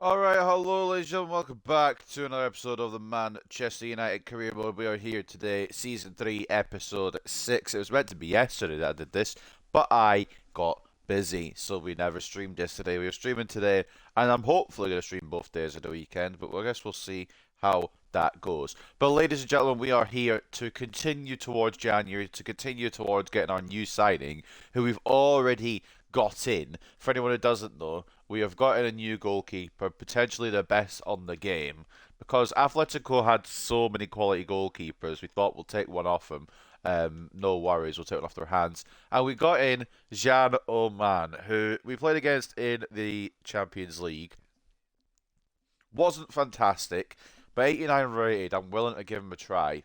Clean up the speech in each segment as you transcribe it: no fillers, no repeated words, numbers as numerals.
Alright, hello ladies and gentlemen, welcome back to another episode of the Manchester United Career Mode. We are here today, Season 3, Episode 6. It was meant to be yesterday that I did this, but I got busy, so we never streamed yesterday. We are streaming today, and I'm hopefully going to stream both days of the weekend, but I guess we'll see how that goes. But ladies and gentlemen, we are here to continue towards January, to continue towards getting our new signing, who we've already got in. For anyone who doesn't know, we have got in a new goalkeeper, potentially the best on the game, because Atletico had so many quality goalkeepers. We thought we'll take one off them. No worries, we'll take it off their hands. And we got in Jan Oman, who we played against in the Champions League. Wasn't fantastic, but 89 rated. I'm willing to give him a try,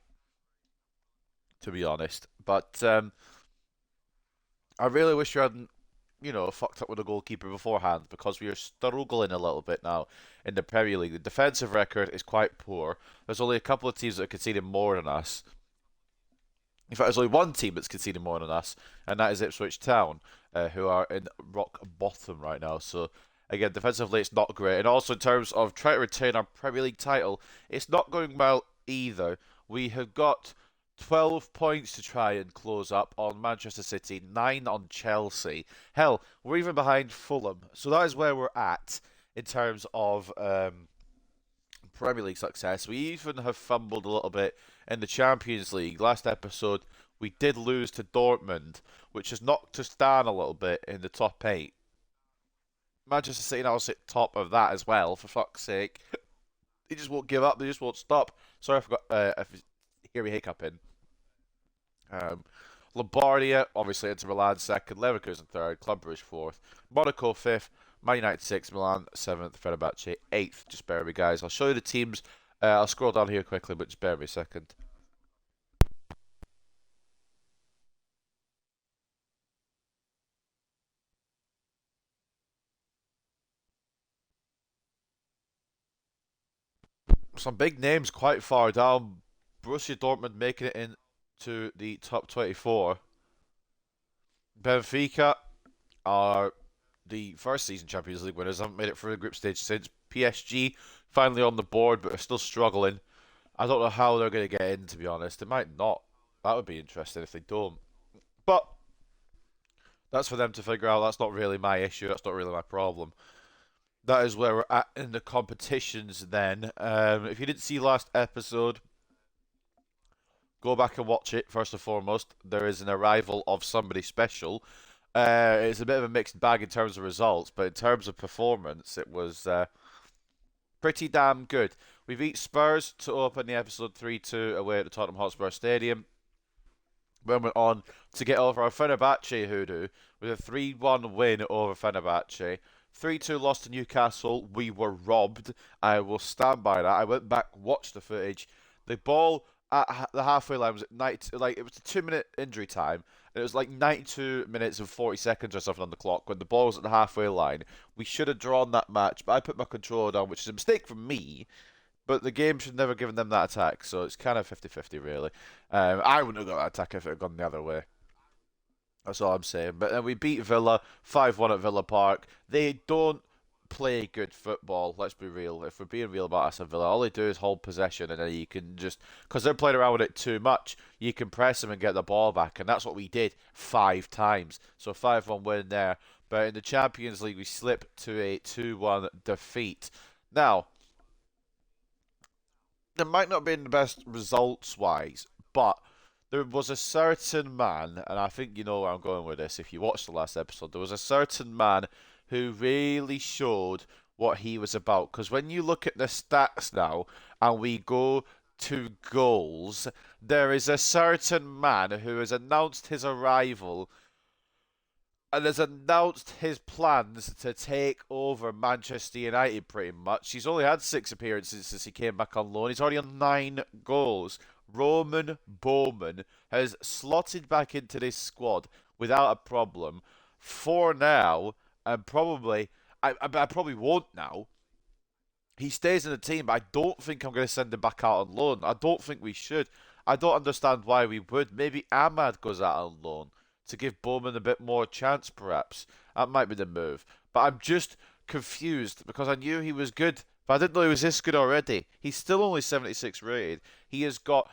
to be honest. But I really wish you hadn't fucked up with the goalkeeper beforehand because we are struggling a little bit now in the Premier League. The defensive record is quite poor. There's only a couple of teams that are conceding more than us. In fact, there's only one team that's conceding more than us, and that is Ipswich Town, who are in rock bottom right now. So, again, defensively, it's not great. And also, in terms of trying to retain our Premier League title, it's not going well either. We have got 12 points to try and close up on Manchester City, 9 on Chelsea. Hell, we're even behind Fulham. So that is where we're at in terms of Premier League success. We even have fumbled a little bit in the Champions League. Last episode, we did lose to Dortmund, which has knocked us down a little bit in the top 8. Manchester City now sit top of that as well, for fuck's sake. They just won't give up, they just won't stop. Sorry, I forgot if you hear me hiccuping. Um, Lombardia, obviously, Inter Milan second, Leverkusen third, Club Brugge fourth, Monaco fifth, Man United sixth, Milan seventh, Fenerbahce eighth. Just bear with me, guys. I'll show you the teams. I'll scroll down here quickly, but just bear with me a second. Some big names quite far down. Borussia Dortmund making it into the top 24. Benfica are the first season Champions League winners. Haven't made it through the group stage since. PSG finally on the board, but are still struggling. I don't know how they're going to get in, to be honest. They might not. That would be interesting if they don't. But that's for them to figure out. That's not really my issue. That's not really my problem. That is where we're at in the competitions then. If you didn't see last episode, go back and watch it first and foremost. There is an arrival of somebody special. It's a bit of a mixed bag in terms of results, but in terms of performance, it was pretty damn good. We beat Spurs to open the episode 3-2 away at the Tottenham Hotspur Stadium. Then went on to get over our Fenerbahce hoodoo with a 3-1 win over Fenerbahce. 3-2 loss to Newcastle. We were robbed. I will stand by that. I went back, watched the footage. The ball at the halfway line was at it was a 2 minute injury time, and it was like 92 minutes and 40 seconds or something on the clock when the ball was at the halfway line. We should have drawn that match, but I put my controller down, which is a mistake from me. But the game should never have given them that attack, so it's kind of 50-50 really. I wouldn't have got that attack if it had gone the other way. That's all I'm saying. But then we beat Villa 5-1 at Villa Park. They don't play good football, let's be real. If we're being real about Aston Villa, all they do is hold possession, and then you can just, because they're playing around with it too much, you can press them and get the ball back, and that's what we did 5 times. So 5-1 win there. But in the Champions League, we slipped to a 2-1 defeat. Now, there might not have been the best results wise, but there was a certain man, and I think you know where I'm going with this if you watched the last episode. There was a certain man who really showed what he was about. Because when you look at the stats now and we go to goals, there is a certain man who has announced his arrival and has announced his plans to take over Manchester United pretty much. He's only had 6 appearances since he came back on loan. He's already on 9 goals. Roman Bowman has slotted back into this squad without a problem for now, and I probably won't now. He stays in the team, but I don't think I'm going to send him back out on loan. I don't think we should. I don't understand why we would. Maybe Ahmad goes out on loan to give Bowman a bit more chance, perhaps. That might be the move. But I'm just confused because I knew he was good, but I didn't know he was this good already. He's still only 76 rated. He has got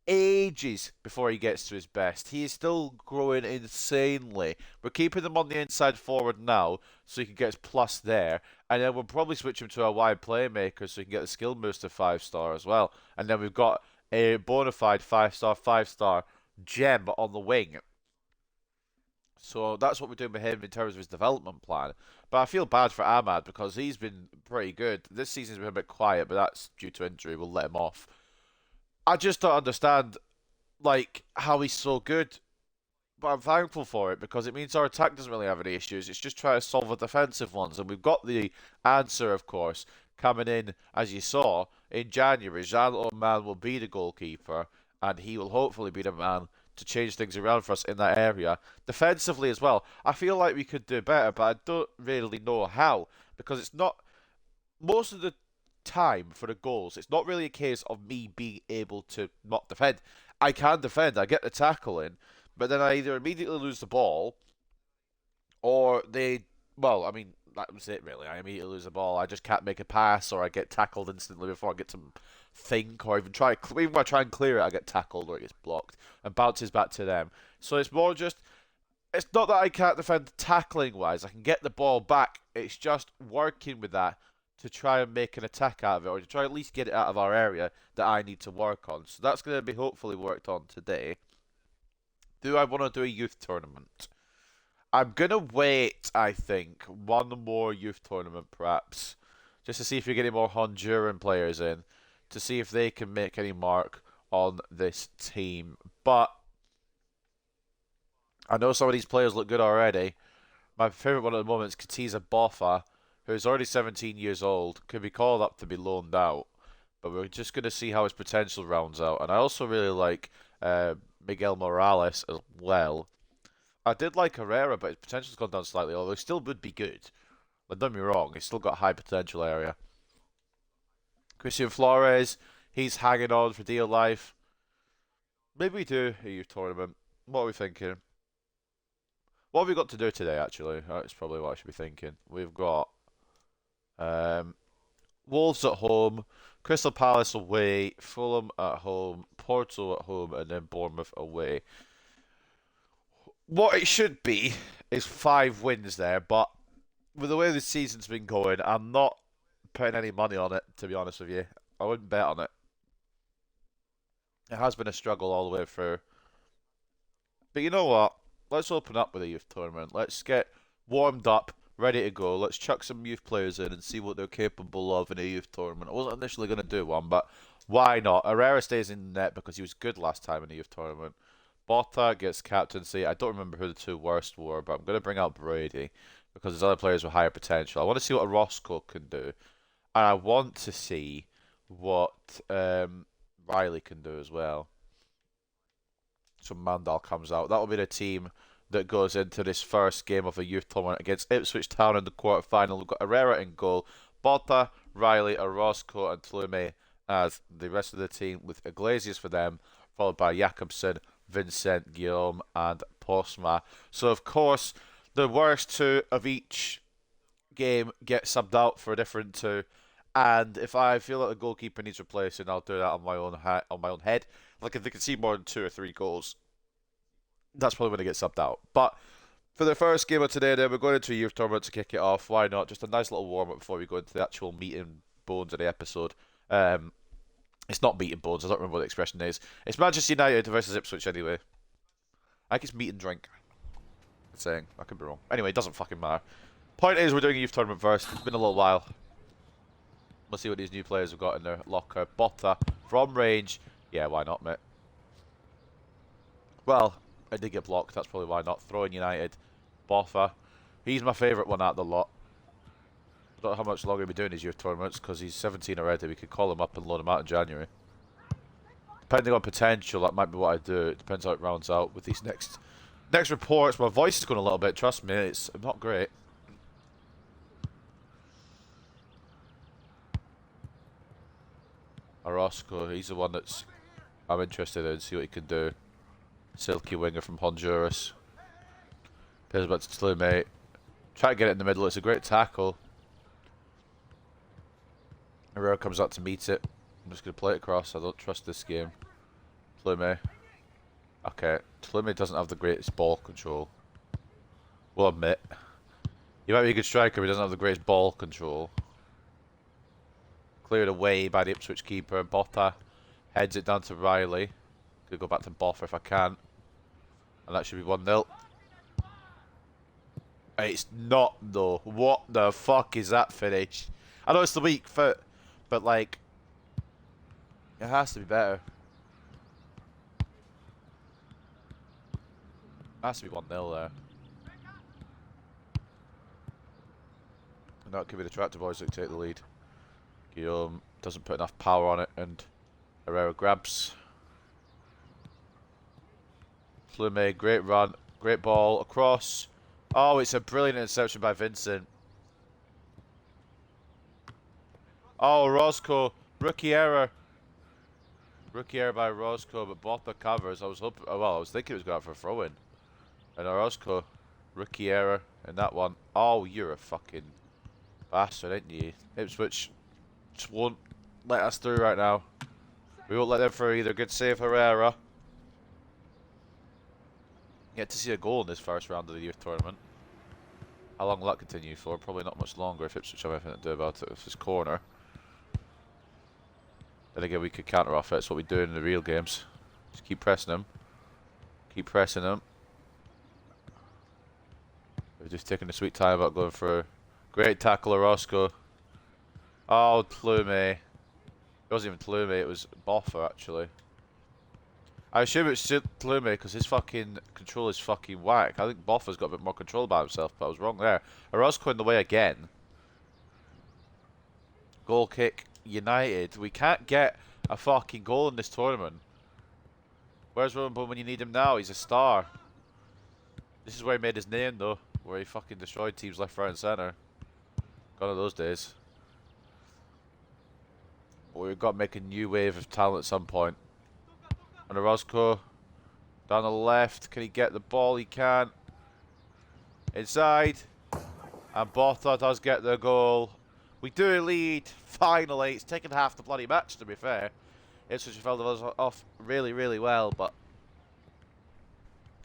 ages before he gets to his best. He is still growing insanely. We're keeping him on the inside forward now so he can get his plus there. And then we'll probably switch him to a wide playmaker so he can get the skill boost to 5-star as well. And then we've got a bona fide 5-star gem on the wing. So that's what we're doing with him in terms of his development plan. But I feel bad for Ahmad because he's been pretty good. This season's been a bit quiet, but that's due to injury. We'll let him off. I just don't understand, like, how he's so good. But I'm thankful for it because it means our attack doesn't really have any issues. It's just trying to solve the defensive ones. And we've got the answer, of course, coming in, as you saw, in January. Jean Man will be the goalkeeper, and he will hopefully be the man to change things around for us in that area. Defensively as well, I feel like we could do better, but I don't really know how. Because it's not... Most of the time for the goals, it's not really a case of me being able to not defend. I can defend, I get the tackle in, but then I either immediately lose the ball, or they, well, I mean, that was it really. I immediately lose the ball, I just can't make a pass, or I get tackled instantly before I get to think, or even when I try and clear it, I get tackled, or it gets blocked, and bounces back to them. So it's more just, it's not that I can't defend tackling-wise, I can get the ball back, it's just working with that to try and make an attack out of it, or to try at least get it out of our area that I need to work on. So that's going to be hopefully worked on today. Do I want to do a youth tournament? I'm going to wait, I think, one more youth tournament perhaps, just to see if we get any more Honduran players in, to see if they can make any mark on this team. But I know some of these players look good already. My favourite one at the moment is Katiza Boffa, who's already 17 years old, could be called up to be loaned out. But we're just going to see how his potential rounds out. And I also really like Miguel Morales as well. I did like Herrera, but his potential's gone down slightly, although he still would be good. But don't get me wrong, he's still got a high potential area. Christian Flores, he's hanging on for dear life. Maybe we do a youth tournament. What are we thinking? What have we got to do today, actually? That's probably what I should be thinking. We've got Wolves at home, Crystal Palace away, Fulham at home, Porto at home, and then Bournemouth away. What it should be is 5 wins there, but with the way the season's been going, I'm not putting any money on it, to be honest with you. I wouldn't bet on it. It has been a struggle all the way through. But you know what? Let's open up with a youth tournament. Let's get warmed up, ready to go. Let's chuck some youth players in and see what they're capable of in a youth tournament. I wasn't initially going to do one, but why not? Herrera stays in net because he was good last time in a youth tournament. Botta gets captaincy. I don't remember who the 2 worst were, but I'm going to bring out Brady because there's other players with higher potential. I want to see what Orozco can do. And I want to see what Riley can do as well. So Mandal comes out. That'll be the team that goes into this first game of a youth tournament against Ipswich Town in the quarter-final. We've got Herrera in goal, Botta, Riley, Orozco and Tlume as the rest of the team, with Iglesias for them, followed by Jakobsen, Vincent, Guillaume and Postma. So of course, the worst 2 of each game get subbed out for a different 2. And if I feel that the goalkeeper needs replacing, I'll do that on my own head. Like if they can see more than 2 or 3 goals, that's probably when it gets subbed out. But for the first game of today, then we're going into a youth tournament to kick it off. Why not? Just a nice little warm up before we go into the actual meat and bones of the episode. It's not meat and bones. I don't remember what the expression is. It's Manchester United versus Ipswich anyway. I think it's meat and drink. I'm saying I could be wrong. Anyway, it doesn't fucking matter. Point is, we're doing a youth tournament first. It's been a little while. We'll see what these new players have got in their locker. Botta from range. Yeah, why not, mate? Well, I did get blocked. That's probably why not. Throwing United. Boffa. He's my favourite one out of the lot. I don't know how much longer he'll be doing his youth tournaments because he's 17 already. We could call him up and loan him out in January. Depending on potential, that might be what I do. It depends how it rounds out with these next reports. My voice is going a little bit. Trust me, it's not great. Orozco, he's the one that's I'm interested in, see what he can do. Silky winger from Honduras. Plays back to Tlume. Try to get it in the middle, it's a great tackle. Herrera comes out to meet it. I'm just going to play it across. I don't trust this game. Plume. Okay. Plume doesn't have the greatest ball control. We'll admit. He might be a good striker, but he doesn't have the greatest ball control. Cleared away by the Ipswich keeper. Botta heads it down to Riley. Gonna go back to Boffa if I can. And that should be 1-0. It's not though. What the fuck is that finish? I know it's the weak foot, but like, it has to be better. It has to be 1-0 there. And that could be the tractor boys that take the lead. Guillaume doesn't put enough power on it, and Herrera grabs. Plume, great run, great ball across. Oh, it's a brilliant interception by Vincent. Oh, Roscoe, rookie error. Rookie error by Roscoe, but Botta covers. I was hoping, well, I was thinking it was going out for a throw-in. And Roscoe, rookie error in that one. Oh, you're a fucking bastard, ain't you? Ipswich just won't let us through right now. We won't let them through either. Good save, Herrera. Get to see a goal in this first round of the youth tournament. How long will that continue for? Probably not much longer if Ipswich have anything to do about it. If it's corner. Then again, we could counter off it. It's what we do in the real games. Just keep pressing them. Keep pressing them. We're just taking a sweet time about going through. Great tackle, Orozco. Oh, Plume. It wasn't even Plume, it was Boffa, actually. I assume it's Plume because his fucking control is fucking whack. I think Boffa's got a bit more control about himself, but I was wrong there. Orozco in the way again. Goal kick, United. We can't get a fucking goal in this tournament. Where's Rowan Bowman when you need him now? He's a star. This is where he made his name, though. Where he fucking destroyed teams left, right, and centre. Gone are those days. We've got to make a new wave of talent at some point. And Orozco down the left. Can he get the ball? He can. Inside. And Botta does get the goal. We do lead. Finally. It's taken half the bloody match, to be fair. Ipswich have held us off really, really well, but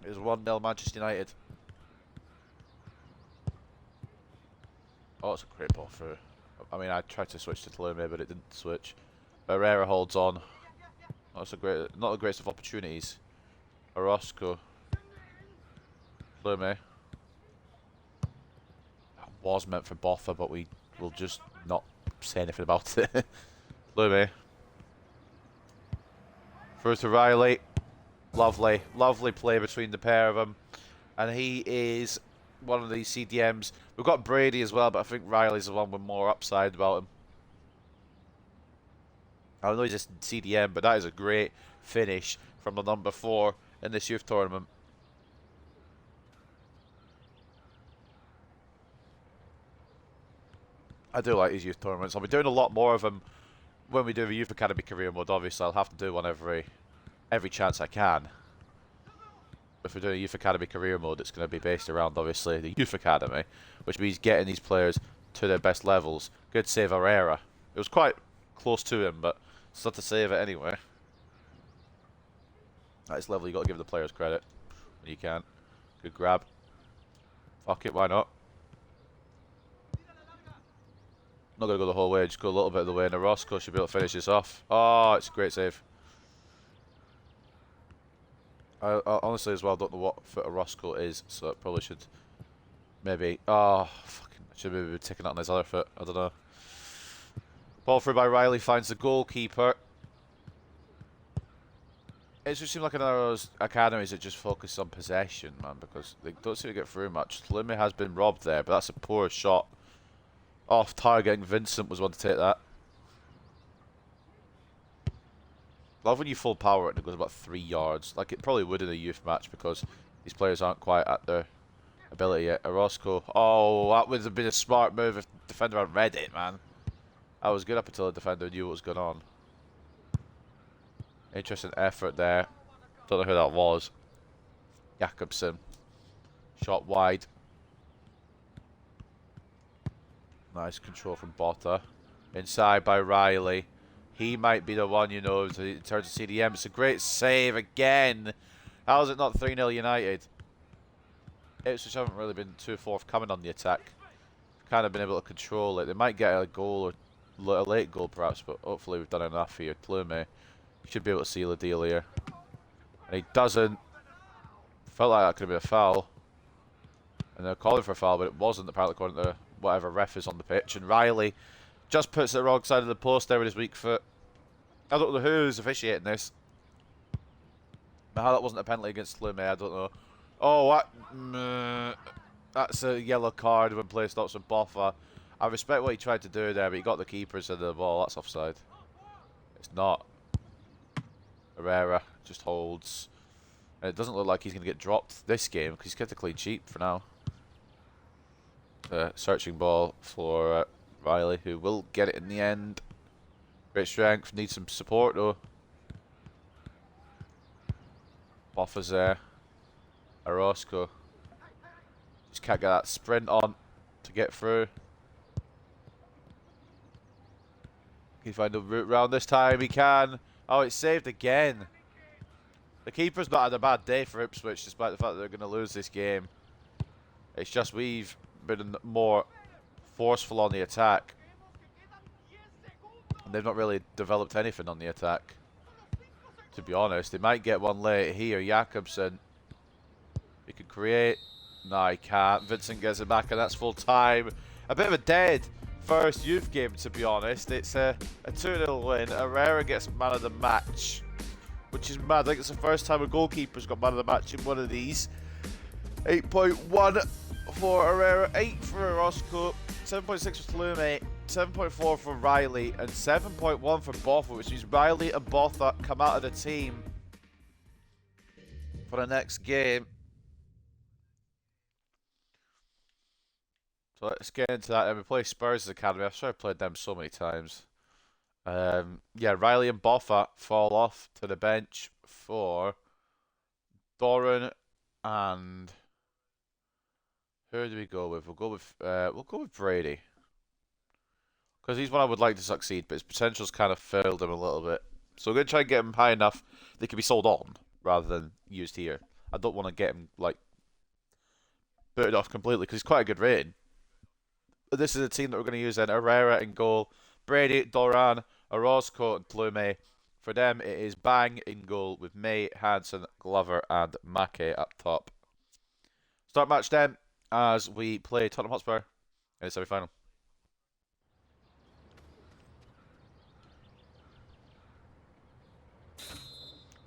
it was 1-0 Manchester United. Oh, it's a great ball through. I mean, I tried to switch to Tolume, but it didn't switch. Herrera holds on. That's a great, not the greatest of opportunities. Orozco. Tolume. That was meant for Boffa, but we will just not say anything about it. Tolume. Through to Riley. Lovely, lovely play between the pair of them. And he is one of these CDMs. We've got Brady as well, but I think Riley's the one with more upside about him. I know he's just CDM, but that is a great finish from the number 4 in this youth tournament. I do like these youth tournaments. I'll be doing a lot more of them when we do the Youth Academy career mode. Obviously, I'll have to do one every chance I can. If we're doing a Youth Academy career mode, it's going to be based around, obviously, the Youth Academy, which means getting these players to their best levels. Good save, Herrera. It was quite close to him, but still to save it anyway. That's level. You got to give the players credit when you can. Good grab. Fuck it, why not? Not going to go the whole way, just go a little bit of the way, and Orozco should be able to finish this off. Oh, it's a great save. I honestly as well don't know what foot Orozco is, so it probably should maybe. Oh, fucking! Should maybe be taking it on his other foot. I don't know. Ball through by Riley finds the goalkeeper. It just seems like another of those academies that just focus on possession, man, because they don't seem to get through much. Tolume has been robbed there, but that's a poor shot off target, and Vincent was one to take that. Love when you full power it and it goes about 3 yards. Like it probably would in a youth match because these players aren't quite at their ability yet. Orozco. Oh, that would have been a smart move if the defender had read it, man. That was good up until the defender knew what was going on. Interesting effort there. Don't know who that was. Jakobsen. Shot wide. Nice control from Botta. Inside by Riley. He might be the one, you know, to turn to CDM. It's a great save again. How is it not 3-0 United? Ipswich haven't really been too forthcoming on the attack. Kind of been able to control it. They might get a goal or a late goal perhaps, but hopefully we've done enough here. Plume should be able to seal the deal here. And he doesn't. Felt like that could be a foul. And they're calling for a foul, but it wasn't apparently according to whatever ref is on the pitch. And Riley just puts it the wrong side of the post there with his weak foot. I don't know who's officiating this. But how that wasn't a penalty against Plume, I don't know. Oh, what? That's a yellow card when play stops with Boffa. I respect what he tried to do there, but he got the keeper instead of the ball. That's offside. It's not. Herrera just holds. And it doesn't look like he's going to get dropped this game because he's kept a clean sheet for now. Searching ball for Riley, who will get it in the end. Great strength, needs some support though. Boffa's there. Orozco. Just can't get that sprint on to get through. Can he find a route round this time? He can. Oh, it's saved again. The keeper's not had a bad day for Ipswich, despite the fact that they're going to lose this game. It's just we've been more forceful on the attack. And they've not really developed anything on the attack. To be honest, they might get one late here. Jakobsen. He could create. No, he can't. Vincent gets it back, and that's full time. A bit of a dead first youth game, to be honest. It's a 2-0 win. Herrera gets man of the match, which is mad. I think it's the first time a goalkeeper's got man of the match in one of these. 8.1 for Herrera, 8 for Orozco, 7.6 for Flume, 7.4 for Riley, and 7.1 for Boffa, which means Riley and Boffa come out of the team for the next game. So let's get into that. And we play Spurs' Academy. I've sure played them so many times. Yeah, Riley and Boffa fall off to the bench for Doran and who do we go with? We'll go with Brady because he's one I would like to succeed, but his potential's kind of failed him a little bit. So we're gonna try and get him high enough they can be sold on rather than used here. I don't want to get him like booted off completely because he's quite a good rating. But this is a team that we're going to use then. Herrera in goal, Brady, Doran, Orozco and Plume. For them, it is Bang in goal with May, Hansen, Glover and Mackey up top. Start match then as we play Tottenham Hotspur in the semi-final.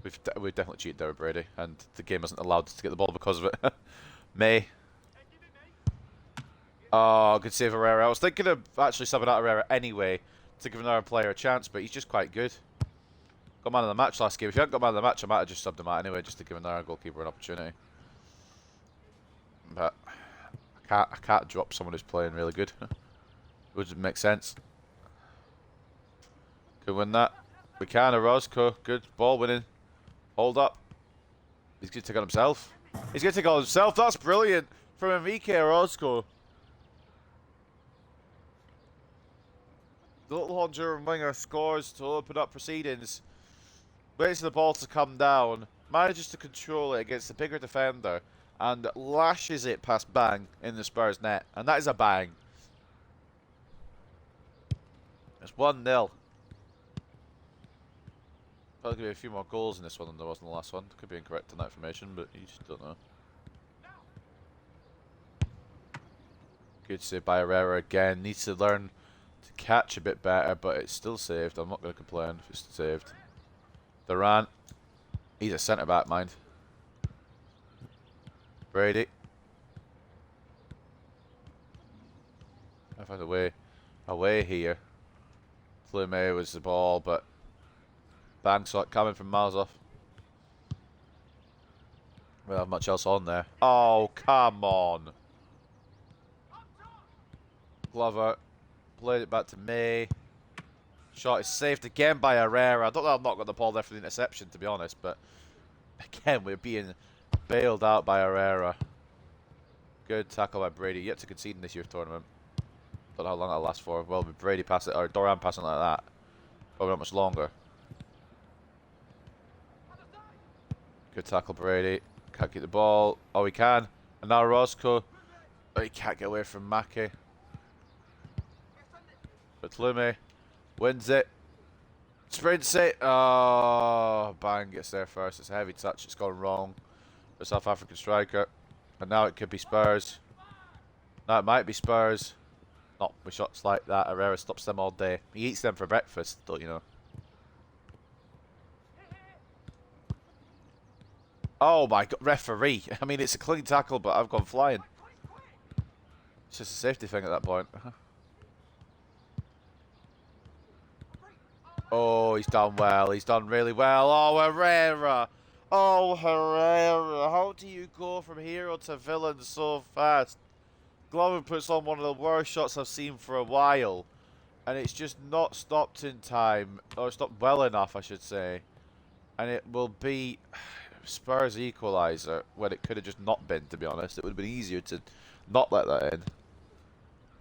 We've definitely cheated there with Brady, and the game hasn't allowed us to get the ball because of it. May. Oh, good save Herrera. I was thinking of actually subbing out Herrera anyway to give another player a chance, but he's just quite good. Got man of the match last game. If you hadn't got man of the match, I might have just subbed him out anyway, just to give another goalkeeper an opportunity. But I can't drop someone who's playing really good. Would make sense. Could win that. We can. Orozco, good ball winning. Hold up. He's going to take on himself. He's going to take on himself. That's brilliant from Enrique Orozco. The little Honduran winger scores to open up proceedings. Waits for the ball to come down. Manages to control it against the bigger defender. And lashes it past Bang in the Spurs net. And that is a bang. It's 1-0. There'll be a few more goals in this one than there was in the last one. Could be incorrect on that information, but you just don't know. Good save by Herrera again. Needs to learn to catch a bit better, but it's still saved. I'm not going to complain if it's saved. Durant. He's a centre-back, mind. Brady. I found a way here. Flume was the ball, but Bang saw it coming from miles off. We don't have much else on there. Oh, come on. Glover played it back to May. Shot is saved again by Herrera. I don't know, I've not got the ball there for the interception, to be honest, but again, we're being bailed out by Herrera. Good tackle by Brady. Yet to concede in this youth tournament. Don't know how long that'll last for. Well, with Brady passing or Doran passing like that, probably not much longer. Good tackle, Brady. Can't keep the ball. Oh, he can. And now Roscoe. Oh, he can't get away from Mackie. But Lume wins it. Sprints it. Oh, bang, gets there first. It's a heavy touch. It's gone wrong. The South African striker. And now it could be Spurs. Now it might be Spurs. Not with shots like that. Herrera stops them all day. He eats them for breakfast, don't you know? Oh my god, referee. I mean, it's a clean tackle, but I've gone flying. It's just a safety thing at that point. Oh, he's done well. He's done really well. Oh, Herrera. Oh, Herrera. How do you go from hero to villain so fast? Glover puts on one of the worst shots I've seen for a while. And it's just not stopped in time. Or stopped well enough, I should say. And it will be Spurs equaliser when it could have just not been, to be honest. It would have been easier to not let that in.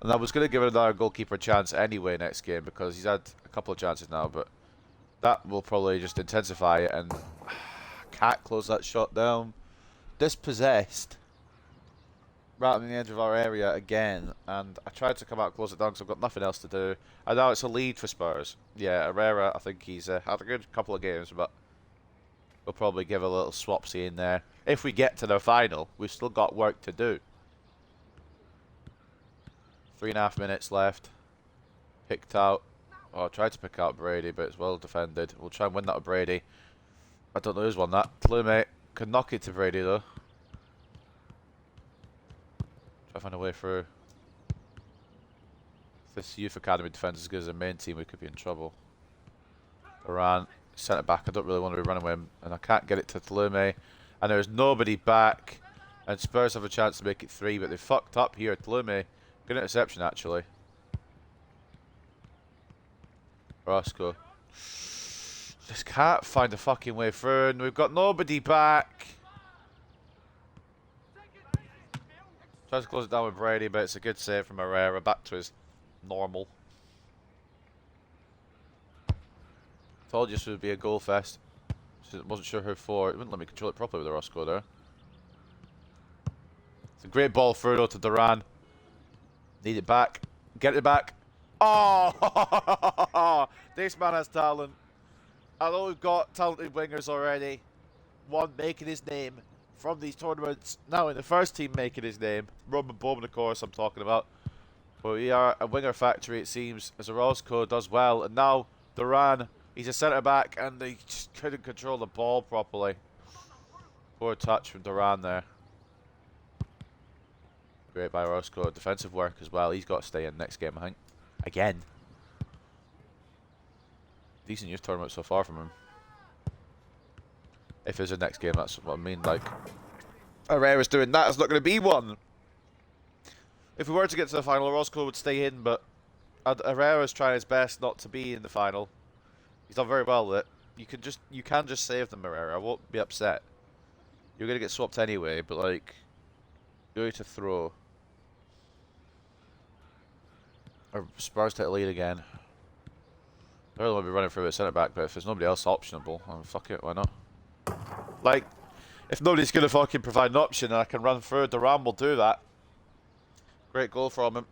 And I was going to give another goalkeeper a chance anyway next game because he's had a couple of chances now, but that will probably just intensify it and can't close that shot down. Dispossessed. Right on the edge of our area again, and I tried to come out and close it down because I've got nothing else to do. And now it's a lead for Spurs. Yeah, Herrera, I think he's had a good couple of games, but we'll probably give a little swapsy in there. If we get to the final, we've still got work to do. 3.5 minutes left. Picked out. Oh, I tried to pick out Brady, but it's well defended. We'll try and win that with Brady. I don't know who's won that. Plume can knock it to Brady, though. Try to find a way through. If this youth academy defends as good as the main team, we could be in trouble. Duran, centre back. I don't really want to be running with him. And I can't get it to Tlume. And there's nobody back. And Spurs have a chance to make it 3, but they fucked up here. Tlume. Good interception, actually. Roscoe. Just can't find a fucking way through, and we've got nobody back. Tries to close it down with Brady, but it's a good save from Herrera. Back to his normal. Told you this would be a goal fest. Wasn't sure who for. It wouldn't let me control it properly with the Roscoe there. It's a great ball through though to Duran. Need it back. Get it back. Oh! This man has talent. I know we've got talented wingers already. One making his name from these tournaments. Now in the first team making his name. Roman Bowman, of course, I'm talking about. But we are a winger factory, it seems, as Orozco does well. And now Duran, he's a centre-back, and they just couldn't control the ball properly. Poor touch from Duran there. Great by Orozco. Defensive work as well. He's got to stay in next game, I think. Again. Decent youth tournament so far from him. If there's a next game, that's what I mean. Like, Herrera's doing that. It's not going to be one. If we were to get to the final, Orozco would stay in, but Herrera's trying his best not to be in the final. He's done very well with it. You can just save them, Herrera. I won't be upset. You're going to get swapped anyway, but like, go to throw. Or Spurs take the lead again. I really want to be running through a centre back, but if there's nobody else optionable, then fuck it, why not? Like, if nobody's going to fucking provide an option and I can run through, Duran will do that. Great goal from him.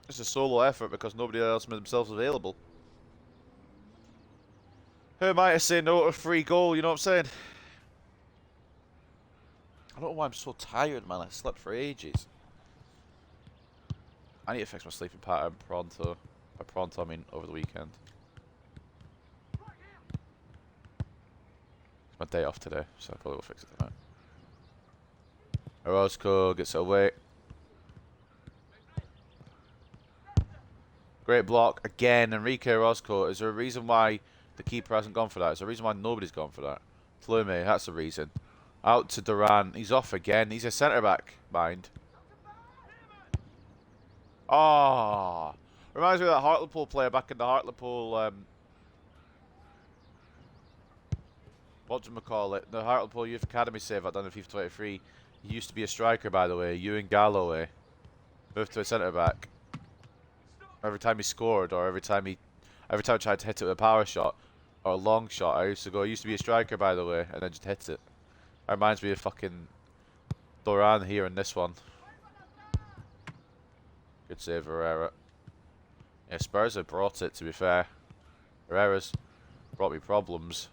It's a solo effort because nobody else made themselves available. Who am I to say no to a free goal, you know what I'm saying? I don't know why I'm so tired, man. I slept for ages. I need to fix my sleeping pattern pronto. By pronto, I mean over the weekend. It's my day off today, so I probably will fix it tonight. Orozco gets it away. Great block again. Enrique Orozco. Is there a reason why the keeper hasn't gone for that? Is there a reason why nobody's gone for that? Flume, that's the reason. Out to Duran. He's off again. He's a centre back, mind. Oh, reminds me of that Hartlepool player back in the Hartlepool. What do you call it? The Hartlepool Youth Academy save I done in FIFA 23. He used to be a striker, by the way. Ewan Galloway moved to a centre back. every time he scored, or every time I tried to hit it with a power shot or a long shot, I used to be a striker, by the way, and then just hit it. That reminds me of fucking Doran here in this one. Good save, Herrera. Yeah, Spurs have brought it, to be fair. Herrera's brought me problems.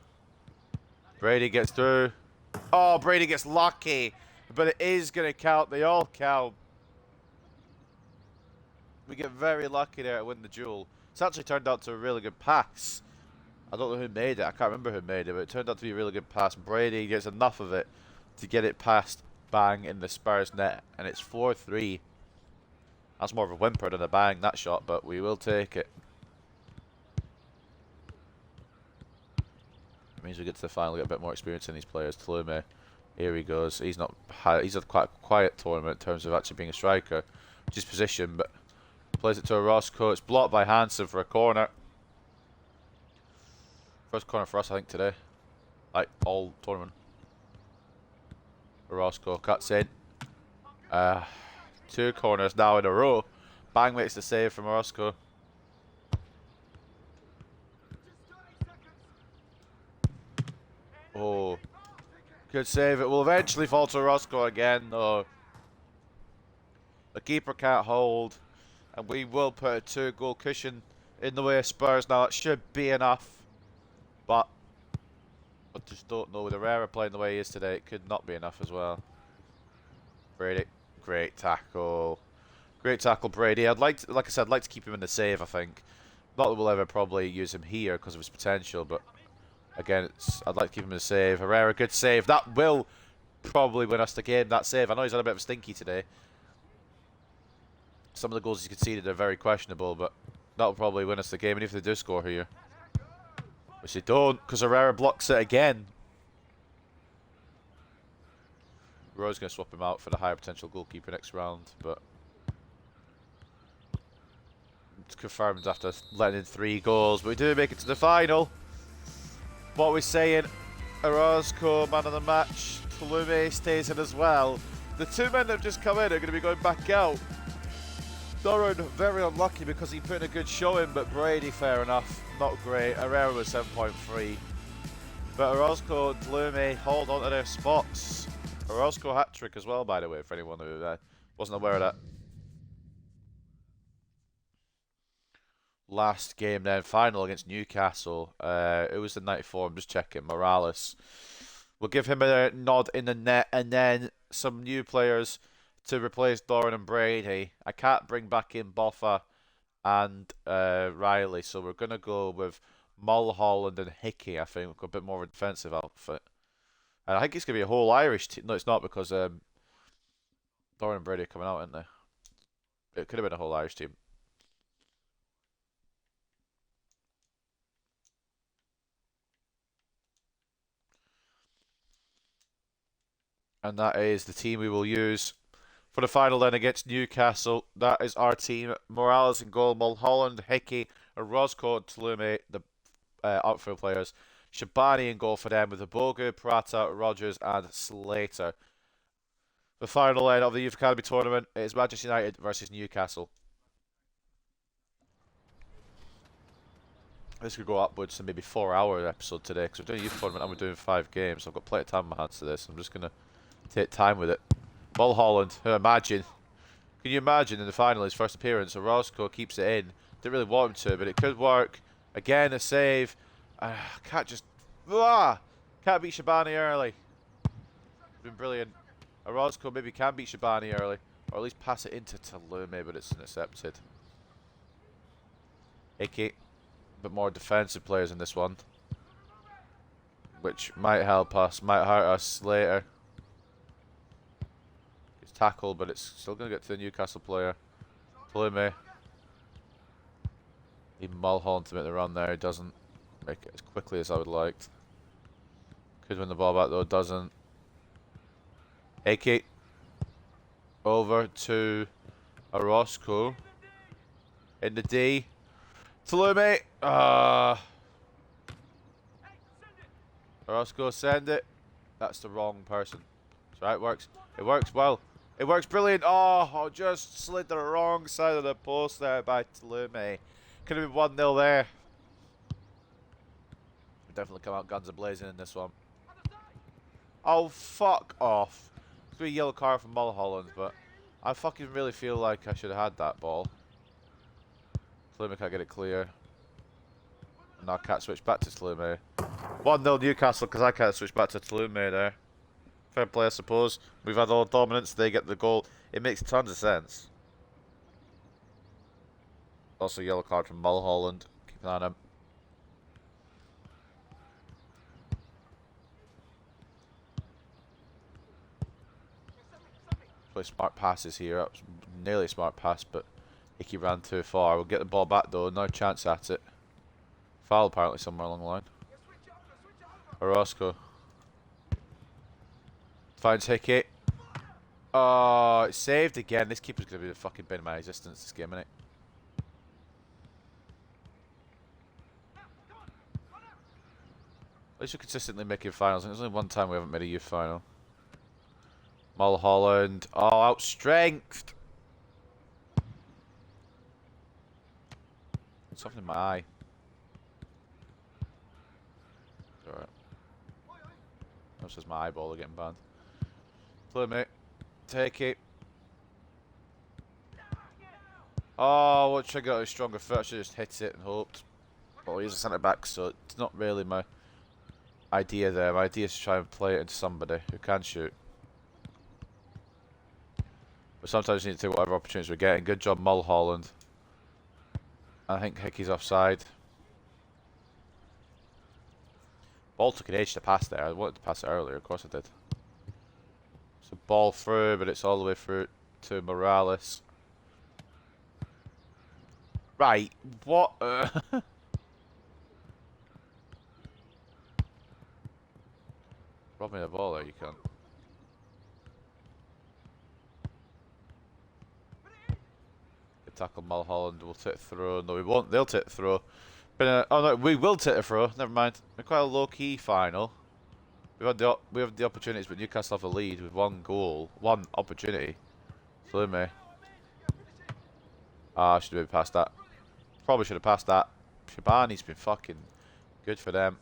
Brady gets through. Oh, Brady gets lucky. But it is going to count. They all count. We get very lucky there to win the duel. It's actually turned out to a really good pass. I don't know who made it. I can't remember who made it, but it turned out to be a really good pass. Brady gets enough of it to get it past bang in the Spurs net. And it's 4-3. That's more of a whimper than a bang, that shot, but we will take it. It means we get to the final, get a bit more experience in these players. Tlume, here he goes. He's had quite a quiet tournament in terms of actually being a striker, which is position, but plays it to Orozco. It's blocked by Hansen for a corner. First corner for us, I think, today. Like, all tournament. Orozco cuts in. 2 corners now in a row. Bang makes the save from Orozco. Oh, good save. It will eventually fall to Orozco again, though. The keeper can't hold, and we will put a 2-goal cushion in the way of Spurs. Now, it should be enough, but I just don't know. With Herrera playing the way he is today, it could not be enough as well. Brady. Great tackle. Great tackle, Brady. Like I said, I'd like to keep him in the save, I think. Not that we'll ever probably use him here because of his potential, but again, I'd like to keep him in the save. Herrera, good save. That will probably win us the game, that save. I know he's had a bit of a stinky today. Some of the goals he's conceded are very questionable, but that'll probably win us the game, even if they do score here. Which they don't, because Herrera blocks it again. Rowe's going to swap him out for the higher potential goalkeeper next round, but it's confirmed after letting in 3 goals. But we do make it to the final. What are we saying? Orozco, man of the match. Tlume stays in as well. The 2 men that have just come in are going to be going back out. Doran, very unlucky because he put in a good showing, but Brady, fair enough, not great. Herrera was 7.3. But Orozco and Tlume hold on to their spots. Orozco hat-trick as well, by the way, for anyone who wasn't aware of that. Last game then, final against Newcastle. It was the 94, I'm just checking. Morales. We'll give him a nod in the net, and then some new players to replace Doran and Brady. I can't bring back in Boffa and Riley, so we're going to go with Mulholland and Hickey, I think. We've got a bit more of a defensive outfit. And I think it's going to be a whole Irish team. No, it's not, because Doran and Brady are coming out, aren't they? It could have been a whole Irish team. And that is the team we will use for the final then against Newcastle. That is our team. Morales in goal, Mulholland, Hickey, Orozco and Tlume, the outfield players. Shabani in goal for them with Abogu, Prata, Rogers and Slater. The final then of the Youth Academy tournament is Manchester United versus Newcastle. This could go upwards to maybe 4-hour episode today because we're doing a youth tournament and we're doing 5 games. So I've got plenty of time on my hands to this. I'm just going to take time with it. Mulholland, imagine. Can you imagine in the final, his first appearance, Orozco keeps it in. Didn't really want him to, but it could work. Again, a save. Can't just... Can't beat Shabani early. Been brilliant. Orozco maybe can beat Shabani early. Or at least pass it into Tlume, but it's intercepted. Hickey. But more defensive players in this one. Which might help us, might hurt us later. It's tackled, but it's still going to get to the Newcastle player. Tlume. Even Mulholland to make the run there. He doesn't make it as quickly as I would like. Could win the ball back though, doesn't. Hickey. Over to Orozco. In the D. Tlume. Orozco, send it. That's the wrong person. That's right, it works. It works well. It works brilliant. Oh, I just slid the wrong side of the post there by Tlume. Could have been 1-0 there. We definitely come out guns a-blazing in this one. Oh, fuck off. It's a yellow card from Mulholland, but I fucking really feel like I should have had that ball. Tlume can't get it clear. And I can't switch back to Tlume. 1-0 Newcastle because I can't switch back to Tlume there. Fair play, I suppose. We've had all dominance, they get the goal. It makes tons of sense. Also, yellow card from Mulholland. Keep an eye on him. Play smart passes here. That was nearly a smart pass, but Icky ran too far. We'll get the ball back though. No chance at it. Foul apparently somewhere along the line. Orozco. Finds Hickey. Oh, it's saved again. This keeper's going to be the fucking bin of my existence this game, innit? At least we're consistently making finals. There's only one time we haven't made a youth final. Mulholland. Oh, outstrengthed. Something in my eye. Alright. That says my eyeball are getting banned. Play, mate. Take it. Oh, what should I got a stronger foot? I should just hit it and hoped. Well, he's a centre back, so it's not really my idea there. My idea is to try and play it into somebody who can shoot. But sometimes you need to take whatever opportunities we're getting. Good job, Mulholland. I think Hickey's offside. Ball took an age to pass there. I wanted to pass it earlier, of course I did. It's a ball through, but it's all the way through to Morales. Right, what? Rob me the ball there, you can't. Good tackle, Mulholland. We'll take the throw. No, we won't. They'll take the throw. Oh no, we will take the throw. Never mind. We're quite a low-key final. We have the opportunities, but Newcastle have the lead with one goal, one opportunity. Flume. Ah, I should have passed that. Probably should have passed that. Shabani's been fucking good for them.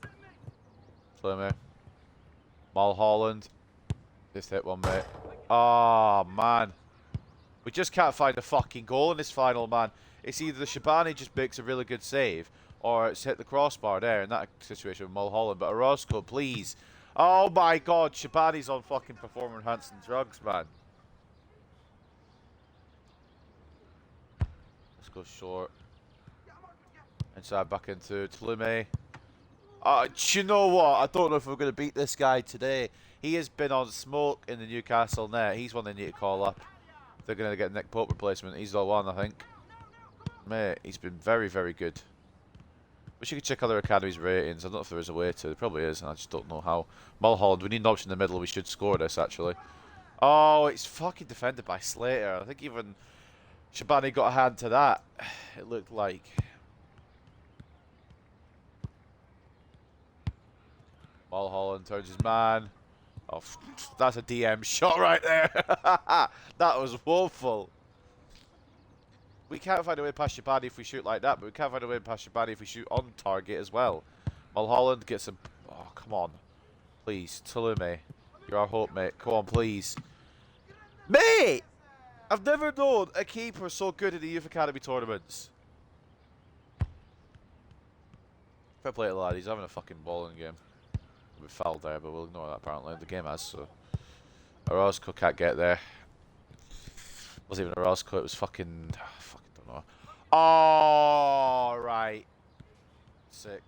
Flume. Mulholland. Just hit one, mate. Oh, man. We just can't find a fucking goal in this final, man. It's either the Shabani just makes a really good save, or it's hit the crossbar there in that situation with Mulholland. But Orozco, please. Oh my god, Shabani's on fucking performance-enhancing drugs, man. Let's go short. Inside back into Tlume. Do you know what? I don't know if we're going to beat this guy today. He has been on smoke in the Newcastle net. He's one they need to call up. They're going to get Nick Pope replacement. He's the one, I think. Mate, he's been very, very good. Wish you could check other academies' ratings. I don't know if there is a way to. There probably is, and I just don't know how. Mulholland, we need an option in the middle. We should score this, actually. Oh, it's fucking defended by Slater. I think even Shabani got a hand to that. It looked like. Mulholland turns his man. Oh, that's a DM shot right there. That was woeful. We can't find a way past Shabani if we shoot like that, but we can't find a way past Shabani if we shoot on target as well. Mulholland gets a... Oh, come on. Please, Tlume. You're our hope, mate. Come on, please. Mate! I've never known a keeper so good in the Youth Academy tournaments. Fair play to the lad. He's having a fucking ball in the game. We fouled there, but we'll ignore that apparently. The game has, so... Orozco can't get there. It wasn't even Orozco, it was fucking... I fucking don't know. Oh, right. Sick.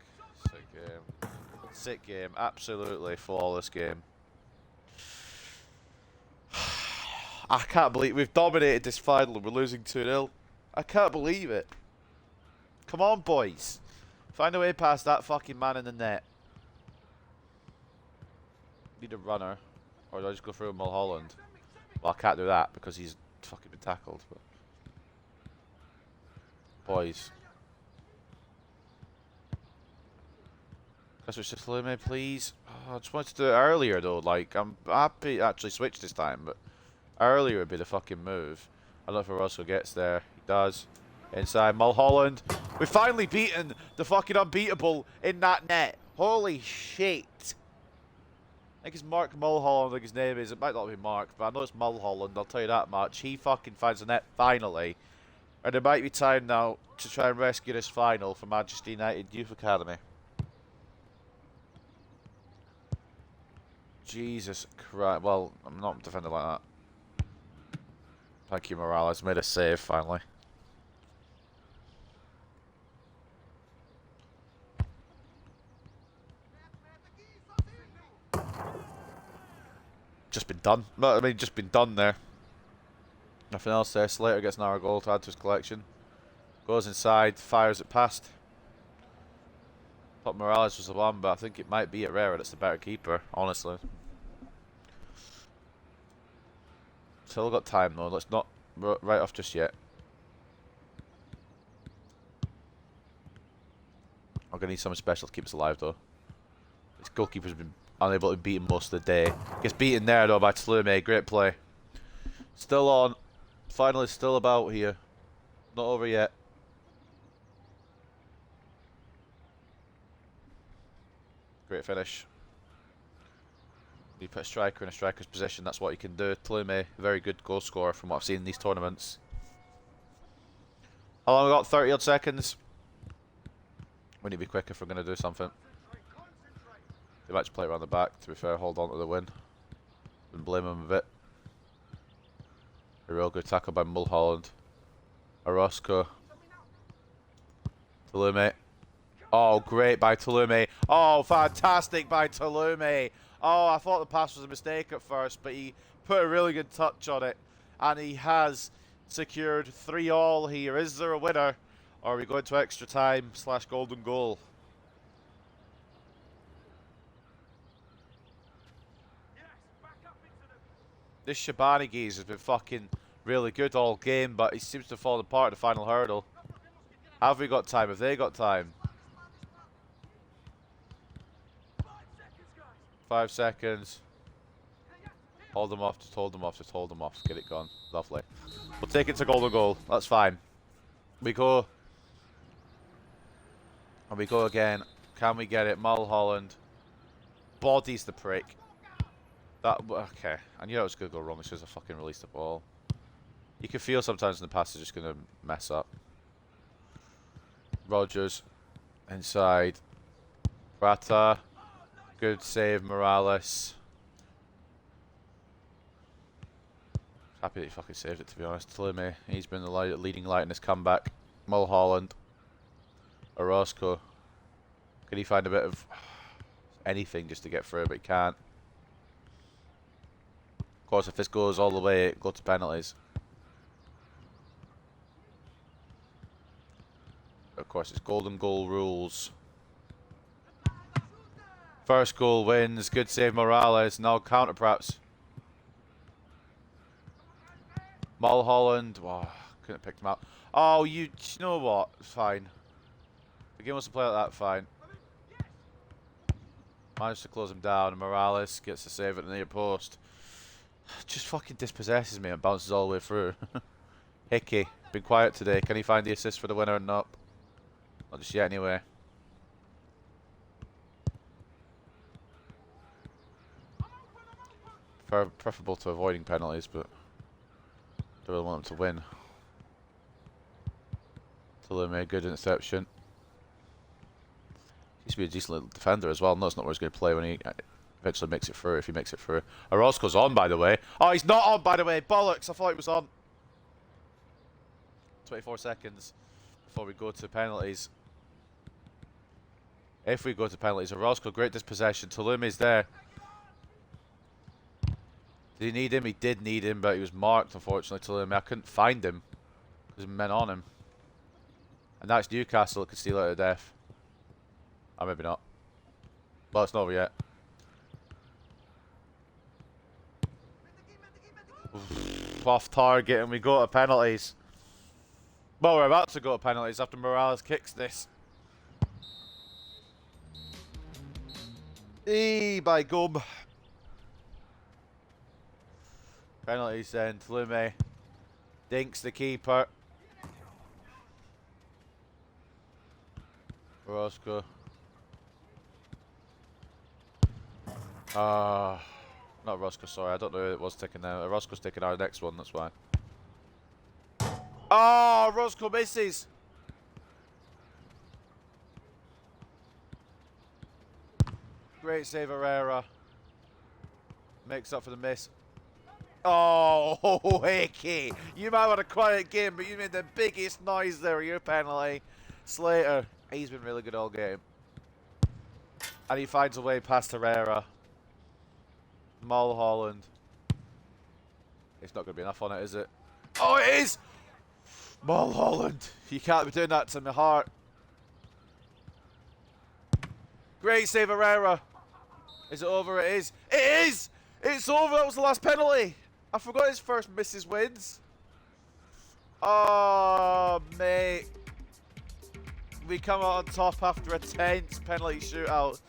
Sick game. Sick game. Absolutely flawless game. I can't believe... We've dominated this final and we're losing 2-0. I can't believe it. Come on, boys. Find a way past that fucking man in the net. Need a runner. Or do I just go through Mulholland? Well, I can't do that because he's fucking been tackled. But boys. Can I switch to Flume, please? Oh, I just wanted to do it earlier though. Like, I'm happy to actually switch this time, but earlier would be the fucking move. I don't know if Orozco gets there. He does. Inside Mulholland. We've finally beaten the fucking unbeatable in that net. Holy shit. I think it's Mark Mulholland, I think his name is. It might not be Mark, but I know it's Mulholland, I'll tell you that much. He fucking finds the net finally. And it might be time now to try and rescue this final for Manchester United Youth Academy. Jesus Christ. Well, I'm not defending like that. Thank you, Morales. Made a save finally. Just been done. I mean, just been done there. Nothing else there. Slater gets an hour goal to add to his collection. Goes inside, fires it past. Thought Morales was the one, but I think it might be Herrera that's the better keeper, honestly. Still got time though. Let's not write off just yet. I'm gonna need someone special to keep us alive though. This goalkeeper's been unable to beat him most of the day. Gets beaten there though by Tlume. Great play. Still on. Finally still about here. Not over yet. Great finish. You put a striker in a striker's position, that's what you can do. Tlume, very good goal scorer from what I've seen in these tournaments. How long have we got? 30 odd seconds. We need to be quick if we're going to do something. They might just play around the back, to be fair, hold on to the win. Wouldn't blame them a bit. A real good tackle by Mulholland. Orozco. Tlume. Oh, great by Tlume. Oh, fantastic by Tlume. Oh, I thought the pass was a mistake at first, but he put a really good touch on it. And he has secured 3-all here. Is there a winner? Or are we going to extra time / golden goal? This Shabani geezer has been fucking really good all game, but he seems to have fallen apart at the final hurdle. Have we got time? Have they got time? 5 seconds. Hold them off, just hold them off, just hold them off. Get it gone. Lovely. We'll take it to golden goal. That's fine. We go. And we go again. Can we get it? Mulholland. Bodies the prick. That, okay. I knew that was going to go wrong as soon as I fucking released the ball. You can feel sometimes in the pass is just going to mess up. Rogers. Inside. Rata. Good save, Morales. Happy that he fucking saved it, to be honest. Tlume, he's been the leading light in this comeback. Mulholland. Orozco. Can he find a bit of anything just to get through, but he can't. Of course, if this goes all the way, it goes to penalties. Of course, it's golden goal rules. First goal wins. Good save, Morales. Now counter, perhaps. Mulholland. Wow, couldn't have picked him up. Oh, you know what? Fine. The game wants to play like that. Fine. Managed to close him down, and Morales gets to save it in the near post. Just fucking dispossesses me and bounces all the way through. Hickey, been quiet today. Can he find the assist for the winner or not? Not just yet, anyway. Preferable to avoiding penalties, but don't really want them to win. Tlume, good interception. Used to be a decent little defender as well. No, it's not where he's going to play when he eventually makes it through, if he makes it through. Orozco's on, by the way. Oh, he's not on, by the way. Bollocks, I thought he was on. 24 seconds before we go to penalties. If we go to penalties, Orozco, great dispossession. Tlume's there. Did he need him? He did need him, but he was marked, unfortunately, Tlume. I couldn't find him because men on him. And that's Newcastle that could steal out of death. Or maybe not. Well, it's not over yet. Off target, and we go to penalties. Well, we're about to go to penalties after Morales kicks this. By gum. Penalties then. Lume dinks the keeper. Roscoe. Not Roscoe, sorry. I don't know who it was taking now. Roscoe's taking our next one, that's why. Oh, Roscoe misses. Great save, Herrera. Makes up for the miss. Oh, Hickey. You might want a quiet game, but you made the biggest noise there. Your penalty. Slater. He's been really good all game. And he finds a way past Herrera. Mulholland. It's not going to be enough on it, is it? Oh, it is! Mulholland. You can't be doing that to my heart. Great save, Herrera. Is it over? It is. It is! It's over. That was the last penalty. I forgot his first misses wins. Oh, mate. We come out on top after a tense penalty shootout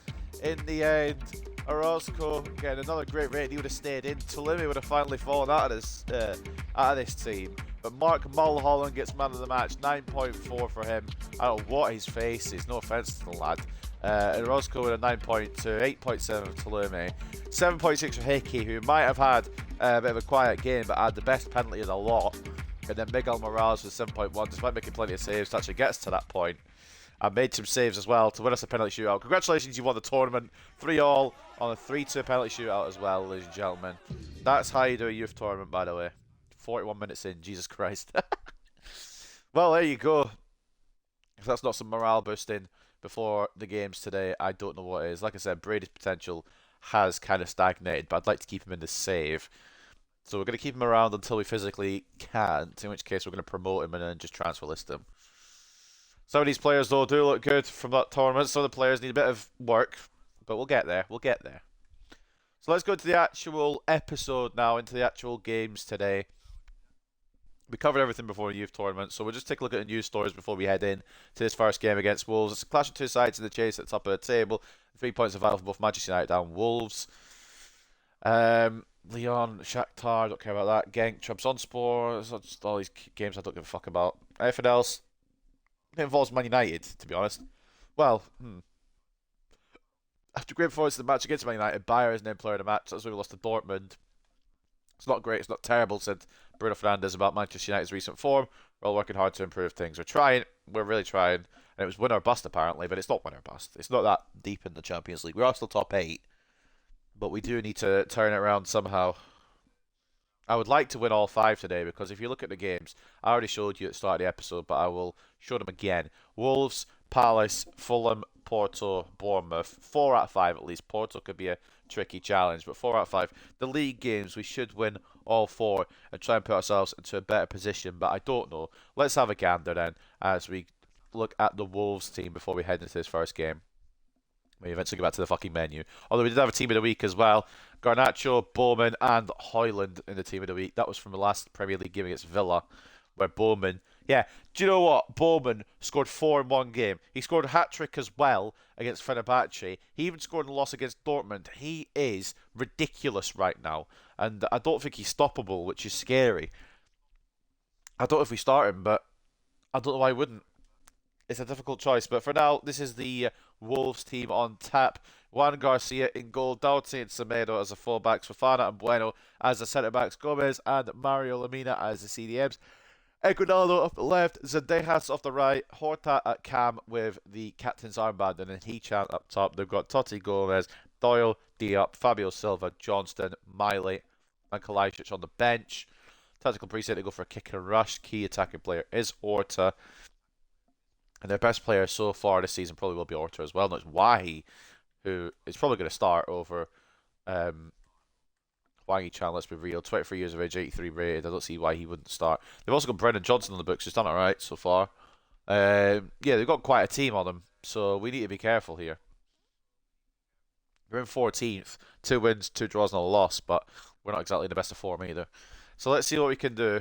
in the end. Orozco getting another great rating. He would have stayed in. Tulimi would have finally fallen out of this team. But Mark Mulholland gets man of the match. 9.4 for him. I don't know what his face is. No offense to the lad. And Orozco with a 9.2, 8.7 for Tulumi, 7.6 for Hickey, who might have had a bit of a quiet game, but had the best penalty of the lot. And then Miguel Morales with 7.1, despite making plenty of saves, to actually gets to that point. And made some saves as well to win us a penalty shootout. Congratulations, you won the tournament. 3-all on a 3-2 penalty shootout as well, ladies and gentlemen. That's how you do a youth tournament, by the way. 41 minutes in, Jesus Christ. Well, there you go. If that's not some morale boosting before the games today, I don't know what is. Like I said, Brady's potential has kind of stagnated, but I'd like to keep him in the save. So we're going to keep him around until we physically can't, in which case we're going to promote him and then just transfer list him. Some of these players, though, do look good from that tournament. Some of the players need a bit of work, but we'll get there. We'll get there. So let's go to the actual episode now, into the actual games today. We covered everything before the youth tournament, so we'll just take a look at the news stories before we head in to this first game against Wolves. It's a clash of two sides in the chase at the top of the table. 3 points available for both Manchester United and Wolves. Leon, Shakhtar, don't care about that. Genk, Trabzonspor, just all these games I don't give a fuck about. Anything else? It involves Man United, to be honest. Well, after great performance in the match against Man United, Bayer is named player of the match. That's why we lost to Dortmund. It's not great, it's not terrible, said Bruno Fernandes about Manchester United's recent form. We're all working hard to improve things. We're trying, we're really trying. And it was win or bust apparently, but it's not win or bust. It's not that deep in the Champions League. We are still top 8, but we do need to turn it around somehow. I would like to win all 5 today, because if you look at the games, I already showed you at the start of the episode, but I will show them again. Wolves, Palace, Fulham, Porto, Bournemouth. 4 out of 5 at least. Porto could be a tricky challenge, but 4 out of 5. The league games, we should win all 4 and try and put ourselves into a better position, but I don't know. Let's have a gander then as we look at the Wolves team before we head into this first game. We eventually go back to the fucking menu. Although we did have a team of the week as well. Garnacho, Bowman and Højlund in the team of the week. That was from the last Premier League game against Villa, where Bowman... Yeah, do you know what? Bowman scored 4 in one game. He scored a hat-trick as well against Fenerbahce. He even scored in a loss against Dortmund. He is ridiculous right now. And I don't think he's stoppable, which is scary. I don't know if we start him, but I don't know why I wouldn't. It's a difficult choice. But for now, this is the Wolves team on tap. Juan Garcia in goal, Doughty and Semedo as the fullbacks, Fofana and Bueno as the centre-backs, Gomez and Mario Lemina as the CDMs. Eguinaldo off the left, Zendejas off the right, Horta at cam with the captain's armband, and then Hechan up top. They've got Totti, Gomez, Doyle, Diop, Fabio Silva, Johnston, Miley, and Kalajdzic on the bench. Tactical preset to go for a kick and rush. Key attacking player is Horta. And their best player so far this season probably will be Horta as well. No, it's Wahi, who is probably going to start over Wang Chan, let's be real. 23 years of age, 83 rated. I don't see why he wouldn't start. They've also got Brendan Johnson on the books, who's done alright so far. Yeah, they've got quite a team on them, so we need to be careful here. We're in 14th. 2 wins, 2 draws, and a loss, but we're not exactly in the best of form either. So let's see what we can do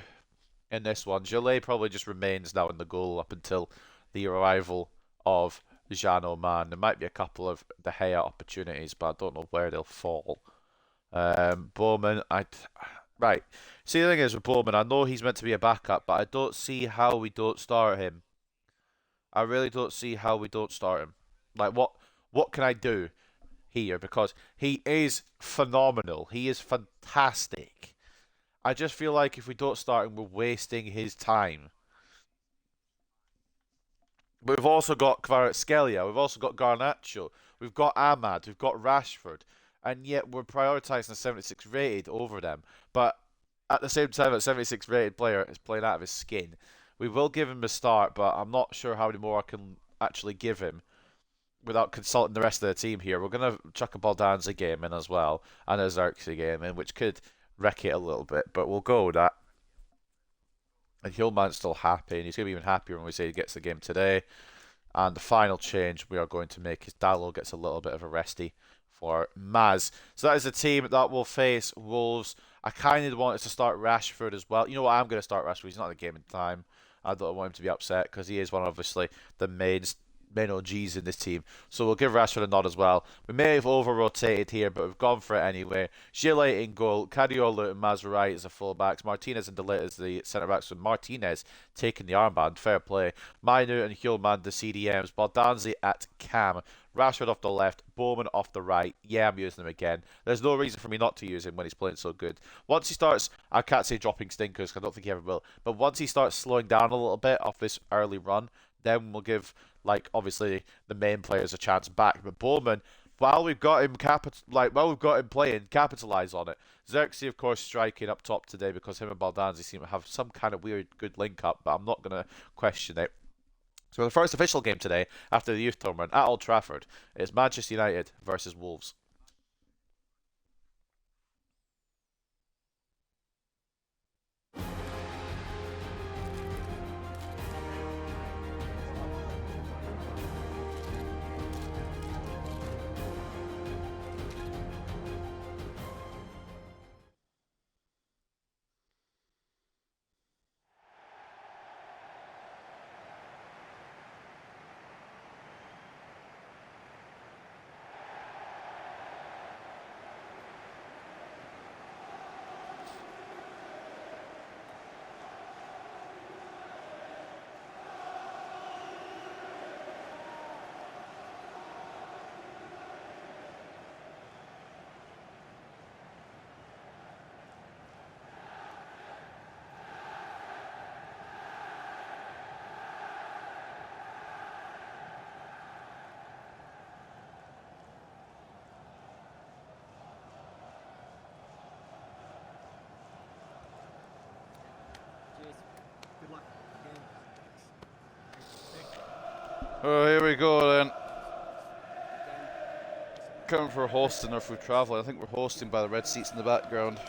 in this one. Gillet probably just remains now in the goal up until the arrival of Jean Oman. There might be a couple of De Gea opportunities, but I don't know where they'll fall. Bowman, Right. See, the thing is with Bowman, I know he's meant to be a backup, but I don't see how we don't start him. I really don't see how we don't start him. Like, what can I do here? Because he is phenomenal. He is fantastic. I just feel like if we don't start him, we're wasting his time. But we've also got Kvaratskhelia, we've also got Garnacho, we've got Ahmad, we've got Rashford, and yet we're prioritising a 76 rated over them. But at the same time, a 76 rated player is playing out of his skin. We will give him a start, but I'm not sure how many more I can actually give him without consulting the rest of the team here. We're going to chuck a Baldanza game in as well, and a Xerxes game in, which could wreck it a little bit, but we'll go with that. And Hillman's still happy, and he's going to be even happier when we say he gets the game today. And the final change we are going to make is Dallo gets a little bit of a resty for Maz. So that is the team that will face Wolves. I kind of wanted to start Rashford as well. You know what? I'm going to start Rashford. He's not in the game in time. I don't want him to be upset because he is one, obviously, the main OGs in this team. So we'll give Rashford a nod as well. We may have over-rotated here, but we've gone for it anyway. Gile in goal, Cadiola and Mazraoui as the full-backs, Martinez and Delit as the centre-backs, with Martinez taking the armband. Fair play. Mainu and Hjulman, the CDMs. Baldanzi at cam. Rashford off the left, Bowman off the right. Yeah, I'm using him again. There's no reason for me not to use him when he's playing so good. Once he starts, I can't say dropping stinkers, because I don't think he ever will, but once he starts slowing down a little bit off this early run, then we'll give, like, obviously the main players a chance back. But Bowman, while we've got him playing, capitalise on it. Xerxes, of course, striking up top today because him and Baldanzi seem to have some kind of weird good link up, but I'm not going to question it. So the first official game today, after the youth tournament at Old Trafford, is Manchester United versus Wolves. Oh, here we go then. Coming for hosting or for travelling. I think we're hosting by the red seats in the background.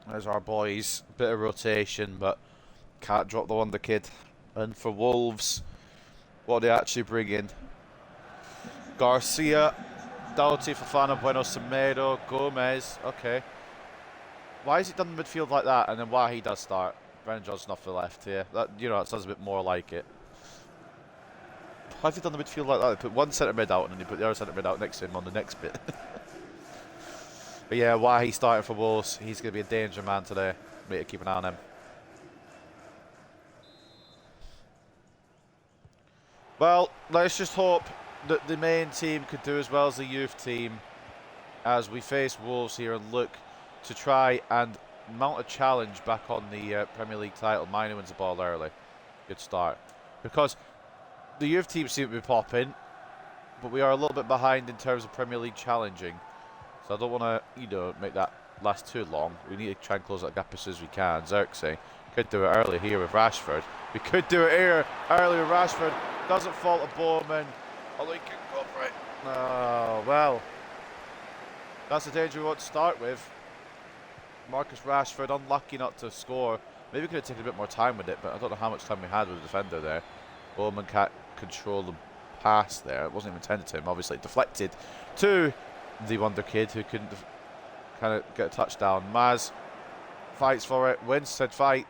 There's our boys. Bit of rotation, but can't drop the wonder kid. And for Wolves, what do they actually bring in? Garcia, Doughty, Fofana, Bueno, Semedo, Gomez. Okay. Why is it done in midfield like that? And then why he does start? Brennan Johnson off the left here. That sounds a bit more like it. Why have they done the midfield like that? They put one centre mid out and then they put the other centre mid out next to him on the next bit. But yeah, why he's starting for Wolves, he's going to be a danger man today. We need to keep an eye on him. Well, let's just hope that the main team could do as well as the youth team as we face Wolves here and look to try and mount a challenge back on the Premier League title. Mine wins the ball early. Good start. Because the youth team seem to be popping, but we are a little bit behind in terms of Premier League challenging. So I don't want to, make that last too long. We need to try and close that gap as soon as we can. Xerxes could do it early here with Rashford. We could do it here early with Rashford. Doesn't fall to Bowman, although he can go for it. Oh, well. That's the danger we want to start with. Marcus Rashford unlucky not to score. Maybe we could have taken a bit more time with it, but I don't know how much time we had with the defender there. Bowman can't control the pass there. It wasn't even intended to him. Obviously, it deflected to the wonder kid who couldn't kind of get a touchdown. Maz fights for it, wins said fight.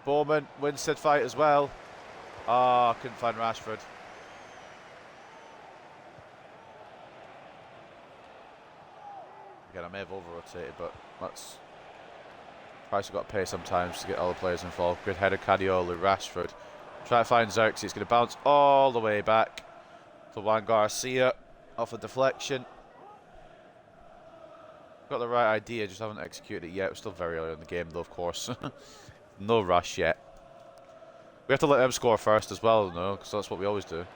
Bowman wins said fight as well. Ah, couldn't find Rashford. Again, I may have over-rotated, but that's price we've got to pay sometimes to get all the players involved. Good header, Cadiola, Rashford. Try to find Xerxes. It's going to bounce all the way back to Juan Garcia off a deflection. Got the right idea, just haven't executed it yet. We're still very early in the game, though, of course. No rush yet. We have to let them score first as well, though, because that's what we always do.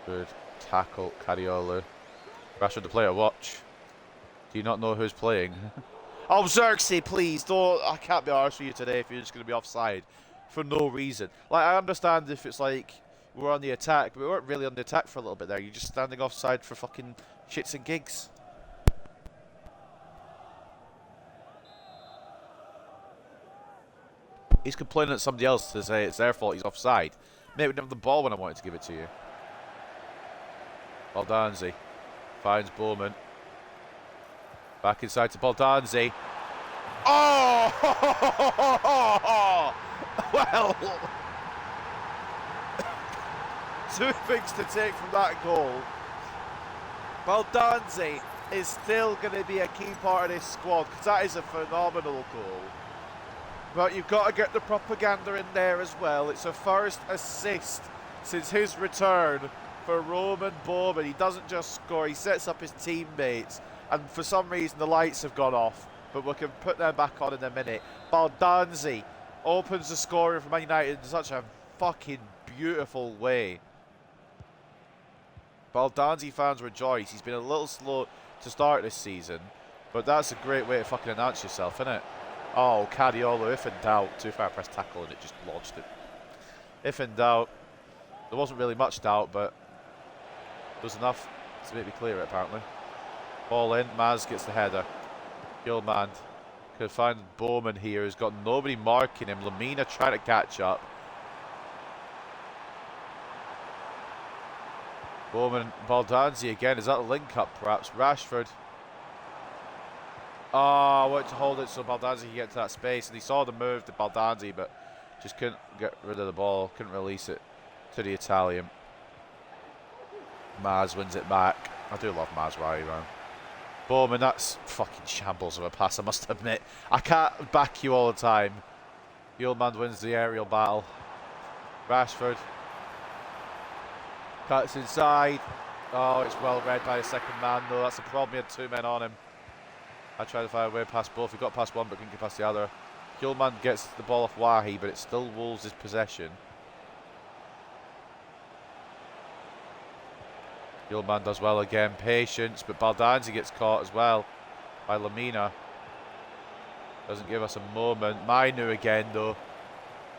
Good tackle, Cadiola. Rashford, the player, watch. Do you not know who's playing? Oh, Xerxes, please, don't. I can't be arsed with you today if you're just going to be offside for no reason. Like, I understand if it's like we're on the attack, but we weren't really on the attack for a little bit there. You're just standing offside for fucking shits and gigs. He's complaining at somebody else to say it's their fault he's offside. Mate, we didn't have the ball when I wanted to give it to you. Baldanzi finds Bowman. Back inside to Baldanzi. Oh! Well, two things to take from that goal. Baldanzi is still going to be a key part of this squad because that is a phenomenal goal. But you've got to get the propaganda in there as well. It's a first assist since his return for Roman Bowman. He doesn't just score, he sets up his teammates. And for some reason the lights have gone off, but we can put them back on in a minute. Baldanzi opens the scoring for Man United in such a fucking beautiful way. Baldanzi fans rejoice. He's been a little slow to start this season, but that's a great way to fucking announce yourself, isn't it? Oh, Cadiola, if in doubt. Too far press tackle and it just launched it. If in doubt. There wasn't really much doubt, but there was enough to make me clear it, apparently. Ball in, Maz gets the header. Gilman could find Bowman here, who's got nobody marking him. Lamina trying to catch up. Bowman, Baldanzi again. Is that a link up, perhaps? Rashford. Oh, I wanted to hold it so Baldanzi could get to that space, and he saw the move to Baldanzi, but just couldn't get rid of the ball, couldn't release it to the Italian. Maz wins it back. I do love Maz Rari, man. Bowman, that's fucking shambles of a pass, I must admit. I can't back you all the time. Yulman wins the aerial battle. Rashford cuts inside. Oh, it's well read by the second man, though. That's the problem. He had two men on him. I tried to find a way past both. He got past one, but couldn't get past the other. Gilman gets the ball off Wahi, but it still Wolves' possession. Gilman does well again. Patience, but Baldanzi gets caught as well by Lamina. Doesn't give us a moment. Mainu again, though.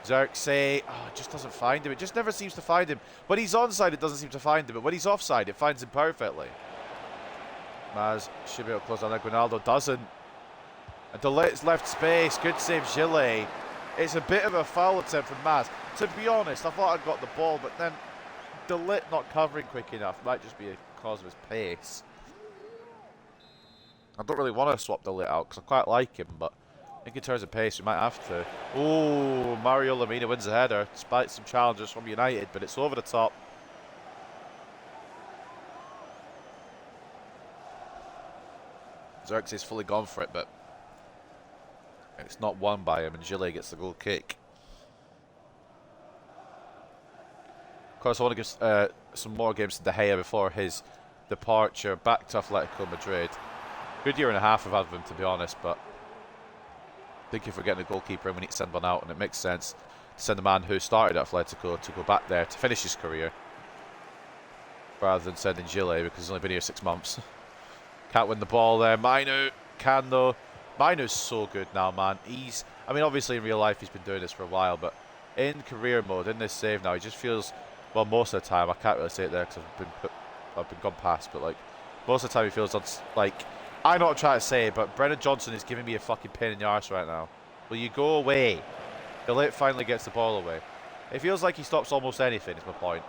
Xerxes, just doesn't find him. It just never seems to find him. When he's onside, it doesn't seem to find him, but when he's offside, it finds him perfectly. Maz should be able to close on that. Ronaldo doesn't. And Delit's left space. Good save, Gillet. It's a bit of a foul attempt from Maz. To be honest, I thought I'd got the ball, but then Delit not covering quick enough might just be a cause of his pace. I don't really want to swap Delit out because I quite like him, but I think in terms of pace, we might have to. Oh, Mario Lamina wins the header, despite some challenges from United, but it's over the top. Xerxes fully gone for it, but it's not won by him, and Gillet gets the goal kick. Of course, I want to give some more games to De Gea before his departure back to Atletico Madrid. Good year and a half I've had with him, to be honest, but I think if we're getting a goalkeeper, we need to send one out, and it makes sense to send a man who started at Atletico to go back there to finish his career, rather than sending Gillet because he's only been here 6 months. Can't win the ball there. Mainu can, though. Mainu's so good now, man. I mean, obviously in real life he's been doing this for a while, but in career mode, in this save now, he just feels, well, most of the time, I can't really say it there because I've been gone past, but like most of the time he feels like, I know what I'm trying to say, but Brennan Johnson is giving me a fucking pain in the arse right now. Will you go away? Gillette finally gets the ball away. It feels like he stops almost anything, is my point.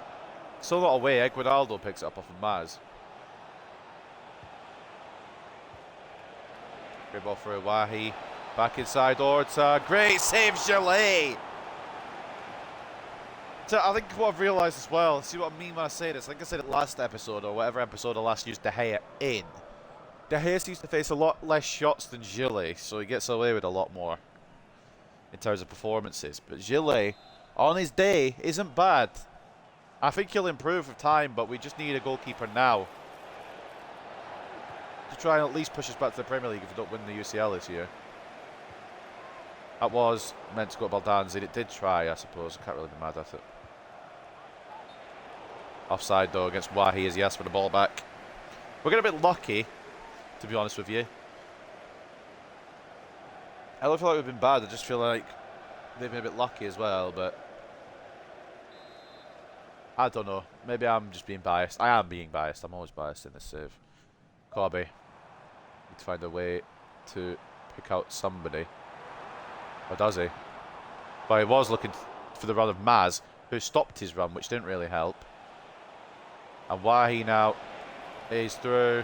Still not away. Aguinaldo picks it up off of Maz. Great ball for Iwahi. Back inside Orta. Great save, Gillette! I think what I've realised as well, see what I mean when I say this, I think I said it last episode, or whatever episode I last used De Gea in. De Gea seems to face a lot less shots than Gillet, so he gets away with a lot more in terms of performances. But Gillet, on his day, isn't bad. I think he'll improve with time, but we just need a goalkeeper now to try and at least push us back to the Premier League if we don't win the UCL this year. That was meant to go to Baldanzi, and it did try, I suppose. I can't really be mad at it. Offside, though, against Wahi as he asked for the ball back. We're getting a bit lucky, to be honest with you. I don't feel like we've been bad. I just feel like they've been a bit lucky as well, but I don't know. Maybe I'm just being biased. I am being biased. I'm always biased in this save. Corby. Need to find a way to pick out somebody. Or does he? Well, he was looking for the run of Maz, who stopped his run, which didn't really help. And Wahi now is through.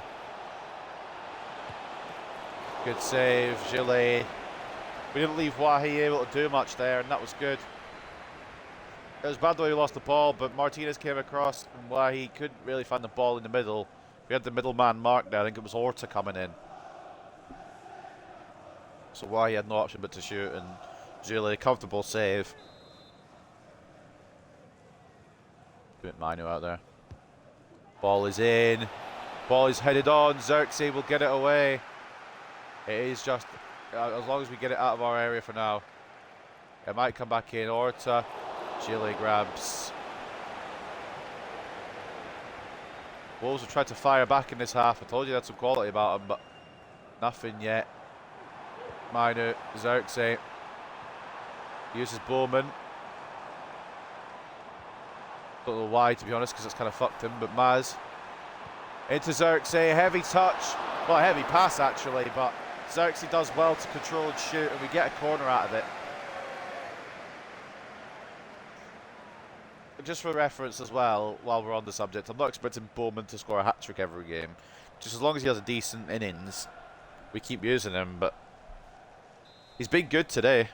Good save, Gillet. We didn't leave Wahi able to do much there, and that was good. It was bad though he lost the ball, but Martinez came across, and Wahi couldn't really find the ball in the middle. We had the middleman marked there. I think it was Orta coming in. So Wahi had no option but to shoot, and Gillet, comfortable save. Bit Manu out there. Ball is in. Ball is headed on. Xerxes will get it away. It is just, as long as we get it out of our area for now. It might come back in. Orta. Gillet grabs. Wolves have tried to fire back in this half. I told you they had some quality about them, but nothing yet. Manu. Xerxes. Uses Bowman. Don't know why, to be honest, because it's kind of fucked him, but Maz. Into Xerxes, heavy touch. Well, a heavy pass, actually, but Xerxes does well to control and shoot, and we get a corner out of it. Just for reference as well, while we're on the subject, I'm not expecting Bowman to score a hat-trick every game. Just as long as he has a decent innings, we keep using him, but he's been good today.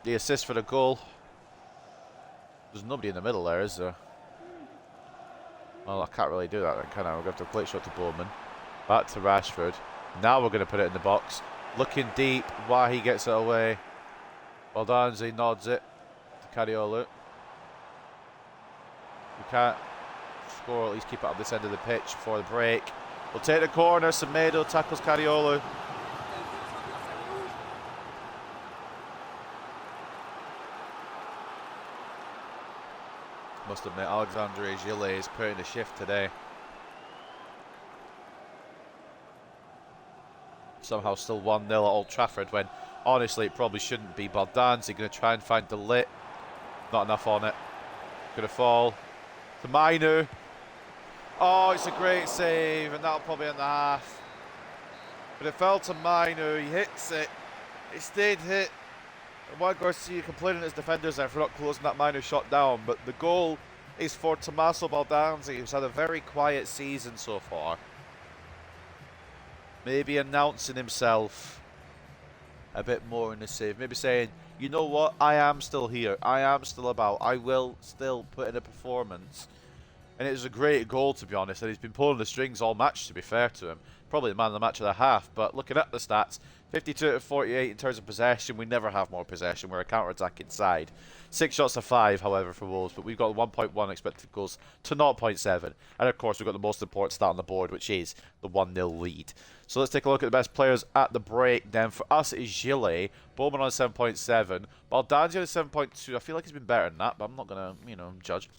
The assist for the goal. There's nobody in the middle there, is there? Well, I can't really do that then, can I? We're going to have to play shot to Bowman. Back to Rashford. Now we're going to put it in the box. Looking deep. Wahi gets it away. Baldanzi nods it to Cariolo. We can't score, at least keep it up this end of the pitch before the break. We'll take the corner. Semedo tackles Cariolo. Must admit, Alexandre Gillet is putting a shift today. Somehow still 1-0 at Old Trafford when honestly it probably shouldn't be. Baldanzi going to try and find the lit. Not enough on it. Going to fall to Manu. Oh, it's a great save, and that'll probably end the half. But it fell to Manu. He hits it. It stayed hit. Juan Garcia complaining his defenders there for not closing that Manu shot down, but the goal is for Tommaso Baldanzi, who's had a very quiet season so far. Maybe announcing himself a bit more in the save. Maybe saying, you know what, I am still here. I am still about. I will still put in a performance. And it was a great goal, to be honest, and he's been pulling the strings all match, to be fair to him. Probably the man of the match of the half, but looking at the stats, 52 to 48 in terms of possession. We never have more possession. We're a counter-attacking side. 6 shots to 5, however, for Wolves, but we've got 1.1 expected goals to 0.7. And of course, we've got the most important stat on the board, which is the 1-0 lead. So let's take a look at the best players at the break. Then for us, it is Gillet. Bowman on 7.7. Baldanzi on 7.2. I feel like he's been better than that, but I'm not going to, judge.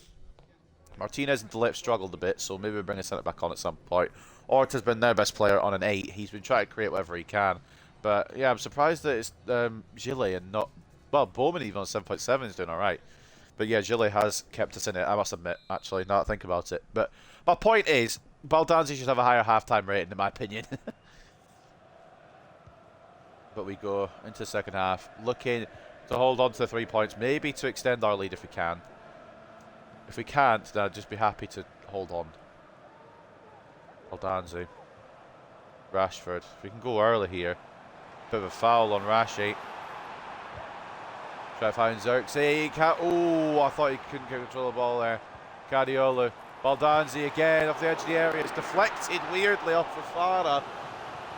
Martinez and Delip struggled a bit, so maybe we'll bring a centre back on at some point. Orta's been their best player on an 8. He's been trying to create whatever he can. But yeah, I'm surprised that it's Gillet and not... Well, Bowman even on 7.7 is doing alright. But yeah, Gillet has kept us in it, I must admit, actually, now that I think about it. But my point is, Baldanzi should have a higher half-time rating, in my opinion. But we go into the second half, looking to hold on to the 3 points, maybe to extend our lead if we can. If we can't, then I'd just be happy to hold on. Baldanzi. Rashford. If we can go early here. Bit of a foul on Rashi. Try to find Xerxes. Oh, I thought he couldn't control the ball there. Guardiola. Baldanzi again off the edge of the area. It's deflected weirdly off for Farah.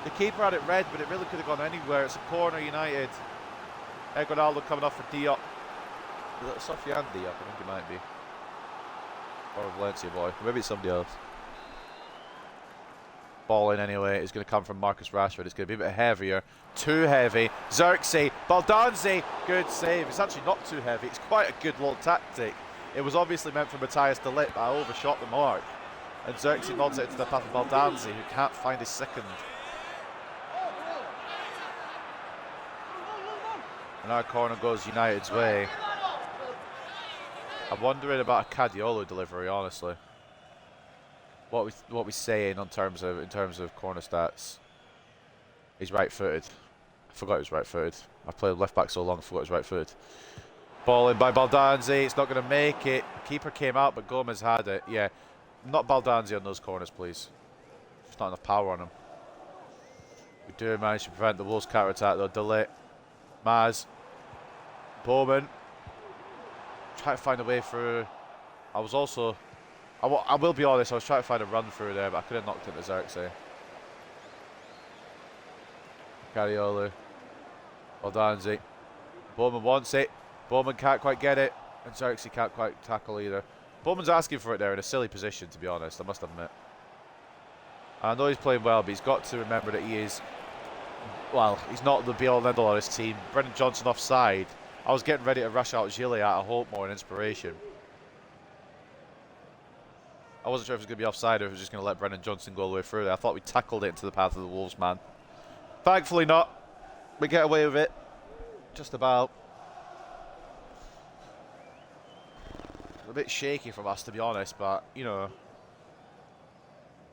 The keeper had it red, but it really could have gone anywhere. It's a corner, United. Ronaldo coming off for Diop. Is that Sofiane Diop? I think it might be. Or a Valencia boy. Maybe it's somebody else. Ball in anyway. It's going to come from Marcus Rashford. It's going to be a bit heavier. Too heavy. Xerxes. Baldanzi. Good save. It's actually not too heavy. It's quite a good little tactic. It was obviously meant for Matthias de Ligt, but I overshot the mark. And Xerxes nods it into the path of Baldanzi, who can't find his second. And our corner goes United's way. I'm wondering about a Guardiola delivery, honestly. What we saying in terms of corner stats? He's right-footed. I forgot he was right-footed. I played left back so long, I forgot he was right-footed. Ball in by Baldanzi. It's not going to make it. Keeper came out, but Gomez had it. Yeah, not Baldanzi on those corners, please. There's not enough power on him. We do manage to prevent the Wolves counter-attack, though. De Ligt. Maz. Bowman. Try to find a way through. I was also... I will be honest, I was trying to find a run through there, but I could have knocked it to Xerxes. Guardiola. Baldanzi. Bowman wants it. Bowman can't quite get it. And Xerxes can't quite tackle either. Bowman's asking for it there in a silly position, to be honest, I must admit. I know he's playing well, but he's got to remember that he is... Well, he's not the be-all and end-all on his team. Brennan Johnson offside. I was getting ready to rush out Gillet out of hope more and inspiration. I wasn't sure if it was going to be offside or if it was just going to let Brennan Johnson go all the way through there. I thought we tackled it into the path of the Wolves, man. Thankfully not. We get away with it. Just about. A bit shaky from us, to be honest, but, you know.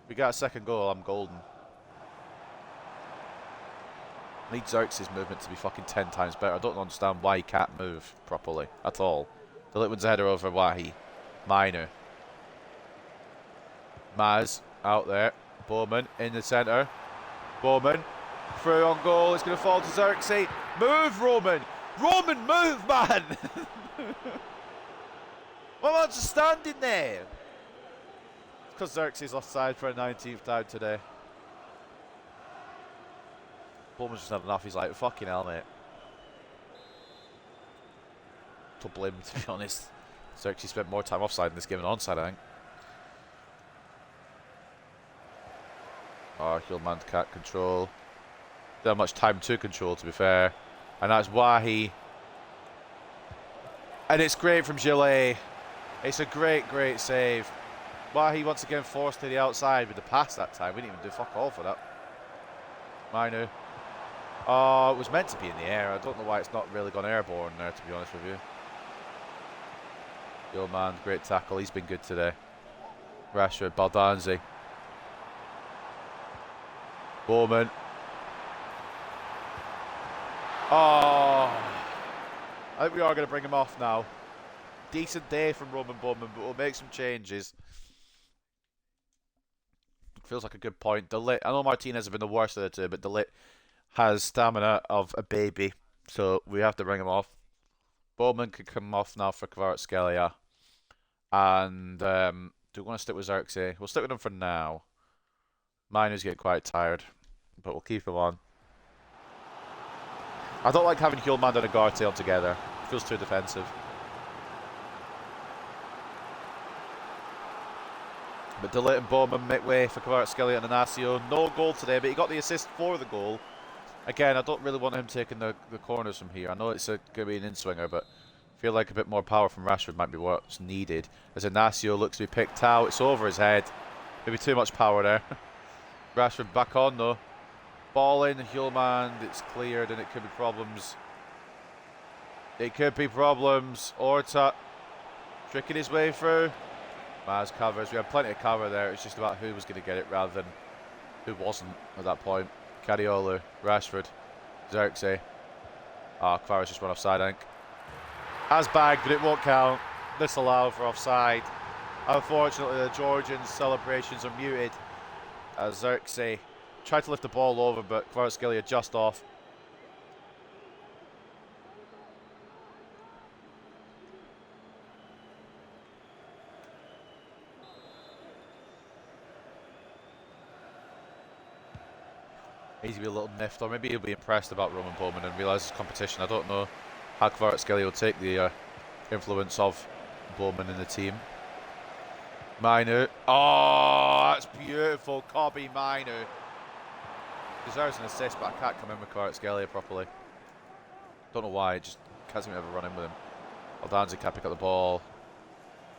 We got a second goal, I'm golden. I need Xerxes' movement to be fucking 10 times better. I don't understand why he can't move properly at all. The Litwin's header over Wahi. Minor. Maz out there. Bowman in the centre. Bowman through on goal. It's going to fall to Xerxes. Move, Roman! Roman, move, man! Why am I just standing there? It's because Xerxes offside for a 19th time today. Bowman's just had enough. He's like, fucking hell, mate. To blame, to be honest. Xerxes spent more time offside in this game than onside, I think. Oh, Hillman can't control. Don't have much time to control, to be fair. And that's Wahi. And it's great from Gillet. It's a great, great save. Wahi once again forced to the outside with the pass that time. We didn't even do fuck all for that. Minu. Oh, it was meant to be in the air. I don't know why it's not really gone airborne there, to be honest with you. Hillman, great tackle. He's been good today. Rashford, Baldanzi. Bowman. Oh, I think we are going to bring him off now. Decent day from Roman Bowman, but we'll make some changes. Feels like a good point. De Ligt, I know Martinez has been the worst of the two, but De Ligt has stamina of a baby, so we have to bring him off. Bowman can come off now for Kvaratskhelia. And do we want to stick with Xerxes? We'll stick with him for now. Minu's getting quite tired, but we'll keep him on. I don't like having Hillman and Agarte on together. It feels too defensive. But De Ligt and Bowman make way for Kvaratskhelia and Inacio. No goal today, but he got the assist for the goal. Again, I don't really want him taking the corners from here. I know it's going to be an in-swinger, but I feel like a bit more power from Rashford might be what's needed. As Inacio looks to be picked out, it's over his head. Maybe too much power there. Rashford back on though. Ball in, Hillman, it's cleared and it could be problems. It could be problems. Orta tricking his way through. Maz covers. We had plenty of cover there. It's just about who was going to get it rather than who wasn't at that point. Guardiola, Rashford. Xerxes. Ah, Kvara's just run offside, I think. Has bagged, but it won't count. Disallowed for offside. Unfortunately, the Georgian celebrations are muted as Xerxes tried to lift the ball over, but Kvaratskhelia just off. He's be a little miffed, or maybe he'll be impressed about Roman Bowman and realise it's competition. I don't know how Kvaratskhelia will take the influence of Bowman in the team. Minu. Oh, that's beautiful. Kobe Minu. Deserves an assist, but I can't come in with Kvaratskhelia properly. Don't know why, it just can't seem to ever run in with him. Aldanzi can't pick up the ball.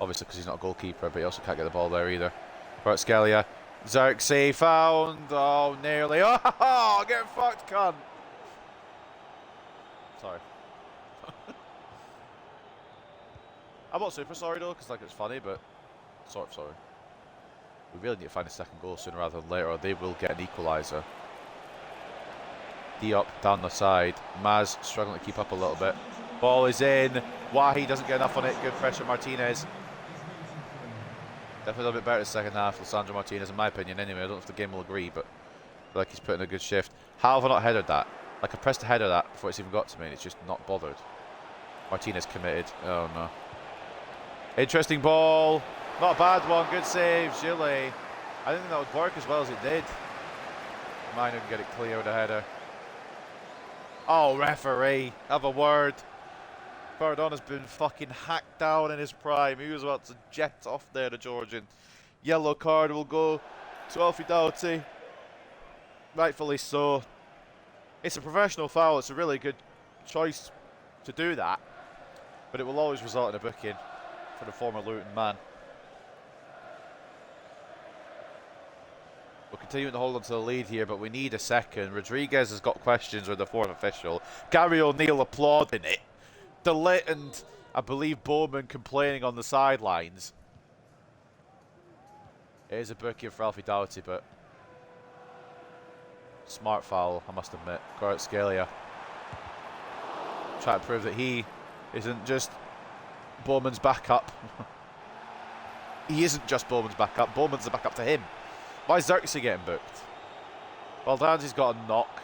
Obviously because he's not a goalkeeper, but he also can't get the ball there either. Kvaratskhelia. Xerxes found. Oh, nearly. Oh, get fucked, cunt. Sorry. I'm not super sorry though, because like it's funny, but sort of sorry. We really need to find a second goal sooner rather than later, or they will get an equaliser. Diop down the side. Maz struggling to keep up a little bit. Ball is in. Wahi doesn't get enough on it. Good pressure, Martinez. Definitely a little bit better the second half, Lissandro Martinez, in my opinion. Anyway, I don't know if the game will agree, but I feel like he's putting a good shift. How have I not headed that? Like I pressed to header that before it's even got to me, and it's just not bothered. Martinez committed. Oh no. Interesting ball. Not a bad one. Good save, Gilles. I didn't think that would work as well as it did. Mine didn't get it clear with a header. Oh, referee. Have a word. Paradona's been fucking hacked down in his prime. He was about to jet off there, the Georgian. Yellow card will go to Alfie Doughty. Rightfully so. It's a professional foul. It's a really good choice to do that. But it will always result in a booking for the former Luton man. We're continuing to hold on to the lead here, but we need a second. Rodriguez has got questions with the fourth official. Gary O'Neill applauding it. DeLitt and, I believe, Bowman complaining on the sidelines. It is a booking for Alfie Doughty, but smart foul, I must admit. Kvaratskhelia trying to prove that he isn't just Bowman's backup. He isn't just Bowman's backup. Bowman's the backup to him. Why is Xerxes getting booked? Well, Danzy's got a knock.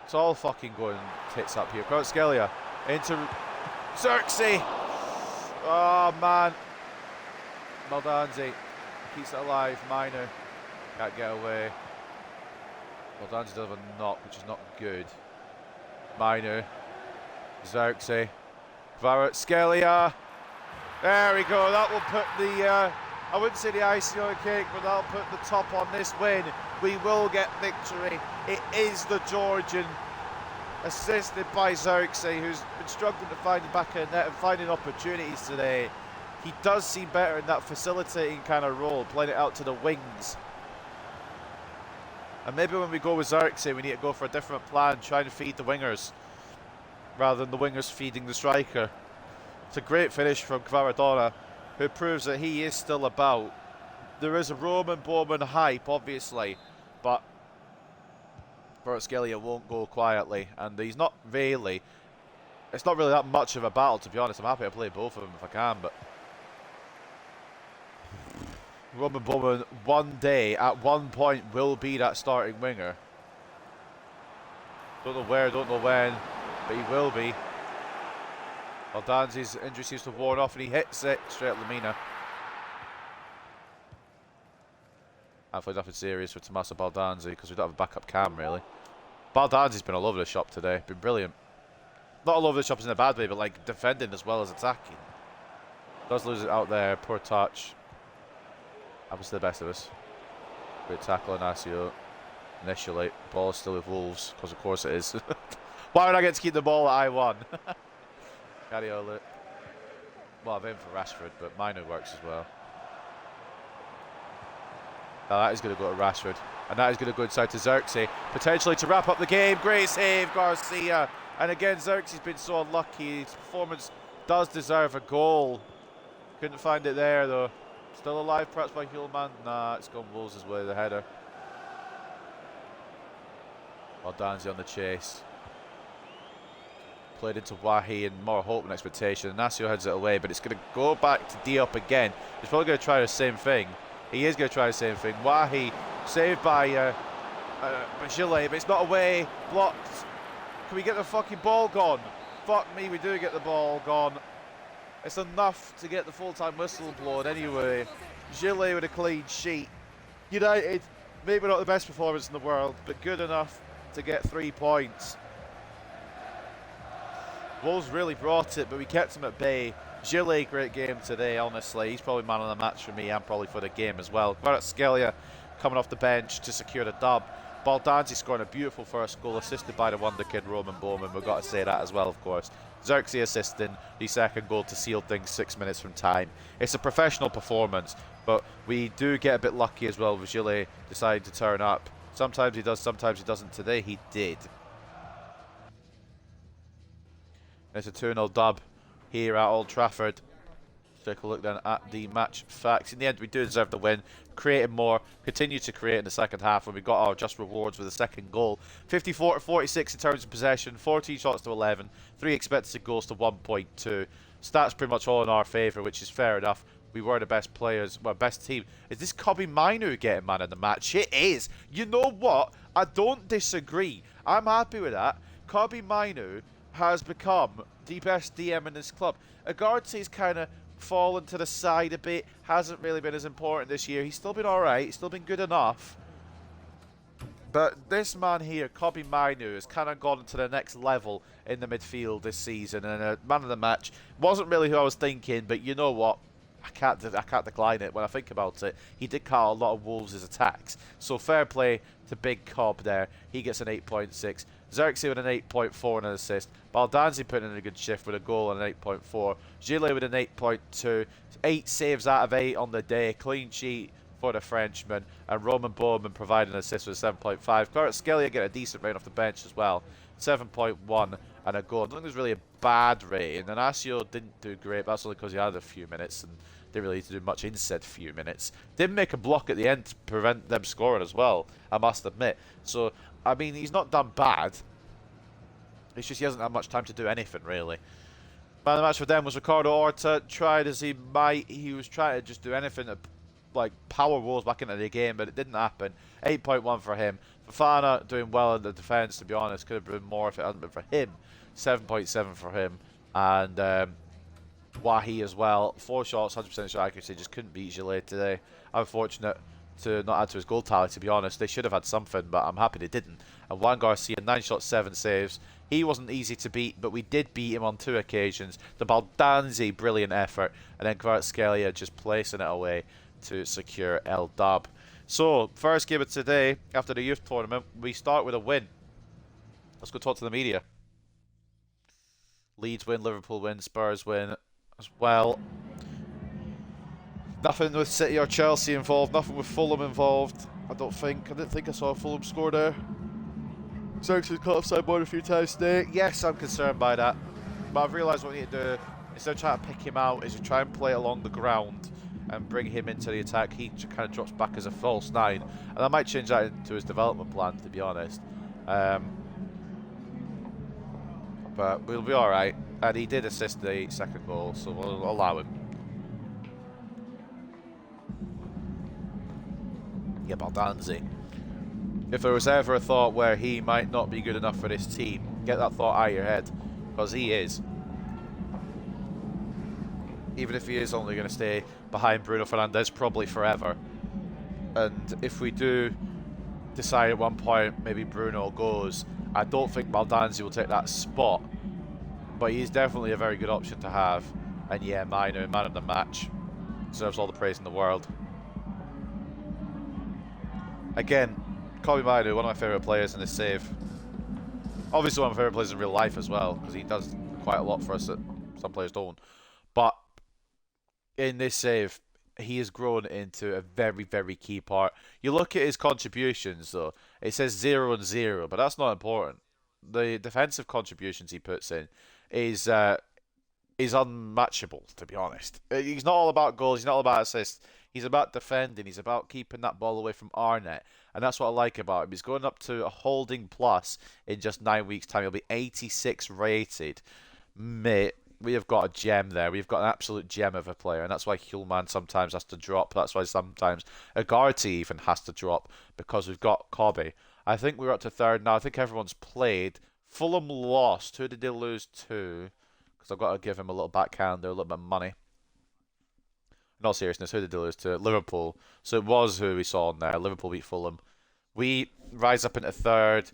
It's all fucking going tits up here. Kvaratskhelia into Xerxes. Oh, man. Baldanzi keeps it alive. Minor can't get away. Baldanzi does have a knock, which is not good. Minor. Xerxes. Kvaratskhelia. There we go. That will put the... I wouldn't say the icing on the cake, but that'll put the top on this win. We will get victory. It is the Georgian, assisted by Xerxes, who's been struggling to find the back of the net and finding opportunities today. He does seem better in that facilitating kind of role, playing it out to the wings. And maybe when we go with Xerxes, we need to go for a different plan, trying to feed the wingers, rather than the wingers feeding the striker. It's a great finish from Kvaradona, who proves that he is still about. There is a Roman Bowman hype, obviously, but Kvaratskhelia won't go quietly, and he's not really... It's not really that much of a battle, to be honest. I'm happy to play both of them if I can, but... Roman Bowman, one day, at one point, will be that starting winger. Don't know where, don't know when, but he will be. Aldanzi's injury seems to have worn off, and he hits it straight at Lamina. Hopefully nothing serious for Tommaso Baldanzi, because we don't have a backup cam, really. Baldanzi's been all over the shop today. Been brilliant. Not all over the shop in a bad way, but like defending as well as attacking. Does lose it out there. Poor touch. Happens to the best of us. Great tackle on Asio. Initially, ball is still with Wolves, because of course it is. Why would I get to keep the ball at I1? Cariola. Well, I've aimed for Rashford, but Mino works as well. Now that is going to go to Rashford. And that is going to go inside to Xerxes. Potentially to wrap up the game. Great save, Garcia. And again, Xerxes has been so unlucky. His performance does deserve a goal. Couldn't find it there, though. Still alive, perhaps, by Hulman? Nah, it's gone Wolves' way, the header. Baldanzi on the chase. Played into Wahi and more hope and expectation. Inacio heads it away, but it's going to go back to Diop again. He's probably going to try the same thing. He is going to try the same thing. Wahi saved by Gillet, but it's not away. Blocked. Can we get the fucking ball gone? Fuck me, we do get the ball gone. It's enough to get the full-time whistle blown anyway. Gillet with a clean sheet. United, maybe not the best performance in the world, but good enough to get 3 points. Wolves really brought it, but we kept him at bay. Gillet, great game today, honestly. He's probably man of the match for me and probably for the game as well. Kvaratskhelia coming off the bench to secure the dub. Baldanzi scoring a beautiful first goal, assisted by the wonder kid Roman Bowman. We've got to say that as well, of course. Xerxes assisting the second goal to seal things 6 minutes from time. It's a professional performance, but we do get a bit lucky as well with Gillet deciding to turn up. Sometimes he does, sometimes he doesn't. Today he did. It's a 2-0 dub here at Old Trafford. Let's take a look then at the match facts. In the end, we do deserve the win. Created more, continue to create in the second half when we got our just rewards with the second goal. 54 to 46 in terms of possession, 14 shots to 11, 3 expected goals to 1.2. Stats pretty much all in our favour, which is fair enough. We were the best players, well, best team. Is this Kobe Mainu getting man of the match? It is. You know what? I don't disagree. I'm happy with that. Kobe Mainu has become the best DM in this club. Agarte's kind of fallen to the side a bit, hasn't really been as important this year. He's still been alright, he's still been good enough. But this man here, Kobe Mainu, has kind of gone to the next level in the midfield this season. And a man of the match wasn't really who I was thinking, but you know what? I can't decline it when I think about it. He did cut a lot of Wolves' attacks. So fair play to Big Cobb there. He gets an 8.6. Xerxes with an 8.4 and an assist. Baldanzi putting in a good shift with a goal and an 8.4. Gillet with an 8.2. 8 saves out of 8 on the day. Clean sheet for the Frenchman. And Roman Bowman providing an assist with a 7.5. Kvaratskhelia get a decent rating off the bench as well. 7.1 and a goal. I don't think there's really a bad rating. And Inacio didn't do great, but that's only because he had a few minutes and didn't really need to do much in said few minutes. Didn't make a block at the end to prevent them scoring as well, I must admit. So, I mean, he's not done bad. It's just he hasn't had much time to do anything, really. Man of the match for them was Ricardo Horta. Tried as he might. He was trying to just do anything to, like, power Wolves back into the game, but it didn't happen. 8.1 for him. Fofana doing well in the defence, to be honest. Could have been more if it hadn't been for him. 7.7 for him. And Wahi as well. 4 shots, 100% shot accuracy. Just couldn't beat Gillet today. I'm fortunate to not add to his goal tally, to be honest. They should have had something, but I'm happy they didn't. And Juan Garcia, 9 shots, 7 saves. He wasn't easy to beat, but we did beat him on 2 occasions. The Baldanzi, brilliant effort. And then Kvaratskhelia just placing it away to secure El Dub. So, first game of today, after the youth tournament, we start with a win. Let's go talk to the media. Leeds win, Liverpool win, Spurs win as well. Nothing with City or Chelsea involved, nothing with Fulham involved. I didn't think I saw a Fulham score there. Xerxes cut offside board a few times today. Yes, I'm concerned by that. But I've realised what we need to do, instead of trying to pick him out, is to try and play along the ground and bring him into the attack. He kind of drops back as a false 9. And I might change that into his development plan, to be honest. But we'll be alright. And he did assist the second goal, so we'll allow him. Yeah, Baldanzi. If there was ever a thought where he might not be good enough for this team, get that thought out of your head, because he is. Even if he is only going to stay behind Bruno Fernandes probably forever. And if we do decide at one point maybe Bruno goes, I don't think Baldanzi will take that spot. But he's definitely a very good option to have. And yeah, Mainu, man of the match, deserves all the praise in the world. Again, Kobe Mainu, one of my favourite players in this save. Obviously one of my favourite players in real life as well, because he does quite a lot for us that some players don't. But in this save, he has grown into a very, very key part. You look at his contributions, though. It says 0 and 0, but that's not important. The defensive contributions he puts in is is unmatchable, to be honest. He's not all about goals, he's not all about assists. He's about defending, he's about keeping that ball away from our net. And that's what I like about him. He's going up to a holding plus in just 9 weeks' time. He'll be 86 rated. Mate, we have got a gem there. We've got an absolute gem of a player. And that's why Hulman sometimes has to drop. That's why sometimes Agarty even has to drop because we've got Cobby. I think we're up to third now. I think everyone's played. Fulham lost. Who did they lose to? Because I've got to give him a little backhander, a little bit of money. In all seriousness, who did they lose to? Liverpool. So it was who we saw on there. Liverpool beat Fulham. We rise up into third.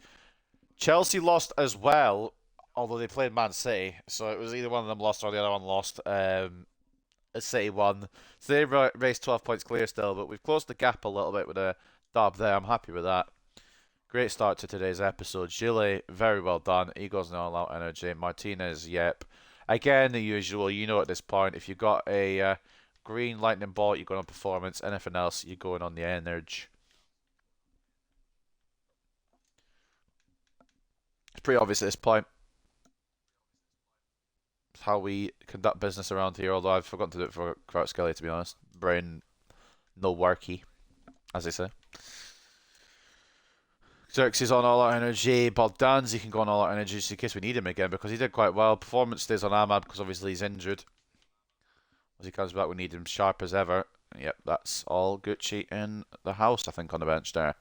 Chelsea lost as well, although they played Man City. So it was either one of them lost or the other one lost. City won. So they raced 12 points clear still, but we've closed the gap a little bit with a dub there. I'm happy with that. Great start to today's episode. Gillet, very well done. Eagles no all out energy. Martinez, yep. Again, the usual. You know at this point, if you've got a green lightning bolt, you're going on performance. Anything else, you're going on the energy. It's pretty obvious at this point. It's how we conduct business around here, although I've forgotten to do it for Kvaratskhelia, to be honest. Brain no worky, as they say. Xerxes on all out energy. Bogdan's, he can go on all out energy just in case we need him again because he did quite well. Performance stays on Ahmad because obviously he's injured. As he comes back, we need him sharp as ever. Yep, that's all Gucci in the house, I think, on the bench there.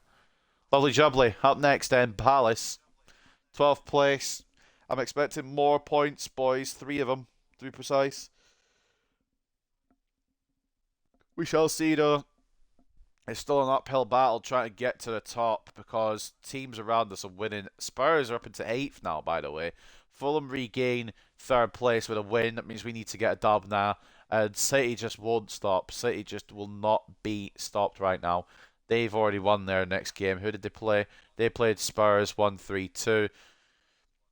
Lovely jubbly. Up next then, Palace. 12th place. I'm expecting more points, boys. 3 of them, to be precise. We shall see, though. It's still an uphill battle trying to get to the top because teams around us are winning. Spurs are up into 8th now, by the way. Fulham regain 3rd place with a win. That means we need to get a dub now. And City just won't stop. City just will not be stopped right now. They've already won their next game. Who did they play? They played Spurs 1-3-2.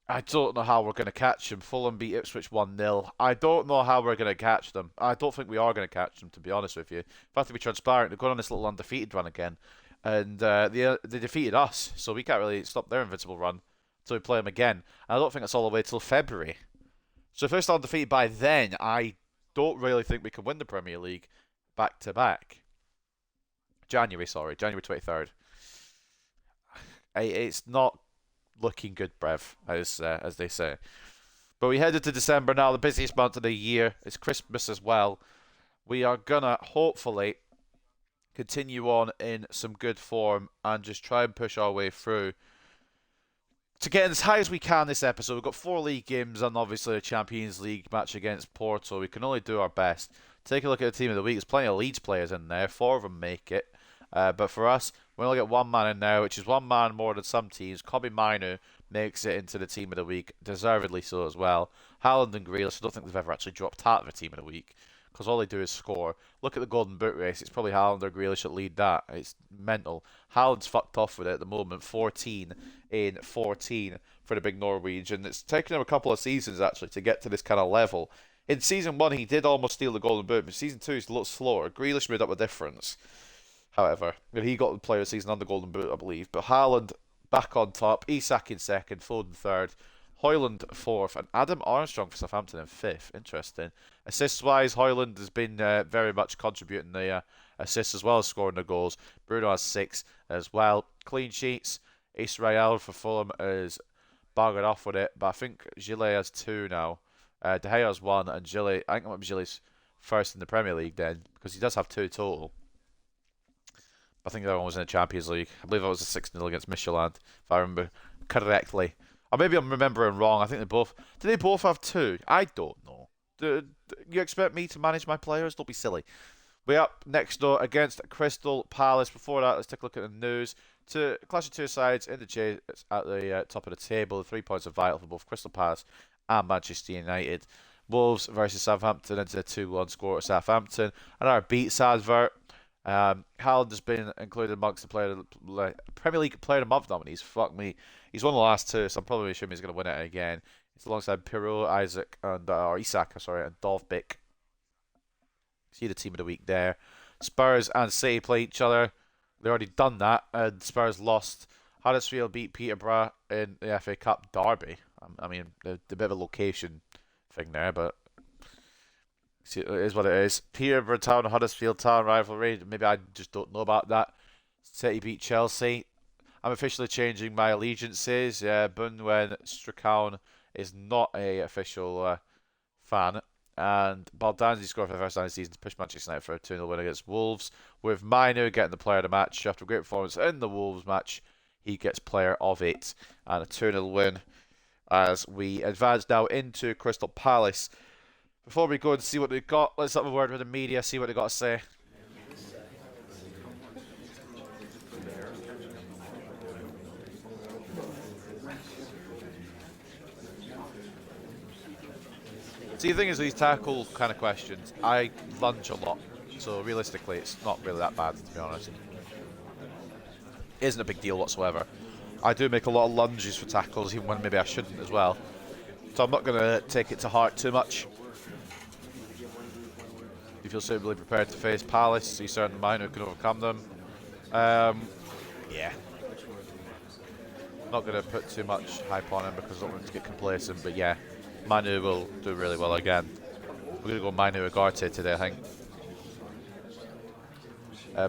I don't know how we're going to catch them. Fulham beat Ipswich 1-0. I don't know how we're going to catch them. I don't think we are going to catch them, to be honest with you. If I have to be transparent, they're going on this little undefeated run again. And they defeated us, so we can't really stop their invincible run until we play them again. And I don't think it's all the way till February. So if they're still undefeated by then, I don't really think we can win the Premier League back-to-back. January 23rd. It's not looking good, Brev, as they say. But we head into December now, the busiest month of the year. It's Christmas as well. We are gonna hopefully continue on in some good form and just try and push our way through to get as high as we can this episode. We've got 4 league games and obviously a Champions League match against Porto. We can only do our best. Take a look at the team of the week. There's plenty of Leeds players in there. 4 of them make it. But for us, we only get 1 man in there, which is 1 man more than some teams. Kobe Mainu makes it into the team of the week, deservedly so as well. Haaland and Grealish, I don't think they've ever actually dropped out of the team of the week, because all they do is score. Look at the Golden Boot race, it's probably Haaland or Grealish that lead that. It's mental. Haaland's fucked off with it at the moment, 14 in 14 for the big Norwegian. It's taken him a couple of seasons actually to get to this kind of level. In Season 1 he did almost steal the Golden Boot, but Season 2 he's a little slower. Grealish made up the difference. However, he got the player of the season and the Golden Boot, I believe. But Haaland back on top, Isak in 2nd, Foden 3rd, Højlund 4th, and Adam Armstrong for Southampton in 5th. Interesting. Assists-wise, Højlund has been very much contributing the assists as well as scoring the goals. Bruno has 6 as well. Clean sheets, Israel for Fulham is buggered off with it, but I think Gillet has 2 now. De Gea has 1, and Gillet, I think it might be Gillet's first in the Premier League then, because he does have 2 total. I think that one was in the Champions League. I believe that was a 6-0 against Michelin, if I remember correctly. Or maybe I'm remembering wrong. I think they both... Do they both have 2? I don't know. Do you expect me to manage my players? Don't be silly. We're up next door against Crystal Palace. Before that, let's take a look at the news. To clash of 2 sides in the chase at the top of the table. The 3 points are vital for both Crystal Palace and Manchester United. Wolves versus Southampton into a 2-1 score at Southampton. And our beats advert. Haaland has been included amongst the Premier League Player of the Month nominees. Fuck me. He's won the last 2, so I'm probably assuming he's going to win it again. It's alongside Pirou, Isak, and Dovbyk. See the team of the week there. Spurs and City play each other. They've already done that, and Spurs lost. Huddersfield beat Peterborough in the FA Cup derby. I mean, the bit of a location thing there, but See, it is what it is. Peterborough Town, Huddersfield Town rivalry. Maybe I just don't know about that. City beat Chelsea. I'm officially changing my allegiances. Yeah, Bunwen Strachan is not a official fan. And Baldanzi scored for the first time this season to push Manchester United for a 2-0 win against Wolves. With Minu getting the player of the match after a great performance in the Wolves match. He gets player of it. And a 2-0 win as we advance now into Crystal Palace. Before we go and see what they've got, let's have a word with the media, see what they've got to say. See, the thing is, these tackle kind of questions, I lunge a lot. So realistically, it's not really that bad, to be honest. It isn't a big deal whatsoever. I do make a lot of lunges for tackles, even when maybe I shouldn't as well. So I'm not going to take it to heart too much. You feel suitably prepared to face Palace, so you certain mind who can overcome them. Yeah. Not going to put too much hype on him because I don't want him to get complacent, but yeah, Manu will do really well again. We're going to go Manu Ugarte today, I think.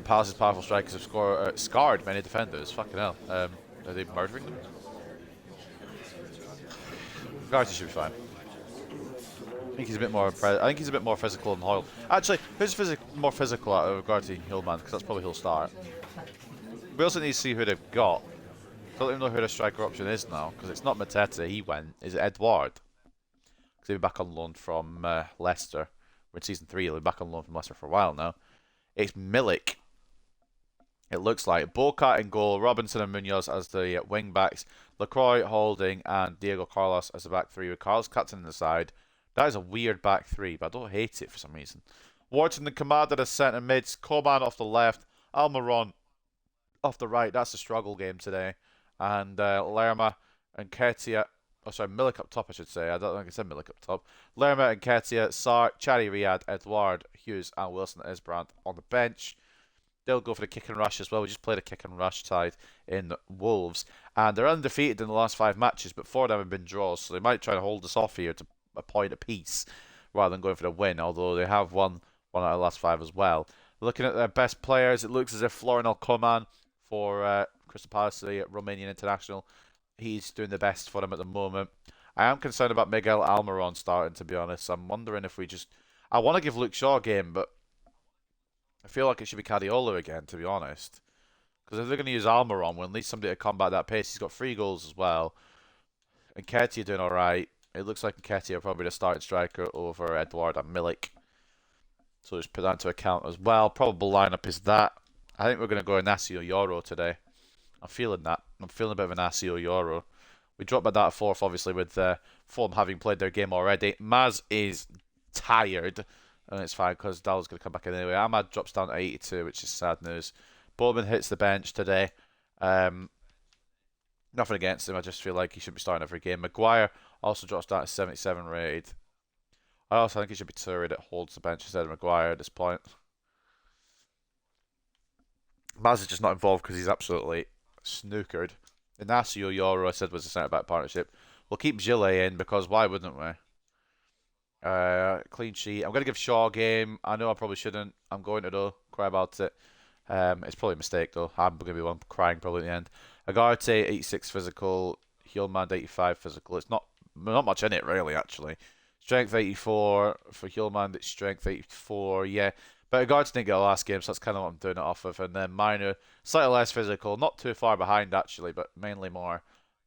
Palace's powerful strikers have scarred many defenders. Fucking hell. Are they murdering them? Ugarte should be fine. I think he's a bit more. I think he's a bit more physical than Hoyle. Actually, who's more physical out of Ugarte and Hillman? Because that's probably who'll start. We also need to see who they've got. I don't even know who the striker option is now, because it's not Mateta. He went. Is it Edouard? Because he'll be back on loan from Leicester. We're in season 3. He'll be back on loan from Leicester for a while now. It's Milik. It looks like Bocat in goal, Robinson and Munoz as the wing backs, Lacroix, Holding, and Diego Carlos as the back three, with Carlos captain in the side. That is a weird back three, but I don't hate it for some reason. Wharton and Kamada as centre mids, Coman off the left, Almiron off the right. That's a struggle game today. And Lerma and Ketia. Oh, sorry, Milik up top, I should say. I don't think I said Milik up top. Lerma and Ketia, Sarr, Chari Riyad, Edouard, Hughes, and Wilson Isbrandt on the bench. They'll go for the kick and rush as well. We just played a kick and rush side in Wolves. And they're undefeated in the last 5 matches, but 4 of them have been draws. So they might try to hold us off here to a point apiece rather than going for the win, although they have won 1 out of the last 5 as well. Looking at their best players, it looks as if Florinel Coman for Crystal Palace, the Romanian international, he's doing the best for them at the moment. I am concerned about Miguel Almiron starting, to be honest. I'm wondering if we just... I want to give Luke Shaw a game, but I feel like it should be Cadiola again, to be honest. Because if they're going to use Almiron, we'll need somebody to combat that pace. He's got 3 goals as well. And Nketiah doing alright. It looks like Nketiah probably the starting striker over Edouard and Milik. So just put that into account as well. Probable lineup is that. I think we're going to go Inacio Yoro today. I'm feeling that. I'm feeling a bit of Inacio Yoro. We dropped by that 4th, obviously, with Fulham having played their game already. Maz is tired. And it's fine because Dallow's going to come back in anyway. Ahmad drops down to 82, which is sad news. Bowman hits the bench today. Nothing against him. I just feel like he should be starting every game. Maguire also drops down to 77 rated. I also think he should be Toure that holds the bench instead of Maguire at this point. Maz is just not involved because he's absolutely snookered. Inacio Yoro, I said, was a centre-back partnership. We'll keep Gillet in because why wouldn't we? Clean sheet. I'm going to give Shaw a game. I know I probably shouldn't. I'm going to, though. Cry about it. It's probably a mistake, though. I'm going to be one crying probably in the end. Ugarte, 86 physical. Hjulmand, 85 physical. It's not much in it, really, actually. Strength 84 for Hjulmand. It's strength 84, yeah. But Ugarte didn't get a last game, so that's kind of what I'm doing it off of. And then Minor, slightly less physical. Not too far behind, actually, but mainly more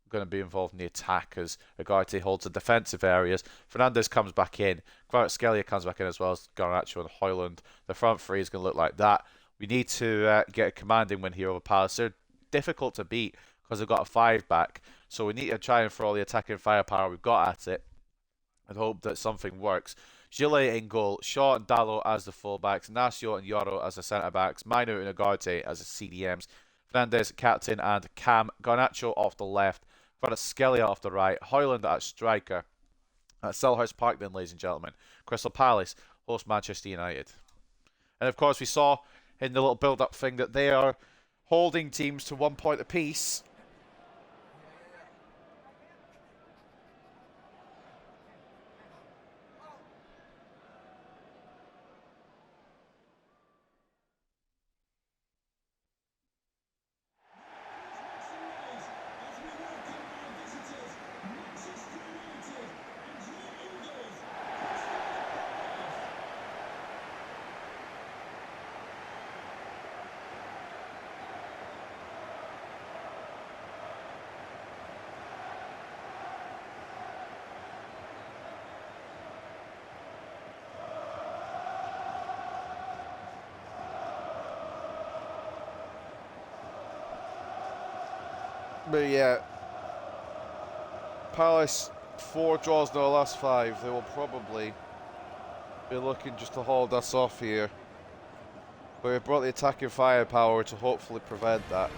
going to be involved in the attack as Ugarte holds the defensive areas. Fernandez comes back in. Kvaratskhelia comes back in as well as Garnacho and Højlund. The front three is going to look like that. We need to get a commanding win here over Palace. They're difficult to beat because they've got a 5 back. So we need to try and throw all the attacking firepower we've got at it and hope that something works. Gillet in goal, Shaw and Dallo as the fullbacks, Nacio and Yoro as the centre-backs, Mino and Ugarte as the CDMs, Fernandez captain and Cam, Garnacho off the left, Kvaratskhelia off the right, Højlund at striker. At Selhurst Park then, ladies and gentlemen. Crystal Palace host Manchester United. And of course we saw in the little build-up thing that they are holding teams to 1 point apiece. But yeah, Palace 4 draws in their last 5. They will probably be looking just to hold us off here. But we brought the attacking firepower to hopefully prevent that.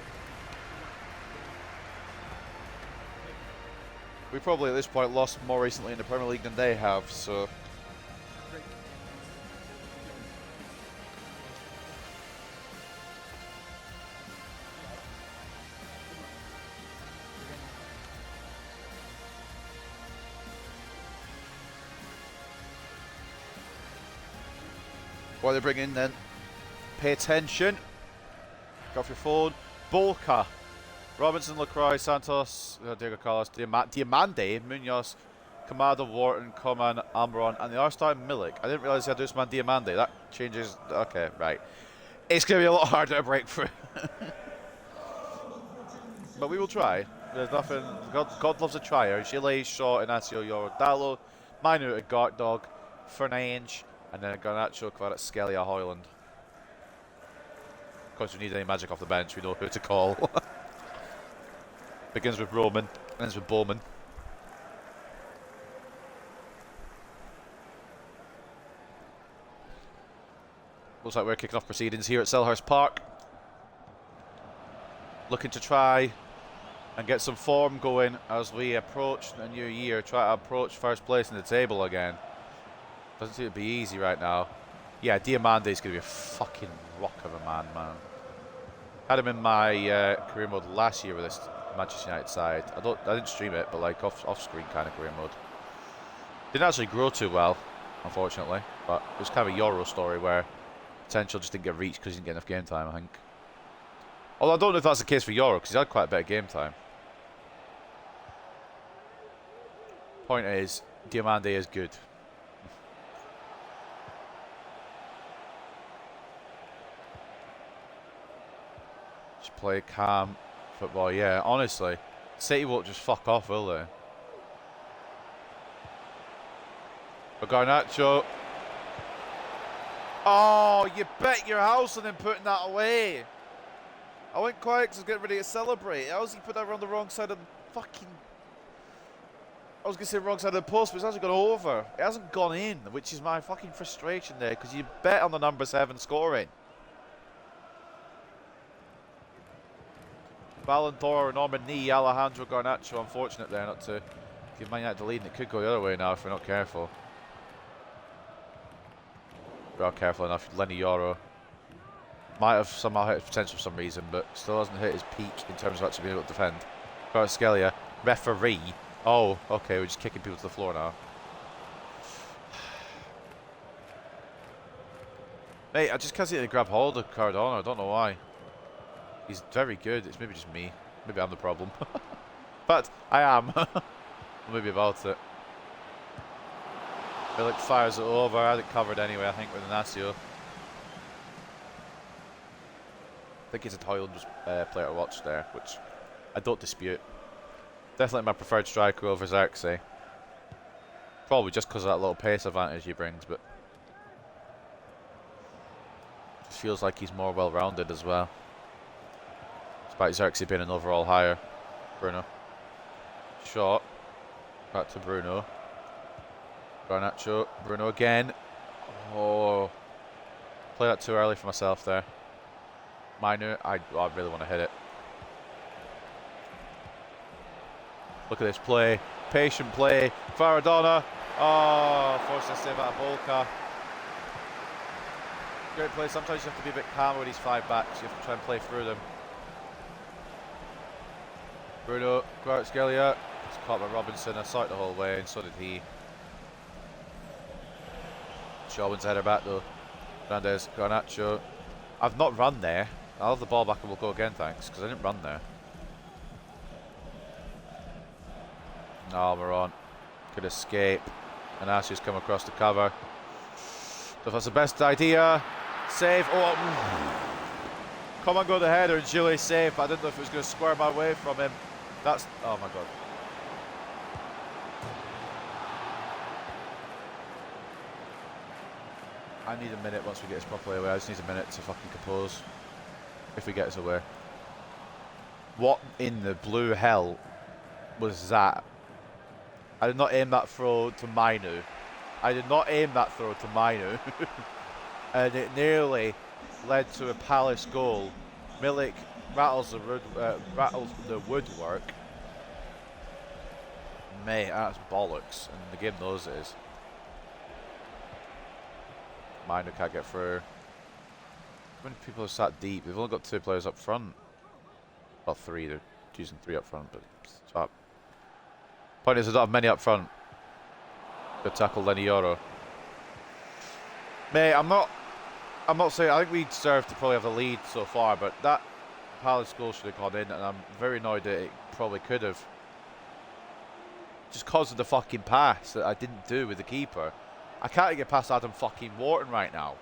We probably at this point lost more recently in the Premier League than they have, so. What are they bringing in then? Pay attention. Go off your phone. Bolka. Robinson, LaCroix, Santos, Diego Carlos, Diamande, Munoz, Kamada, Wharton, Coman, Almiron, and they are starting Milik. I didn't realise he had Usman Diamande. That changes. Okay, right. It's going to be a lot harder to break through. But we will try. There's nothing. God loves a trier. Gillet, Shaw, Inacio, Yorodalo, Minu, Gart Dog, Fernange, and then Garnacho, Kvaratskhelia, Hoyland. Of course, if we need any magic off the bench, we know who to call. Begins with Roman, ends with Bowman. Looks like we're kicking off proceedings here at Selhurst Park. Looking to try and get some form going as we approach the new year. Try to approach first place in the table again. Doesn't seem to be easy right now. Yeah, Diamande is going to be a fucking rock of a man. Had him in my career mode last year with this Manchester United side. I didn't stream it, but like off-screen kind of career mode. Didn't actually grow too well, unfortunately. But it was kind of a Euro story where potential just didn't get reached because he didn't get enough game time, I think. Although I don't know if that's the case for Euro because he had quite a bit of game time. Point is, Diamande is good. Just play calm football, yeah, honestly. City won't just fuck off, will they? But Garnacho. Oh, you bet your house on him putting that away. I went quiet because I was getting ready to celebrate. How's he put that around the wrong side of the fucking... I was going to say wrong side of the post, but it's actually gone over. It hasn't gone in, which is my fucking frustration there, because you bet on the number 7 scoring. Ballon d'Or, Norman Knee, Alejandro Garnacho. Unfortunate there not to give Man United the lead, and it could go the other way now if we're not careful. We are careful enough. Lenny Yoro might have somehow hit his potential for some reason, but still hasn't hit his peak in terms of actually being able to defend. Kvaratskhelia, referee. Oh, okay, we're just kicking people to the floor now. Mate, I just can't see to grab hold of Cardona. I don't know why. He's very good. It's maybe just me. Maybe I'm the problem. But I am. Maybe about it. Milik fires it over. I had it covered anyway, I think, with Inacio. I think he's a Hoyland player to watch there, which I don't dispute. Definitely my preferred striker over Xerxes. Probably just because of that little pace advantage he brings, but just feels like he's more well-rounded as well. Despite Xerxes being an overall higher. Bruno. Shot. Back to Bruno. Garnacho. Bruno again. Oh. Played that too early for myself there. Minor. I really want to hit it. Look at this play. Patient play. Maradona. Oh, forced a save out of Bolka. Great play. Sometimes you have to be a bit calmer with these 5 backs. You have to try and play through them. Bruno, Kvaratskhelia. It's caught by Robinson. I saw it the whole way, and so did he. Shawman's header back though. Fernandez, Garnacho. I've not run there. I'll have the ball back and we'll go again, thanks, because I didn't run there. No, Almiron could escape. And Ashley's come across the cover. So if that's the best idea. Save. Oh, come on, go the header and Gilles save, but I didn't know if it was going to square my way from him. That's. Oh my god. I need a minute once we get this properly away. I just need a minute to fucking compose. If we get us away. What in the blue hell was that? I did not aim that throw to Mainu. I did not aim that throw to Mainu. And it nearly led to a Palace goal. Milik rattles the woodwork. Mate, that's bollocks. And the game knows it is. Mainu can't get through. How many people are sat deep? They've only got 2 players up front. Well, 3. They're using 3 up front, but it's up. Point is, they don't have many up front. Good tackle, Lenny Yoro. Mate, I'm not saying. I think we deserve to probably have the lead so far, but that Palace goal should have gone in, and I'm very annoyed that it probably could have. Just because of the fucking pass that I didn't do with the keeper. I can't get past Adam fucking Wharton right now.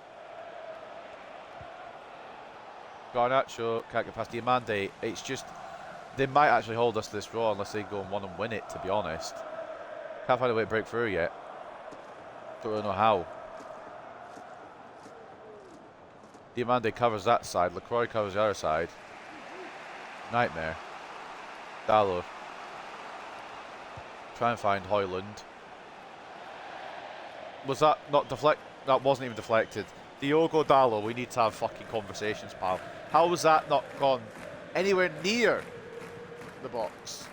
Garnacho can't get past Diamande. It's just, they might actually hold us to this draw unless they go and win it, to be honest. Can't find a way to break through yet. Don't really know how. Diamande covers that side. LaCroix covers the other side. Nightmare. Dallo. Try and find Hoyland. Was that not deflect? That wasn't even deflected. Diogo Dallo, we need to have fucking conversations, pal. How was that not gone anywhere near the box?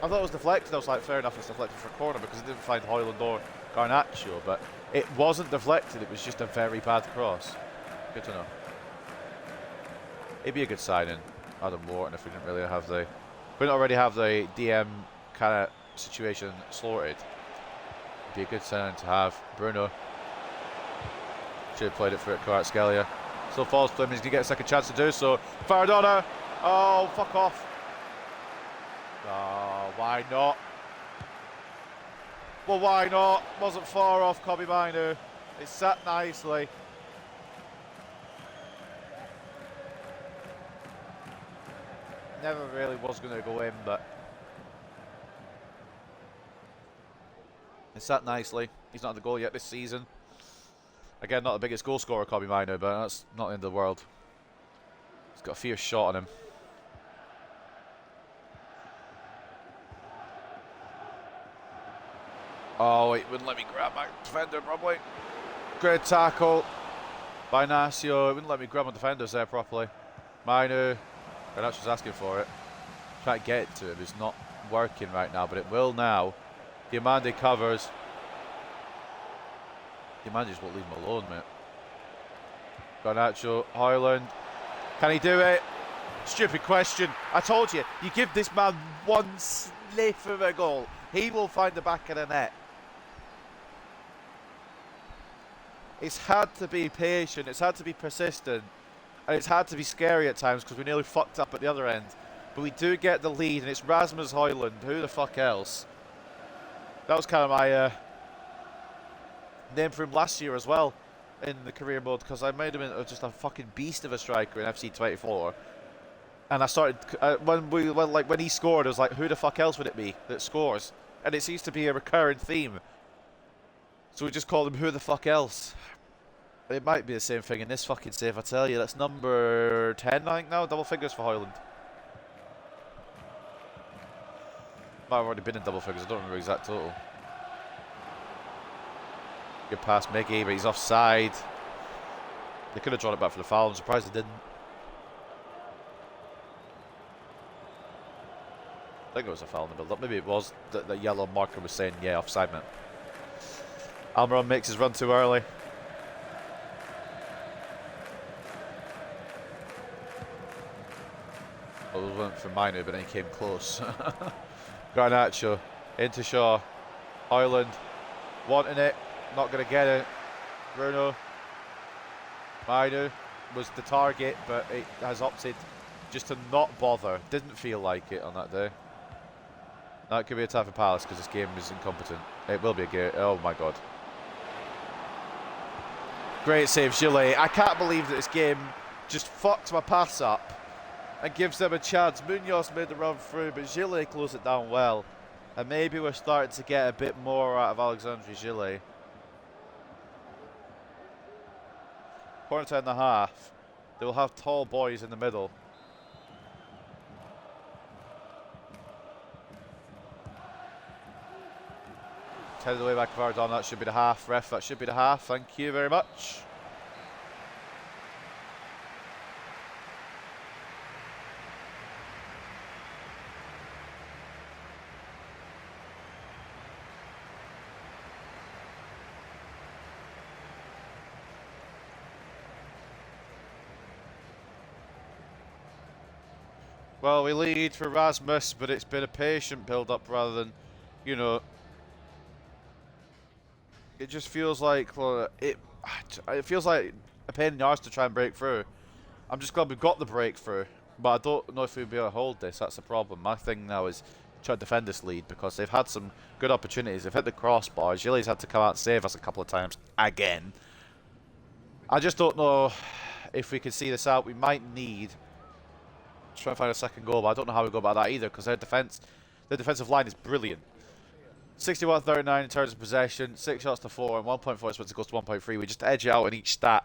I thought it was deflected. I was like, fair enough, it's deflected for a corner because it didn't find Hoyland or Garnacho, but it wasn't deflected. It was just a very bad cross. Good to know. It'd be a good signing, Adam Wharton, if we didn't really have the... We didn't already have the DM kind of situation sorted. It'd be a good signing to have. Bruno. Should have played it for Kvaratskhelia. Still falls to him. He's going to get a second chance to do so. Faradona. Oh, fuck off. Oh, why not? Well, why not? Wasn't far off Kobe Mainu. It sat nicely. Never really was going to go in, but it sat nicely. He's not had the goal yet this season. Again, not the biggest goal scorer, Kobe Mainu, but that's not the end of the world. He's got a fierce shot on him. Oh, it wouldn't let me grab my defender properly. Great tackle by Nasio. It wouldn't let me grab my defenders there properly. Mainu. Garnacho's asking for it. Trying to get it to him. It's not working right now, but it will now. Diamande covers. Diamande just won't leave him alone, mate. Garnacho, Hoyland. Can he do it? Stupid question. I told you, you give this man one sniff of a goal, he will find the back of the net. It's had to be patient, it's had to be persistent, and it's had to be scary at times because we nearly fucked up at the other end. But we do get the lead, and it's Rasmus Hoyland. Who the fuck else? That was kind of my name for him last year as well in the career mode, because I made him into just a fucking beast of a striker in FC 24. And I started when he scored, I was like, who the fuck else would it be that scores? And it seems to be a recurring theme. So we just called him who the fuck else. It might be the same thing in this fucking save, I tell you. That's number 10, I think now. Double figures for Hoyland. Might have already been in double figures. I don't remember the exact total. Good pass, Miggy, but he's offside. They could have drawn it back for the foul. I'm surprised they didn't. I think it was a foul in the build-up. Maybe it was. The yellow marker was saying, yeah, offside, man. Almiron makes his run too early. Well, it went for Mainu, but then he came close. Garnacho into Shaw. Hoyland wanting it. Not going to get it. Bruno. Mainu was the target, but it has opted just to not bother. Didn't feel like it on that day. Now it could be a time for Palace because this game is incompetent. It will be a game. Oh my god. Great save, Gillet. I can't believe that this game just fucks my pass up and gives them a chance. Munoz made the run through, but Gillet closed it down well. And maybe we're starting to get a bit more out of Alexandre Gillet. 1:10.5. They will have tall boys in the middle. headed away by Cavardon. That should be the half. Ref, that should be the half. Thank you very much. Well, we lead for Rasmus, but it's been a patient build-up rather than, you know, it just feels like it feels like a pain in the arse to try and break through. I'm just glad we've got the breakthrough, but I don't know if we'll be able to hold this. That's the problem. My thing now is try to defend this lead because they've had some good opportunities. They've hit the crossbar. Gilles had to come out and save us a couple of times again. I just don't know if we can see this out. We might need to try and find a second goal, but I don't know how we go about that either because their defensive line is brilliant. 61-39 in terms of possession, 6 shots to 4, and 1.4 expense goes to 1.3. We just edge it out in each stat,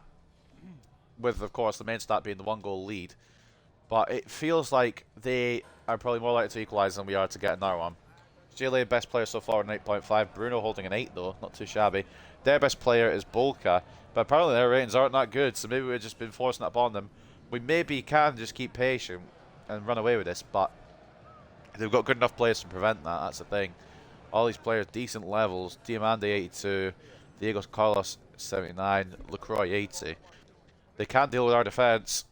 with, of course, the main stat being the 1-goal lead. But it feels like they are probably more likely to equalise than we are to get another one. Gilles, best player so far, an 8.5. Bruno holding an 8, though, not too shabby. Their best player is Bolka, but apparently their ratings aren't that good, so maybe we've just been forcing it upon them. We maybe can just keep patient and run away with this, but they've got good enough players to prevent that, that's the thing. All these players, decent levels. Diamande 82, Diego Carlos 79, LaCroix 80. They can't deal with our defence,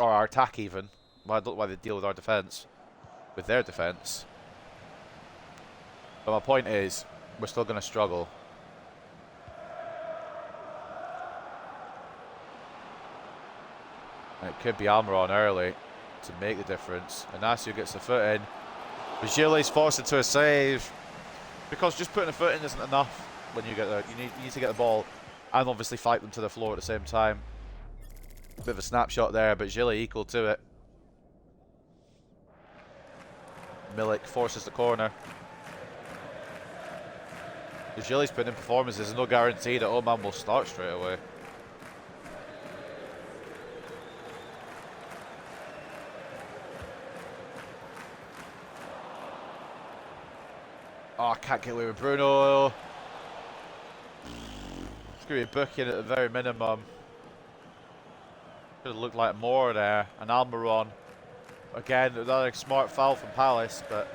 or our attack even. Well, I don't know why they deal with our defence, with their defence. But my point is, we're still going to struggle. And it could be Almiron early to make the difference. Inacio gets the foot in. But Gilles forced into a save. Because just putting a foot in isn't enough when you get there. You need to get the ball and obviously fight them to the floor at the same time. Bit of a snapshot there, but Gilles equal to it. Milik forces the corner. If Gilles putting in performances, there's no guarantee that Oman will start straight away. Oh, I can't get away with Bruno. It's going to be a booking at the very minimum. Could have looked like more there. And Almiron. Again, another smart foul from Palace, but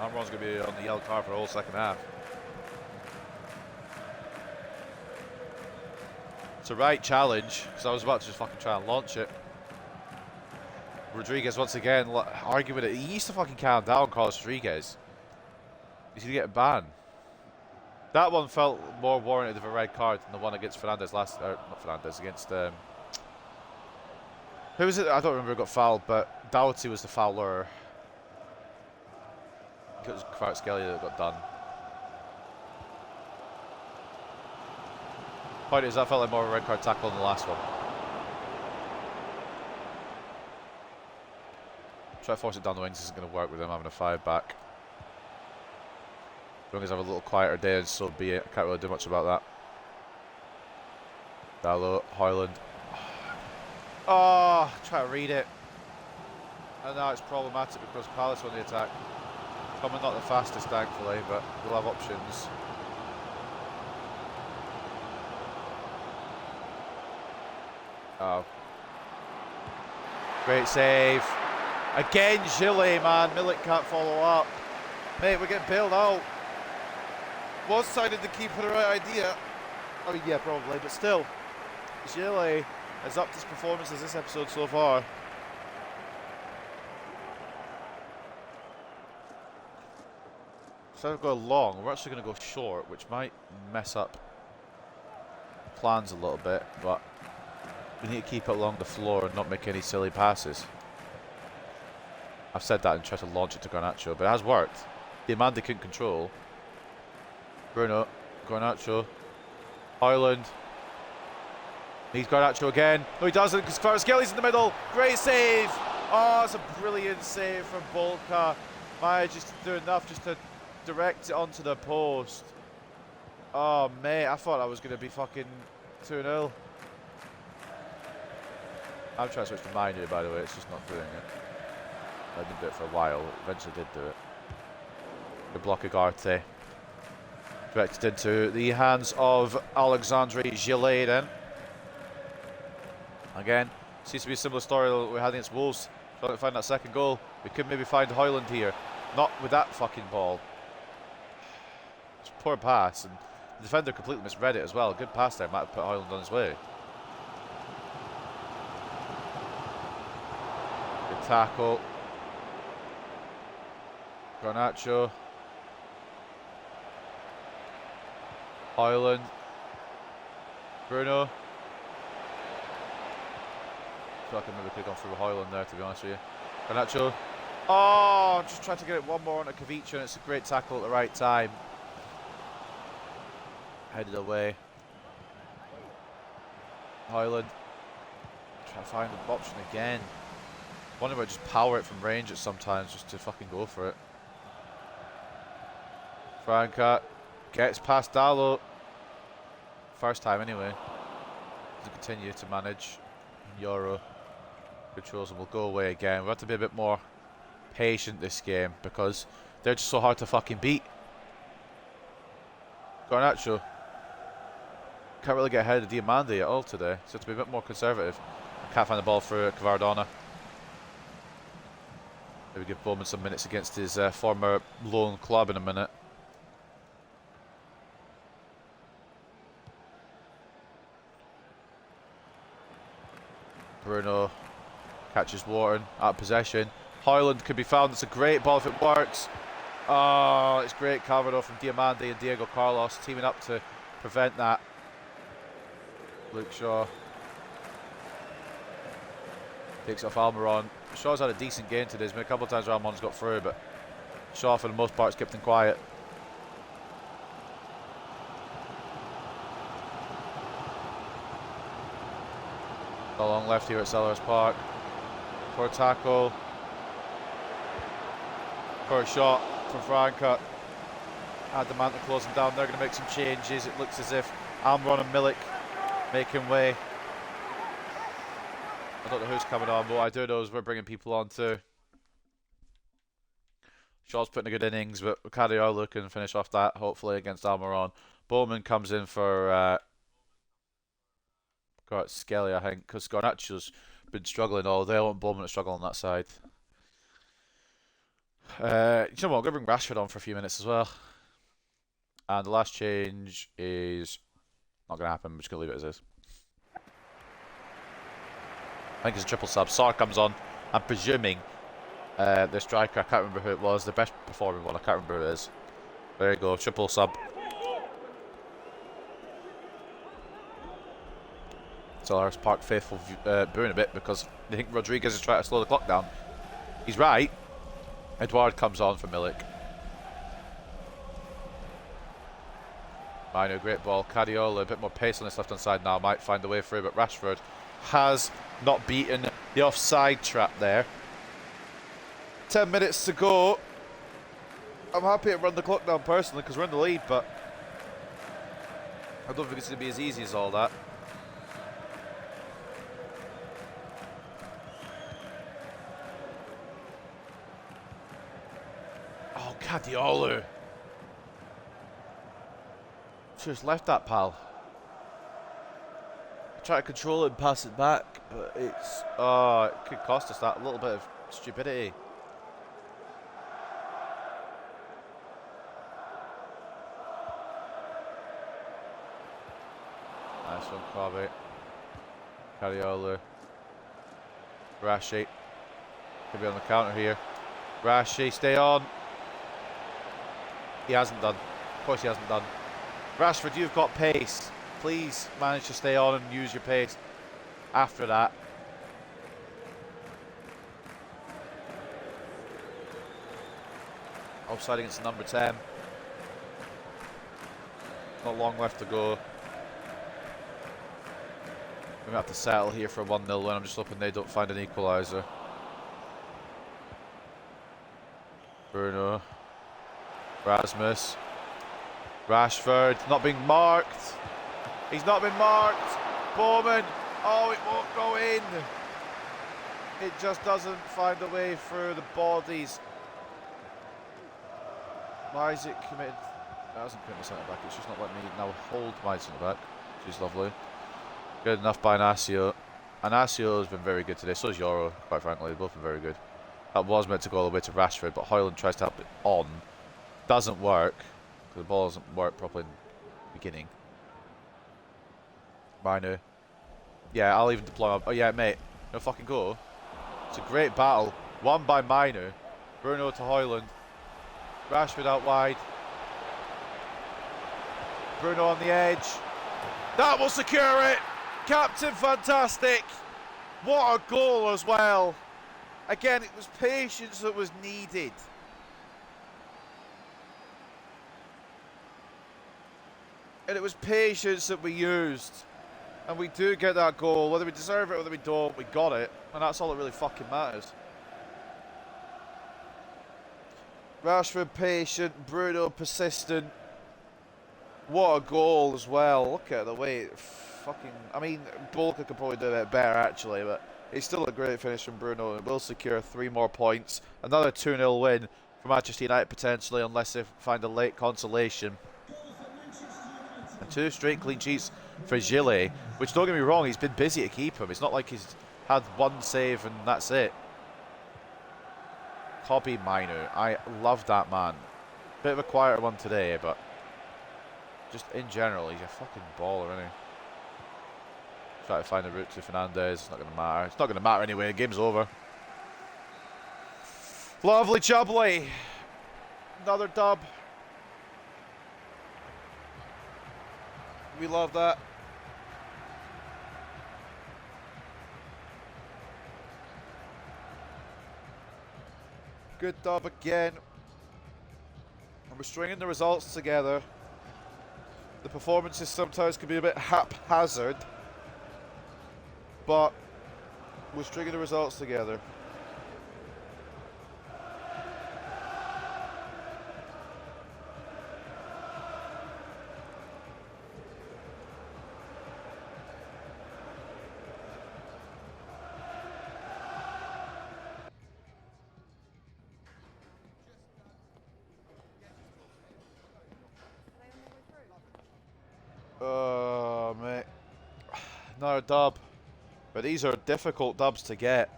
Almiron's going to be on the yellow card for the whole second half. It's a right challenge, because I was about to just fucking try and launch it. Rodriguez once again arguing with it. He used to fucking calm down, Carlos Rodriguez. He's going to get banned. That one felt more warranted of a red card than the one against Fernandez not Fernandez, against who was it? I don't remember who got fouled, but Doughty was the fouler. I think it was Kvaratskhelia that got done. Point is, that felt like more of a red card tackle than the last one. Try to force it down the wings isn't going to work with them having a 5 back. As long as I have a little quieter day, and so be it. I can't really do much about that. Dalot, Hoyland. Oh, try to read it. And now it's problematic because Palace on the attack. Coming not the fastest, thankfully, but we'll have options. Oh. Great save. Again, Gilles, man. Milik can't follow up. Mate, we're getting bailed out. Was sided the keeper the right idea? I mean, yeah, probably, but still. Gilles has upped his performances this episode so far. Instead of going long, we're actually going to go short, which might mess up plans a little bit, but we need to keep it along the floor and not make any silly passes. I've said that and tried to launch it to Garnacho, but it has worked. Diamande couldn't control. Bruno, Garnacho, Hoyland. Needs Garnacho again. No, he doesn't, because Kvaratskhelia in the middle. Great save. Oh, it's a brilliant save from Bolka. Managed just to do enough just to direct it onto the post. Oh, mate, I thought I was going to be fucking 2-0. I'm trying to switch to Minu, by the way. It's just not doing it. I didn't do it for a while. Eventually did do it. Good block of Ugarte. Directed into the hands of Alexandre Gillet then. Again, seems to be a similar story that we had against Wolves. Trying to find that second goal. We could maybe find Hoyland here. Not with that fucking ball. It's a poor pass, and the defender completely misread it as well. Good pass there, might have put Hoyland on his way. Good tackle. Garnacho. Hoyland. Bruno. I feel like I maybe could have gone through Hoyland there, to be honest with you. Garnacho. Oh, just trying to get it one more onto Kavica, and it's a great tackle at the right time. Headed away. Hoyland. Try to find an option again. Wonder if I just power it from range at sometimes just to fucking go for it. Franca gets past Dallo. First time anyway. To continue to manage. Euro controls and will go away again. We've got to be a bit more patient this game because they're just so hard to fucking beat. Garnacho can't really get ahead of Diamandi at all today, so to be a bit more conservative. Can't find the ball through Cavardona. Maybe give Bowman some minutes against his former lone club in a minute. Bruno catches Wharton out of possession. Hoyland could be found. It's a great ball if it works. Oh, it's great cover though from Diamandi and Diego Carlos teaming up to prevent that. Luke Shaw takes off Almiron. Shaw's had a decent game today. There's been a couple of times where Almiron's got through, but Shaw for the most part has kept him quiet. A long left here at Sellers Park. Poor tackle. Poor shot from Franca. Had the man to close him down. They're going to make some changes. It looks as if Almiron and Milik making way. I don't know who's coming on, but what I do know is we're bringing people on too. Shaw's putting a good innings, but Cadiola can finish off that, hopefully, against Almiron. Bowman comes in for Skelly, I think, because Garnacho's been struggling all day. I want Bowman to struggle on that side. You know what? I'm going to bring Rashford on for a few minutes as well. And the last change is not going to happen. I'm just going to leave it as is. I think it's a triple sub. Sarr comes on. I'm presuming the striker, I can't remember who it was, the best performing one, I can't remember who it is. There you go, triple sub. Sellers Park faithful booing a bit because they think Rodriguez is trying to slow the clock down. He's right. Edouard comes on for Milik. Mino, great ball. Cadiola, a bit more pace on this left hand side now, might find the way through, but Rashford has not beaten the offside trap there. 10 minutes to go. I'm happy to run the clock down personally because we're in the lead, but I don't think it's going to be as easy as all that. Oh, Cadiola. Just left that, pal. I try to control it and pass it back, but it's... Oh, it could cost us that little bit of stupidity. Nice one, Kobe. Cadiola. Rashi. Could be on the counter here. Rashi, stay on. He hasn't done. Of course he hasn't done. Rashford, you've got pace. Please manage to stay on and use your pace after that. Offside against number 10. Not long left to go. We're going to have to settle here for a 1-0 win. I'm just hoping they don't find an equaliser. Bruno. Rasmus. Rashford not being marked. He's not been marked. Bowman. Oh, it won't go in. It just doesn't find a way through the bodies. Why is it committed? It hasn't committed centre back. It's just not letting me now hold my centre back, which is lovely. Good enough by Inacio. Inacio has been very good today. So is Yoro, quite frankly. They've both been very good. That was meant to go all the way to Rashford, but Højlund tries to help it on. Doesn't work, because the ball doesn't work properly in the beginning. Manu. Yeah, I'll even deploy my... Oh yeah, mate. No fucking go. It's a great battle. Won by Manu. Bruno to Højlund. Rashford out wide. Bruno on the edge. That will secure it. Captain fantastic. What a goal as well. Again, it was patience that was needed. And it was patience that we used. And we do get that goal. Whether we deserve it or whether we don't, we got it. And that's all that really fucking matters. Rashford patient, Bruno persistent. What a goal as well. Look at the way it fucking... I mean, Bolka could probably do it better actually, but it's still a great finish from Bruno. It will secure 3 more points. Another 2-0 win for Manchester United potentially, unless they find a late consolation. And 2 straight clean sheets for Gillet, which, don't get me wrong, he's been busy to keep him. It's not like he's had 1 save and that's it. Kobbie Mainoo, I love that man. Bit of a quieter one today, but just in general, he's a fucking baller, isn't he? Try to find a route to Fernandes. It's not going to matter. It's not going to matter anyway. The game's over. Lovely jubbly. Another dub. We love that. Good dub again. And we're stringing the results together. The performances sometimes can be a bit haphazard, but we're stringing the results together. Oh, mate. Another dub. But these are difficult dubs to get.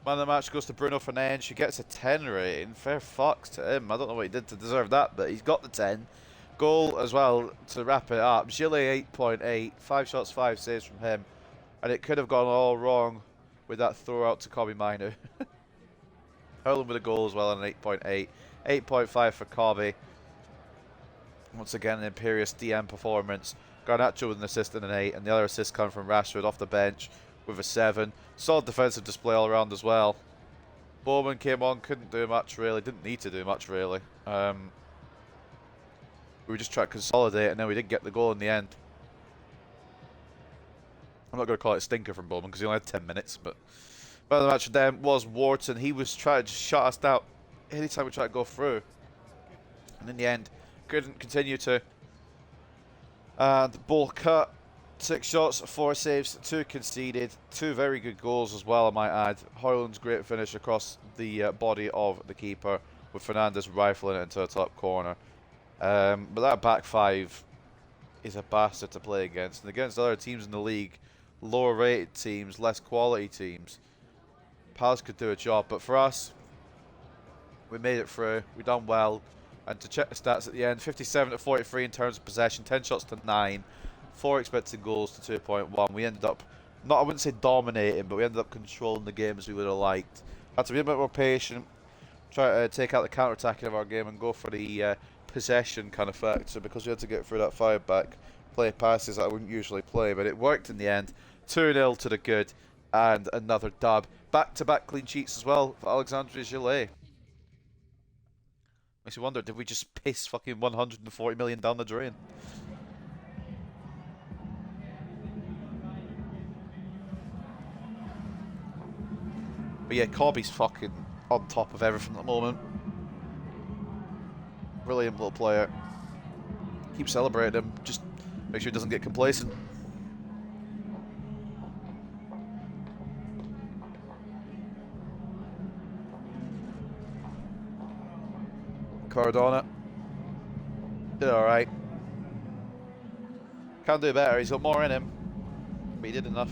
Man of the match goes to Bruno Fernandes. She gets a 10 rating. Fair fucks to him. I don't know what he did to deserve that, but he's got the 10. Goal as well to wrap it up. Gillet 8.8. 5 shots, 5 saves from him. And it could have gone all wrong with that throw out to Kobbie Mainoo. Højlund with a goal as well and an 8.8. 8.5 for Kobbie. Once again, an imperious DM performance. Garnacho with an assist and an 8, and the other assist coming from Rashford off the bench with a 7. Solid defensive display all around as well. Bowman came on, couldn't do much really, didn't need to do much really. We were just trying to consolidate, and then we did get the goal in the end. I'm not going to call it a stinker from Bowman because he only had 10 minutes, but man of the match for them was Wharton. He was trying to shut us down anytime we tried to go through, and in the end couldn't continue to. And ball cut, 6 shots, 4 saves, 2 conceded, 2 very good goals as well, I might add. Højlund's great finish across the body of the keeper, with Fernandes rifling it into the top corner. But that back 5 is a bastard to play against, and against other teams in the league, lower rated teams, less quality teams, Palace could do a job. But for us, we made it through, we done well. And to check the stats at the end, 57 to 43 in terms of possession, 10 shots to 9, 4 expected goals to 2.1. We ended up, I wouldn't say dominating, but we ended up controlling the game as we would have liked. Had to be a bit more patient, try to take out the counter-attacking of our game and go for the possession kind of factor, because we had to get through that 5-back, play passes that I wouldn't usually play, but it worked in the end. 2-0 to the good, and another dub. Back-to-back clean sheets as well for Alexandre Gillet. Makes you wonder, did we just piss fucking 140 million down the drain? But yeah, Kobbie's fucking on top of everything at the moment. Brilliant little player. Keep celebrating him, just make sure he doesn't get complacent. Cardona did alright. Can do better, he's got more in him, but he did enough.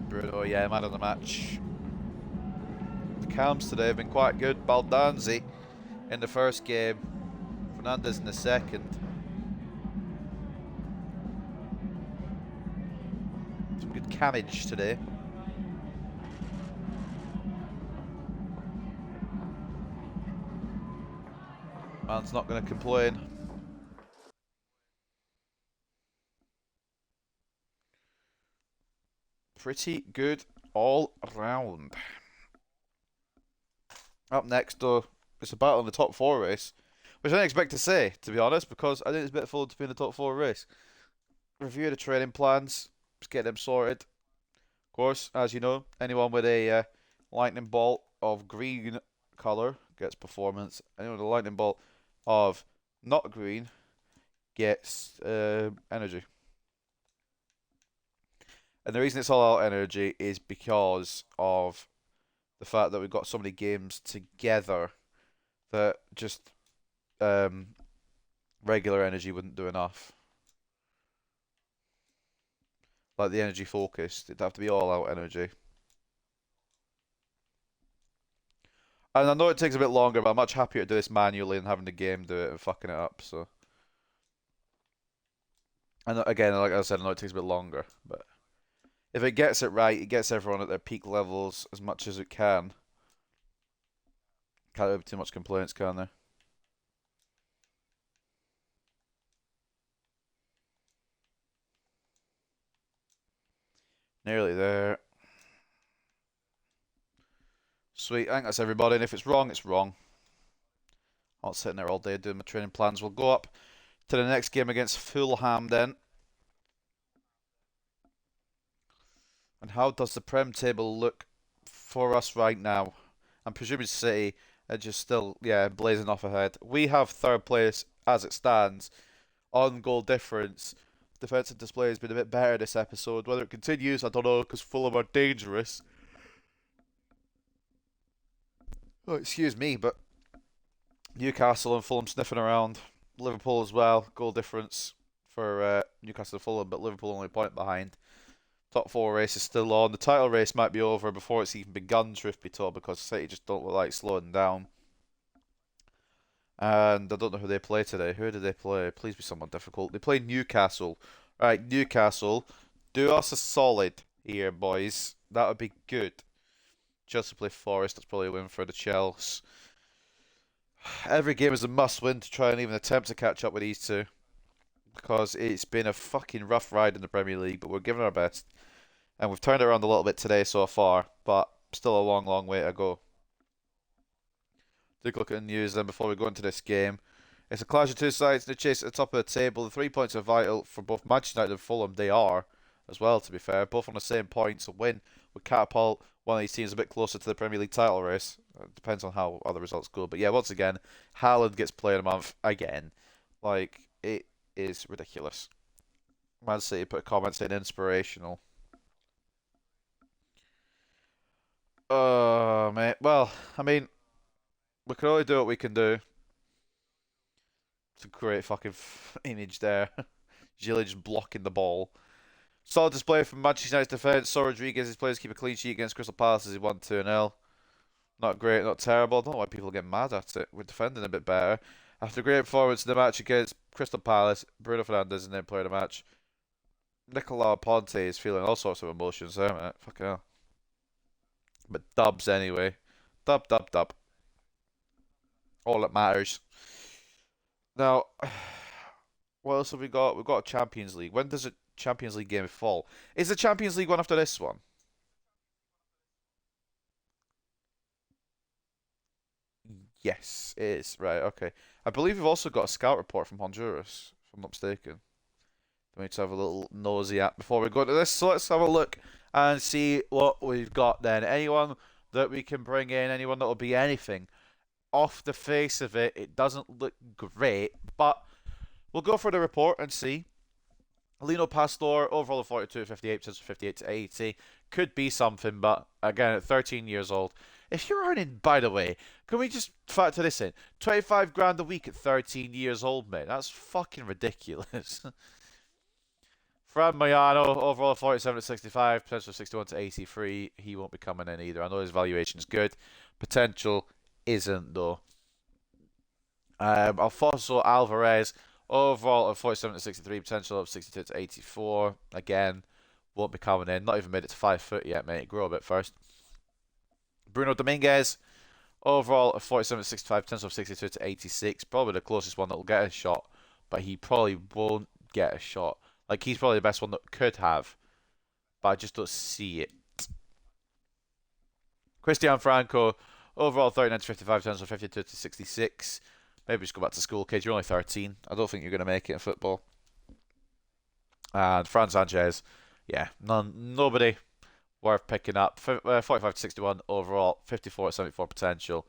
Bruno, yeah, man of the match. The cams today have been quite good. Baldanzi in the first game, Fernandez in the second. Some good cammage today. Man's not going to complain. Pretty good all round. Up next, though, it's a battle in the top 4 race, which I didn't expect to say, to be honest, because I didn't expect Fulham to be in the top 4 race. Review the training plans, just get them sorted. Of course, as you know, anyone with a lightning bolt of green colour gets performance. Anyone with a lightning bolt of not green gets energy. And the reason it's all out energy is because of the fact that we've got so many games together that just regular energy wouldn't do enough. Like the energy focused, it'd have to be all out energy. And I know it takes a bit longer, but I'm much happier to do this manually than having the game do it and fucking it up, so. And again, like I said, I know it takes a bit longer, but if it gets it right, it gets everyone at their peak levels as much as it can. Can't have too much complaints, can there? Nearly there. Sweet, I think that's everybody, and if it's wrong, it's wrong. I'm not sitting there all day doing my training plans. We'll go up to the next game against Fulham then. And how does the Prem table look for us right now? I'm presuming City are just still, yeah, blazing off ahead. We have third place as it stands. On goal difference. Defensive display has been a bit better this episode. Whether it continues, I don't know, because Fulham are dangerous. Oh, excuse me, but Newcastle and Fulham sniffing around. Liverpool as well. Goal difference for Newcastle and Fulham, but Liverpool only a point behind. Top 4 race is still on. The title race might be over before it's even begun, truth be told, because City just don't look like slowing down. And I don't know who they play today. Who did they play? Please be someone difficult. They play Newcastle. Right, Newcastle, do us a solid here, boys. That would be good. Chelsea play Forest. That's probably a win for the Chelsea. Every game is a must-win to try and even attempt to catch up with these two. Because it's been a fucking rough ride in the Premier League, but we're giving our best. And we've turned it around a little bit today so far, but still a long, long way to go. Take a look at the news then before we go into this game. It's a clash of two sides in the chase at the top of the table. The 3 points are vital for both Manchester United and Fulham. They are, as well, to be fair. Both on the same points. A win would catapult one of these teams a bit closer to the Premier League title race. It depends on how other results go. But yeah, once again, Haaland gets player of the month again. Like, it is ridiculous. Man City put a comment saying inspirational. Oh, mate. Well, I mean, we can only do what we can do. It's a great fucking image there. Gilly just blocking the ball. Solid display from Manchester United's defence. So Rodriguez's players keep a clean sheet against Crystal Palace as he won 2-0. Not great, not terrible. I don't know why people get mad at it. We're defending a bit better. After a great performance in the match against Crystal Palace, Bruno Fernandes is named player of the match. Nicolas Ponte is feeling all sorts of emotions there, mate. Fucking hell. But dubs anyway. Dub, dub, dub. All that matters. Now, what else have we got? We've got a Champions League. When does a Champions League game fall? Is the Champions League one after this one? Yes, it is. Right, okay. I believe we've also got a scout report from Honduras, if I'm not mistaken. We need to have a little nosy at before we go to this. So let's have a look and see what we've got then. Anyone that we can bring in, anyone that will be anything. Off the face of it, it doesn't look great, but we'll go for the report and see. Lino Pastor, overall of 42 58, 58 to 80. could be something, but again, at 13 years old, if you're earning, by the way, can we just factor this in? 25 grand a week at 13 years old, mate. That's fucking ridiculous. Fran Mayano, overall 47 to 65, potential 61 to 83. He won't be coming in either. I know his valuation is good. Potential isn't, though. Alfonso Alvarez, overall of 47 to 63, potential of 62 to 84. Again, won't be coming in. Not even made it to 5 foot yet, mate. Grow a bit first. Bruno Dominguez, overall of 47 to 65, potential of 62 to 86. Probably the closest one that will get a shot, but he probably won't get a shot. Like, he's probably the best one that could have, but I just don't see it. Christian Franco, overall 39 to 55, potential of 52 to 66. Maybe just go back to school, kids. You're only 13. I don't think you're going to make it in football. And Fran Sanchez, yeah, nobody worth picking up. 45 to 61 overall, 54 to 74 potential.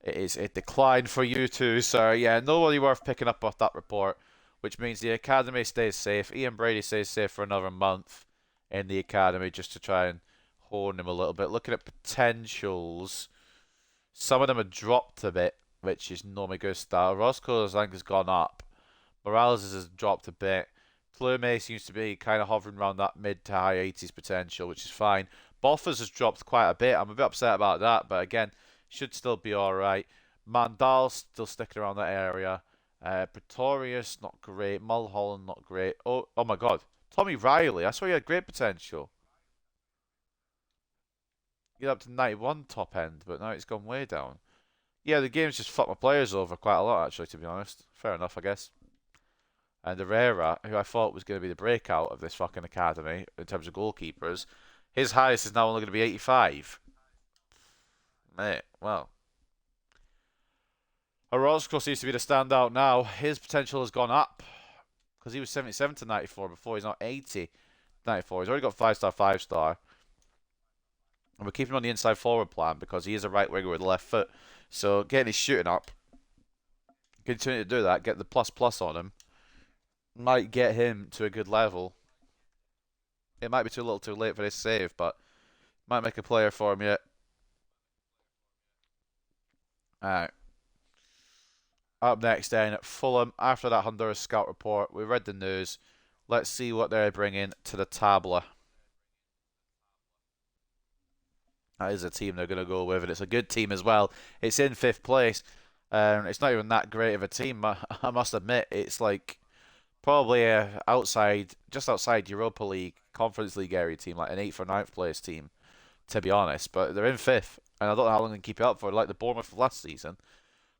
It is a decline for you two, sir. Yeah, nobody worth picking up off that report, which means the academy stays safe. Ian Brady stays safe for another month in the academy just to try and hone him a little bit. Looking at potentials, some of them have dropped a bit, which is no me gusta. Roscoe's, I think, has gone up. Morales has dropped a bit. Plume seems to be kind of hovering around that mid to high 80s potential, which is fine. Boffers has dropped quite a bit. I'm a bit upset about that, but again, should still be alright. Mandal's still sticking around that area. Pretorius, not great. Mulholland, not great. Oh my god. Tommy Riley, I saw he had great potential. Get up to 91 top end, but now it's gone way down. Yeah, the game's just fucked my players over quite a lot, actually, to be honest. Fair enough, I guess. And Herrera, who I thought was going to be the breakout of this fucking academy in terms of goalkeepers, his highest is now only going to be 85. Mate, well. Orozco seems to be the standout now. His potential has gone up because he was 77 to 94 before. He's now 80 to 94. He's already got 5-star, 5-star. And we're keeping him on the inside forward plan because he is a right winger with a left foot. So getting his shooting up, continue to do that, get the plus on him, might get him to a good level. It might be too little too late for this save, but might make a player for him yet. Alright. Up next then, Fulham. After that Honduras scout report, we read the news. Let's see what they're bringing to the tabla. That is a team they're going to go with, and it's a good team as well. It's in 5th place. It's not even that great of a team, I must admit. It's like probably just outside Europa League, Conference League area team, like an 8th or 9th place team, to be honest. But they're in 5th, and I don't know how long they can keep it up for, like the Bournemouth of last season.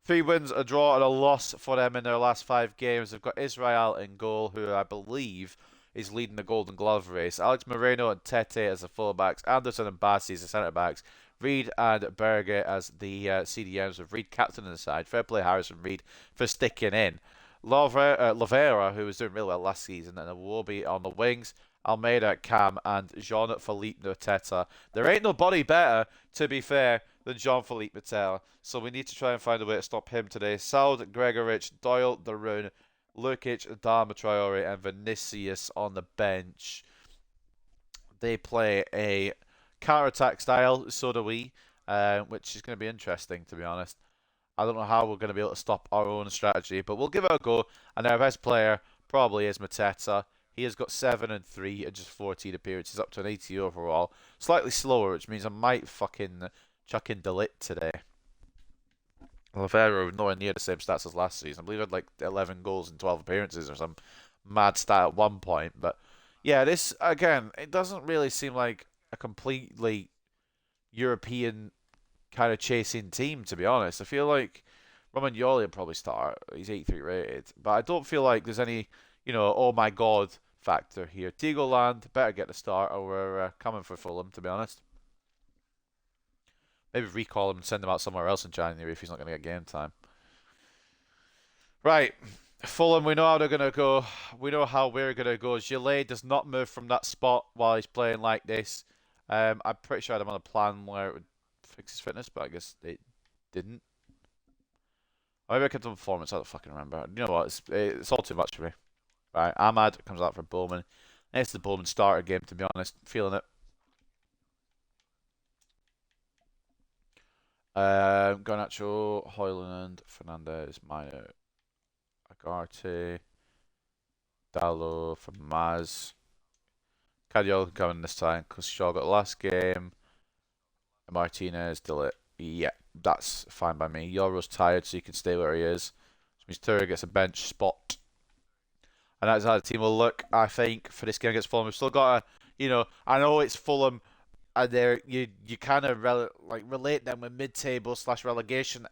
3 wins, a draw, and a loss for them in their last 5 games. They've got Israel in goal, who I believe is leading the Golden Glove race. Alex Moreno and Tete as the fullbacks. Anderson and Bassi as the centre-backs. Reed and Berge as the CDMs, with Reed captain on the side. Fair play Harrison Reed for sticking in. Lovera, who was doing really well last season, and Iwobi on the wings. Almeida, Cam, and Jean-Philippe Noteta. There ain't nobody better, to be fair, than Jean-Philippe Noteta, so we need to try and find a way to stop him today. Saud, Gregorich, Doyle, Darun, Lukic, Dama Traore, and Vinicius on the bench. They play a counter-attack style, so do we, which is going to be interesting, to be honest. I don't know how we're going to be able to stop our own strategy, but we'll give it a go. And our best player probably is Mateta. He has got 7 and 3 and just 14 appearances, up to an 80 overall. Slightly slower, which means I might fucking chuck in Delit today. Lavera was nowhere near the same stats as last season. I believe he had like 11 goals and 12 appearances or some mad stat at one point. But yeah, this, again, it doesn't really seem like a completely European kind of chasing team, to be honest. I feel like Romagnoli will probably start. He's 83 rated. But I don't feel like there's any, oh my god factor here. Tigoland better get the start, or we're coming for Fulham, to be honest. Maybe recall him and send him out somewhere else in January if he's not going to get game time. Right. Fulham, we know how they're going to go. We know how we're going to go. Gillet does not move from that spot while he's playing like this. I'm pretty sure I had him on a plan where it would fix his fitness, but I guess it didn't. Or maybe I kept on performance. I don't fucking remember. You know what? It's all too much for me. Right. Ahmad comes out for Bowman. It's the Bowman starter game, to be honest. Feeling it. Garnacho, Hoyland, Fernandez, Minor, Agarte, Dallo for Maz. Cadiola can come in this time because Shaw got the last game. Martinez, Dillet. Yeah, that's fine by me. Yoro's tired, so he can stay where he is. Which means Turner gets a bench spot. And that's how the team will look, I think, for this game against Fulham. We've still got I know it's Fulham, and you kind of relate them with mid-table / relegation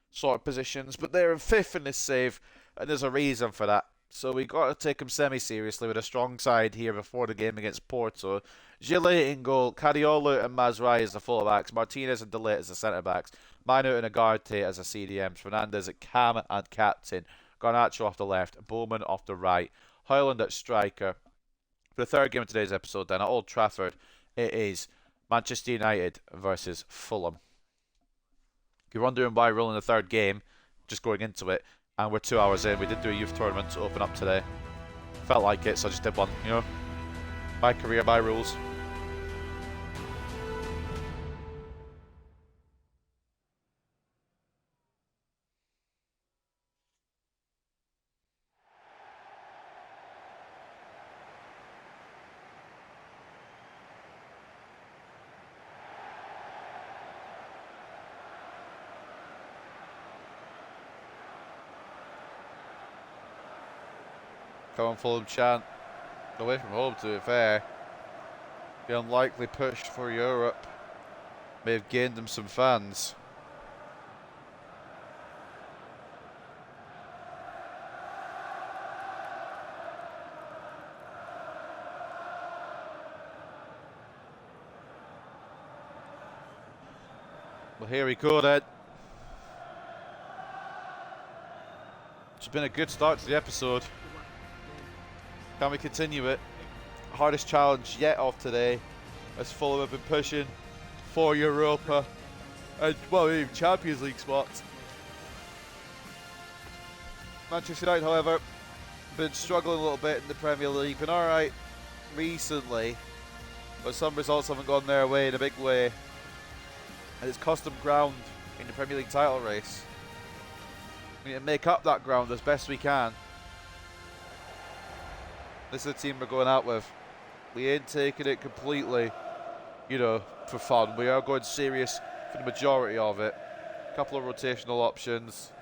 sort of positions, but they're in fifth in this save, and there's a reason for that. So we got to take them semi-seriously with a strong side here before the game against Porto. Gillet in goal, Cadiola and Mazrai as the full-backs, Martinez and Delete as the centre-backs, Mino and Agarte as the CDMs, Fernandez at cam and captain, Garnacho off the left, Bowman off the right, Hoyland at striker. For the third game of today's episode then, at Old Trafford, it is Manchester United versus Fulham. If you're wondering why we're rolling the third game, just going into it, and we're 2 hours in. We did do a youth tournament to open up today. Felt like it, so I just did one, My career, my rules. Come on, Fulham chant. Away from home, to be fair. The unlikely push for Europe may have gained them some fans. Well, here we go then. It's been a good start to the episode. Can we continue it? Hardest challenge yet of today, as Fulham have been pushing for Europa and, even Champions League spots. Manchester United, however, been struggling a little bit in the Premier League. Been alright recently, but some results haven't gone their way in a big way, and it's cost them ground in the Premier League title race. We need to make up that ground as best we can. This is the team we're going out with. We ain't taking it completely, for fun. We are going serious for the majority of it. A couple of rotational options.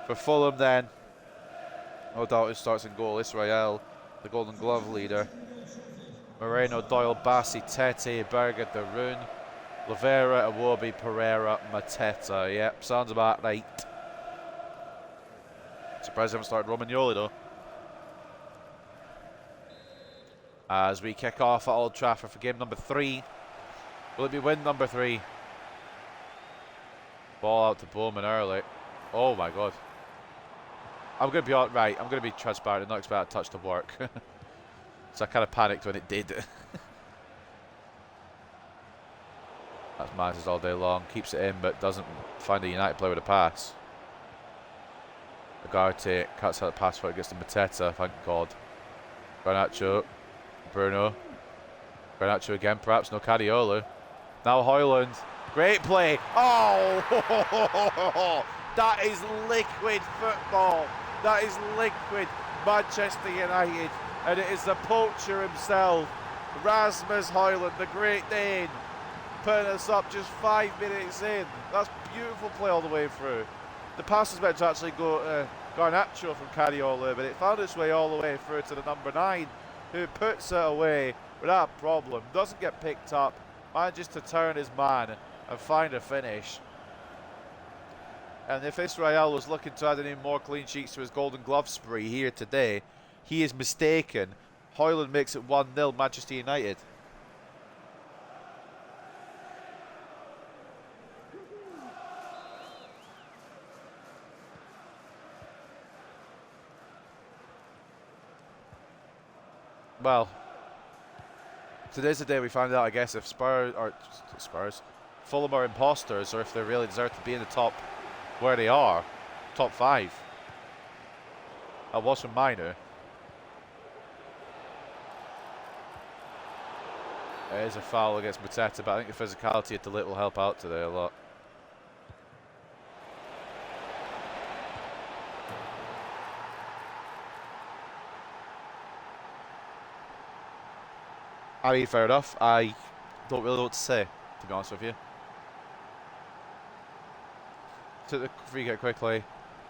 For Fulham then, no doubt it starts in goal. Israel, the Golden Glove leader. Moreno, Doyle, Bassi, Tete, Berger, Darun, Lavera, Awobi, Pereira, Mateta. Yep, sounds about right. Surprised they haven't started Romagnoli though. As we kick off at Old Trafford for game number 3. Will it be win number 3? Ball out to Bowman early. Oh my god. I'm going to be right. I'm going to be transparent and not expect a touch to work. So I kind of panicked when it did. That's Mazes all day long. Keeps it in but doesn't find a United player with a pass. Agarte cuts out the pass for it, gets to Mateta, thank God. Garnacho. Bruno. Garnacho again, perhaps. No Cadiola. Now Hoyland. Great play. Oh! That is liquid football. That is liquid Manchester United. And it is the poacher himself, Rasmus Hoyland, the Great Dane, putting us up just 5 minutes in. That's beautiful play all the way through. The pass was meant to actually go to Garnacho from Cadiola, but it found its way all the way through to the number 9. Who puts it away without problem, doesn't get picked up, manages to turn his man and find a finish. And if Israel was looking to add any more clean sheets to his Golden Glove spree here today, he is mistaken. Hoyland makes it 1-0 Manchester United. Well, today's the day we find out, I guess, if Fulham are imposters or if they really deserve to be in the top where they are, top 5. That was from Mino. It is a foul against Mateta, but I think the physicality at the lit will help out today a lot. I mean, fair enough. I don't really know what to say, to be honest with you. Took the free kick quickly.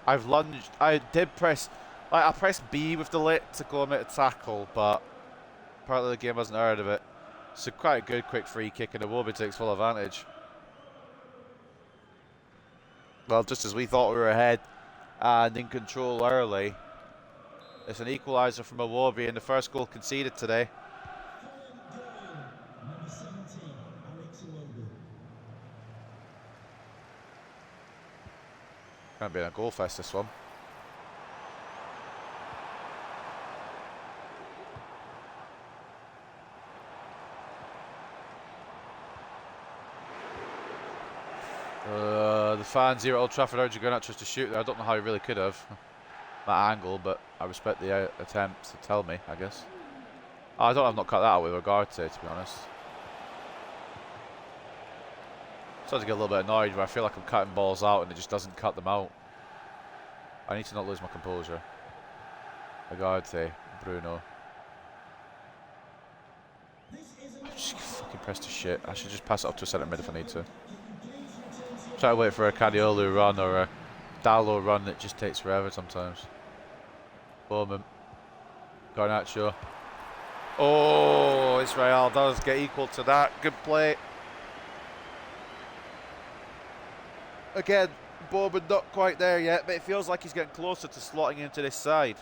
I've lunged. I did press. Like, I pressed B with the lit to go and make a tackle, but apparently the game hasn't heard of it. So quite a good quick free kick, and Iwobi takes full advantage. Well, just as we thought we were ahead and in control early, it's an equaliser from Iwobi, and the first goal conceded today. Can't be in a goal fest, this one. The fans here at Old Trafford urging Garnacho to shoot there. I don't know how he really could have. That angle, but I respect the attempt to tell me, I guess. Oh, I don't have not cut that out with regard to be honest. Starting to get a little bit annoyed where I feel like I'm cutting balls out and it just doesn't cut them out. I need to not lose my composure. Agarte, Bruno. I just fucking pressed to shit. I should just pass it up to a centre mid if I need to. Try to wait for a Cadiolu run or a Dallo run that just takes forever sometimes. Bowman. Garnacho. Oh, Israel does get equal to that. Good play. Again, Bowman not quite there yet, but it feels like he's getting closer to slotting into this side.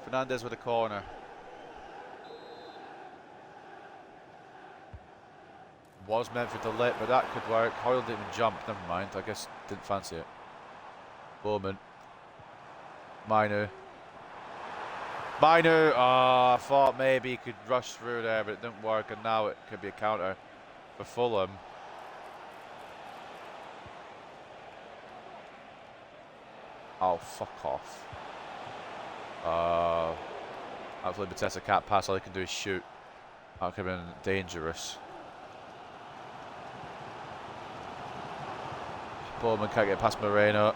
Fernandez with a corner. Was meant for delay, but that could work. Hoyle didn't even jump. Never mind. I guess didn't fancy it. Bowman. Mainu. I thought maybe he could rush through there, but it didn't work, and now it could be a counter for Fulham. Oh, fuck off. Hopefully Mateta can't pass. All he can do is shoot. That could have been dangerous. Bowman can't get past Moreno.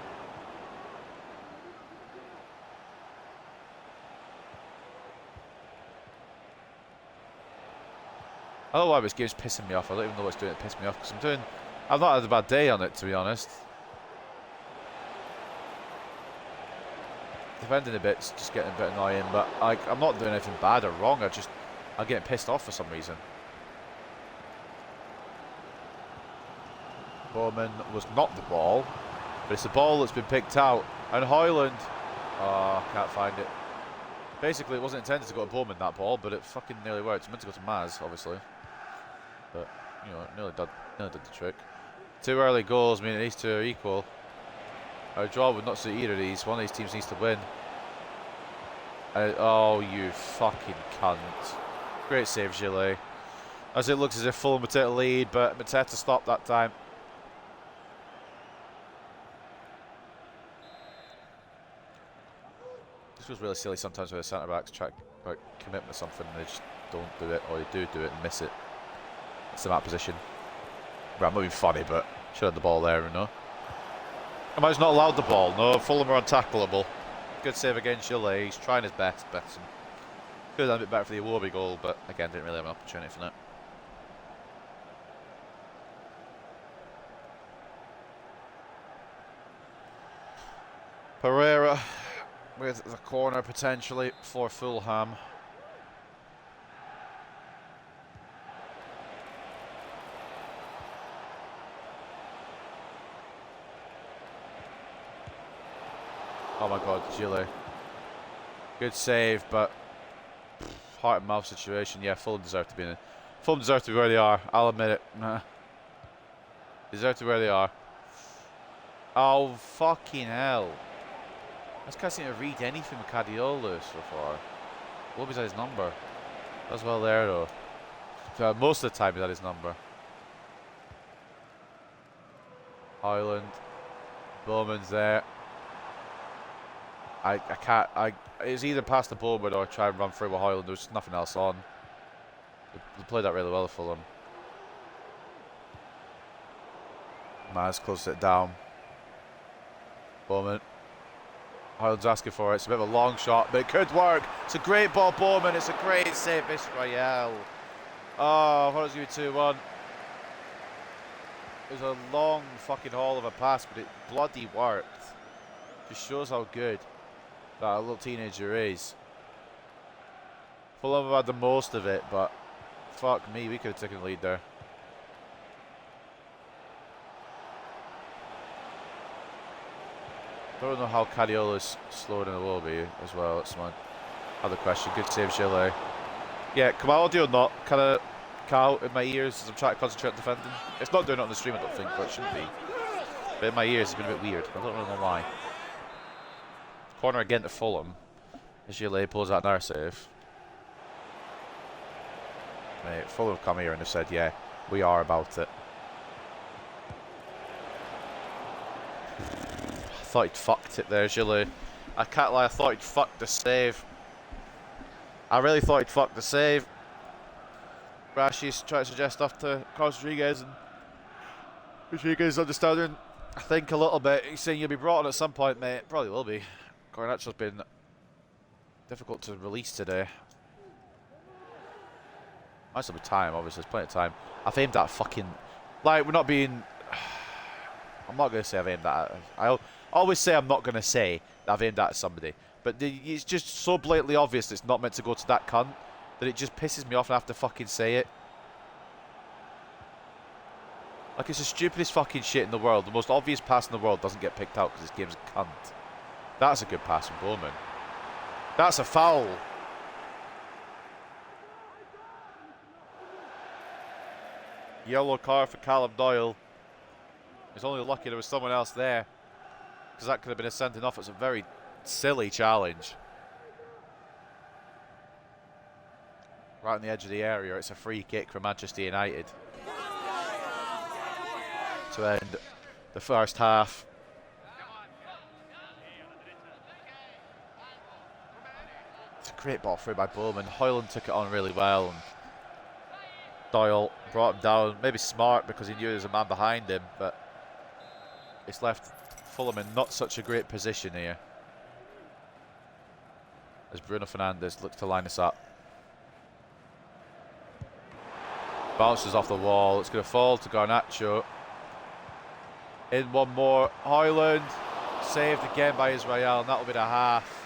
I don't know why this game's pissing me off. I don't even know what's doing it to piss me off, because I've not had a bad day on it, to be honest. Defending a bit's just getting a bit annoying, but I'm not doing anything bad or wrong. I'm getting pissed off for some reason. Bowman was not the ball, but it's the ball that's been picked out. And Hoyland, oh, can't find it. Basically, it wasn't intended to go to Bowman, that ball, but it fucking nearly worked. It's meant to go to Maz, obviously. But, you know, it nearly did the trick. 2 early goals, meaning these two are equal. A draw would not suit either of these. One of these teams needs to win. Oh, you fucking cunt. Great save, Gillet. As it looks as if Fulham would take a lead, but Mateta stopped that time. This was really silly sometimes when the centre-backs try to commit to something and they just don't do it, or they do it and miss it. It's in that position. Well, I'm not being funny, but should have had the ball there, you know. Am I just not allowed the ball? No, Fulham are untackleable. Good save against Gillet. He's trying his best. Could have done a bit better for the Iwobi goal, but again, didn't really have an opportunity for that. Pereira with the corner potentially for Fulham. Oh my god, Gillet. Good save, but heart and mouth situation. Yeah, Fulham deserve to be in it. Fulham deserve to be where they are. I'll admit it. Deserve to be where they are. Oh, fucking hell. I just can't seem to read anything with Cadiolo so far. What was his number? That's well there though. Most of the time he's had his number. Highland. Bowman's there. I can't. It's either pass the Bowman or try and run through with Highland. There's nothing else on. They played that really well for them. Maz closed it down. Bowman. Hoyland's asking for it. It's a bit of a long shot, but it could work. It's a great ball, Bowman. It's a great save, Miss Royale. Oh, I thought it was going to be 2-1. It was a long fucking haul of a pass, but it bloody worked. Just shows how good that little teenager is. Fulham have had the most of it, but fuck me, we could have taken the lead there. Don't know how Cadiola's slower than it will be as well. That's my other question. Good save, Gillet. Yeah, Camaldi or not, kind of cow in my ears as I'm trying to concentrate on defending. It's not doing it on the stream, I don't think, but it shouldn't be. But in my ears, it's been a bit weird. I don't really know why. Corner again to Fulham. As Gillet pulls out another save. Mate, Fulham have come here and have said, yeah, we are about it. I thought he'd fucked it there, Gillet. I can't lie, I thought he'd fucked the save. I really thought he'd fucked the save. Rashi's trying to suggest stuff to Carlos Rodriguez, and Rodriguez understanding, I think, a little bit. He's saying you'll be brought on at some point, mate. Probably will be. Garnacho's been difficult to release today. Might still be time, obviously. There's plenty of time. I've aimed at fucking... Like, we're not being... I'm not going to say I've aimed at... I always say I'm not going to say that I've aimed at somebody. But it's just so blatantly obvious that it's not meant to go to that cunt that it just pisses me off and I have to fucking say it. Like, it's the stupidest fucking shit in the world. The most obvious pass in the world doesn't get picked out because this game's a cunt. That's a good pass from Bowman. That's a foul. Yellow card for Callum Doyle. He's only lucky there was someone else there, because that could have been a sending off. It's a very silly challenge. Right on the edge of the area, it's a free kick for Manchester United to end the first half. It's a great ball through by Bowman. Hoyland took it on really well, and Doyle brought him down. Maybe smart because he knew there was a man behind him, but it's left Fulham in not such a great position here as Bruno Fernandes looks to line this up. Bounces off the wall. It's going to fall to Garnacho. In one more. Hoyland saved again by Israel, and that'll be the half.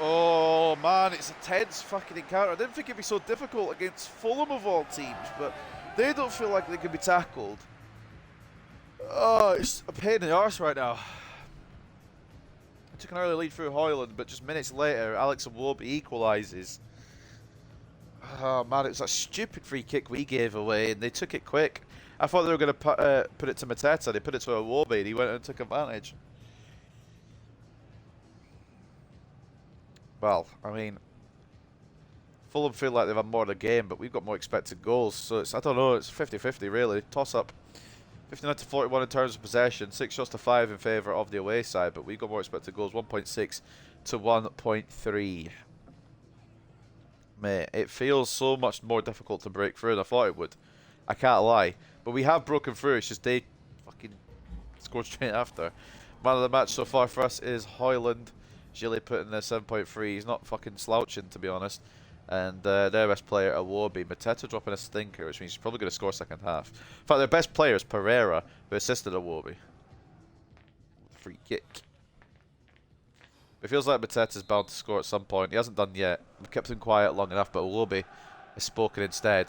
Oh man, it's a tense fucking encounter. I didn't think it'd be so difficult against Fulham of all teams, but they don't feel like they can be tackled. Oh, it's a pain in the arse right now. I took an early lead through Hoyland, but just minutes later, Alex Iwobi equalises. Oh man, it was a stupid free kick we gave away, and they took it quick. I thought they were going to put it to Mateta. They put it to Iwobi, and he went and took advantage. Well, I mean, Fulham feel like they've had more of the game, but we've got more expected goals. So it's, I don't know, it's 50-50 really. Toss up. 59-41 in terms of possession. 6 shots to 5 in favour of the away side, but we've got more expected goals. 1.6 to 1.3. Mate, it feels so much more difficult to break through than I thought it would. I can't lie. But we have broken through. It's just they fucking scored straight after. Man of the match so far for us is Hoyland. Gilly put in there 7.3. He's not fucking slouching, to be honest. And their best player, Iwobi. Mateta dropping a stinker, which means he's probably going to score second half. In fact, their best player is Pereira, who assisted Iwobi. Free kick. It feels like Mateta's bound to score at some point. He hasn't done yet. We've kept him quiet long enough, but Iwobi has spoken instead.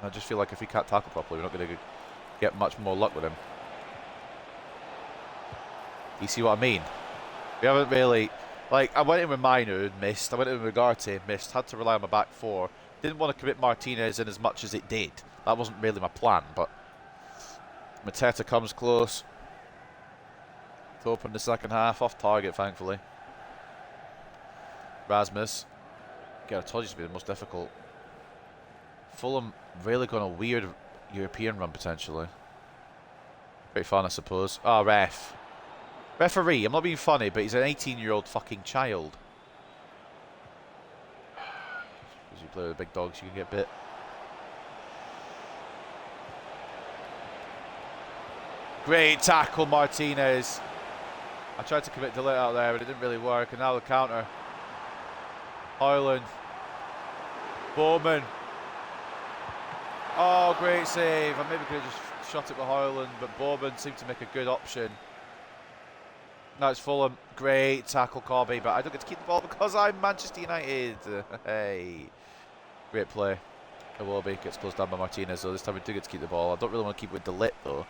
I just feel like if he can't tackle properly, we're not going to get much more luck with him. You see what I mean? We haven't really... Like, I went in with Minu and missed. I went in with Ugarte and missed. Had to rely on my back four. Didn't want to commit Martinez in as much as it did. That wasn't really my plan, but... Mateta comes close to open the second half. Off target, thankfully. Rasmus. Again, I told you to be the most difficult. Fulham really going a weird European run, potentially. Pretty fun, I suppose. Ah, ref. Referee, I'm not being funny, but he's an 18-year-old fucking child. As you play with the big dogs, you can get bit. Great tackle, Martinez. I tried to commit delay out there, but it didn't really work. And now the counter. Hoyland. Bowman. Oh, great save. I maybe could have just shot it with Hoyland, but Bowman seemed to make a good option. Now it's Fulham. Great tackle, Corby, but I don't get to keep the ball because I'm Manchester United. Hey. Great play. Iwobi gets closed down by Martinez, though. This time we do get to keep the ball. I don't really want to keep it with De Ligt, though.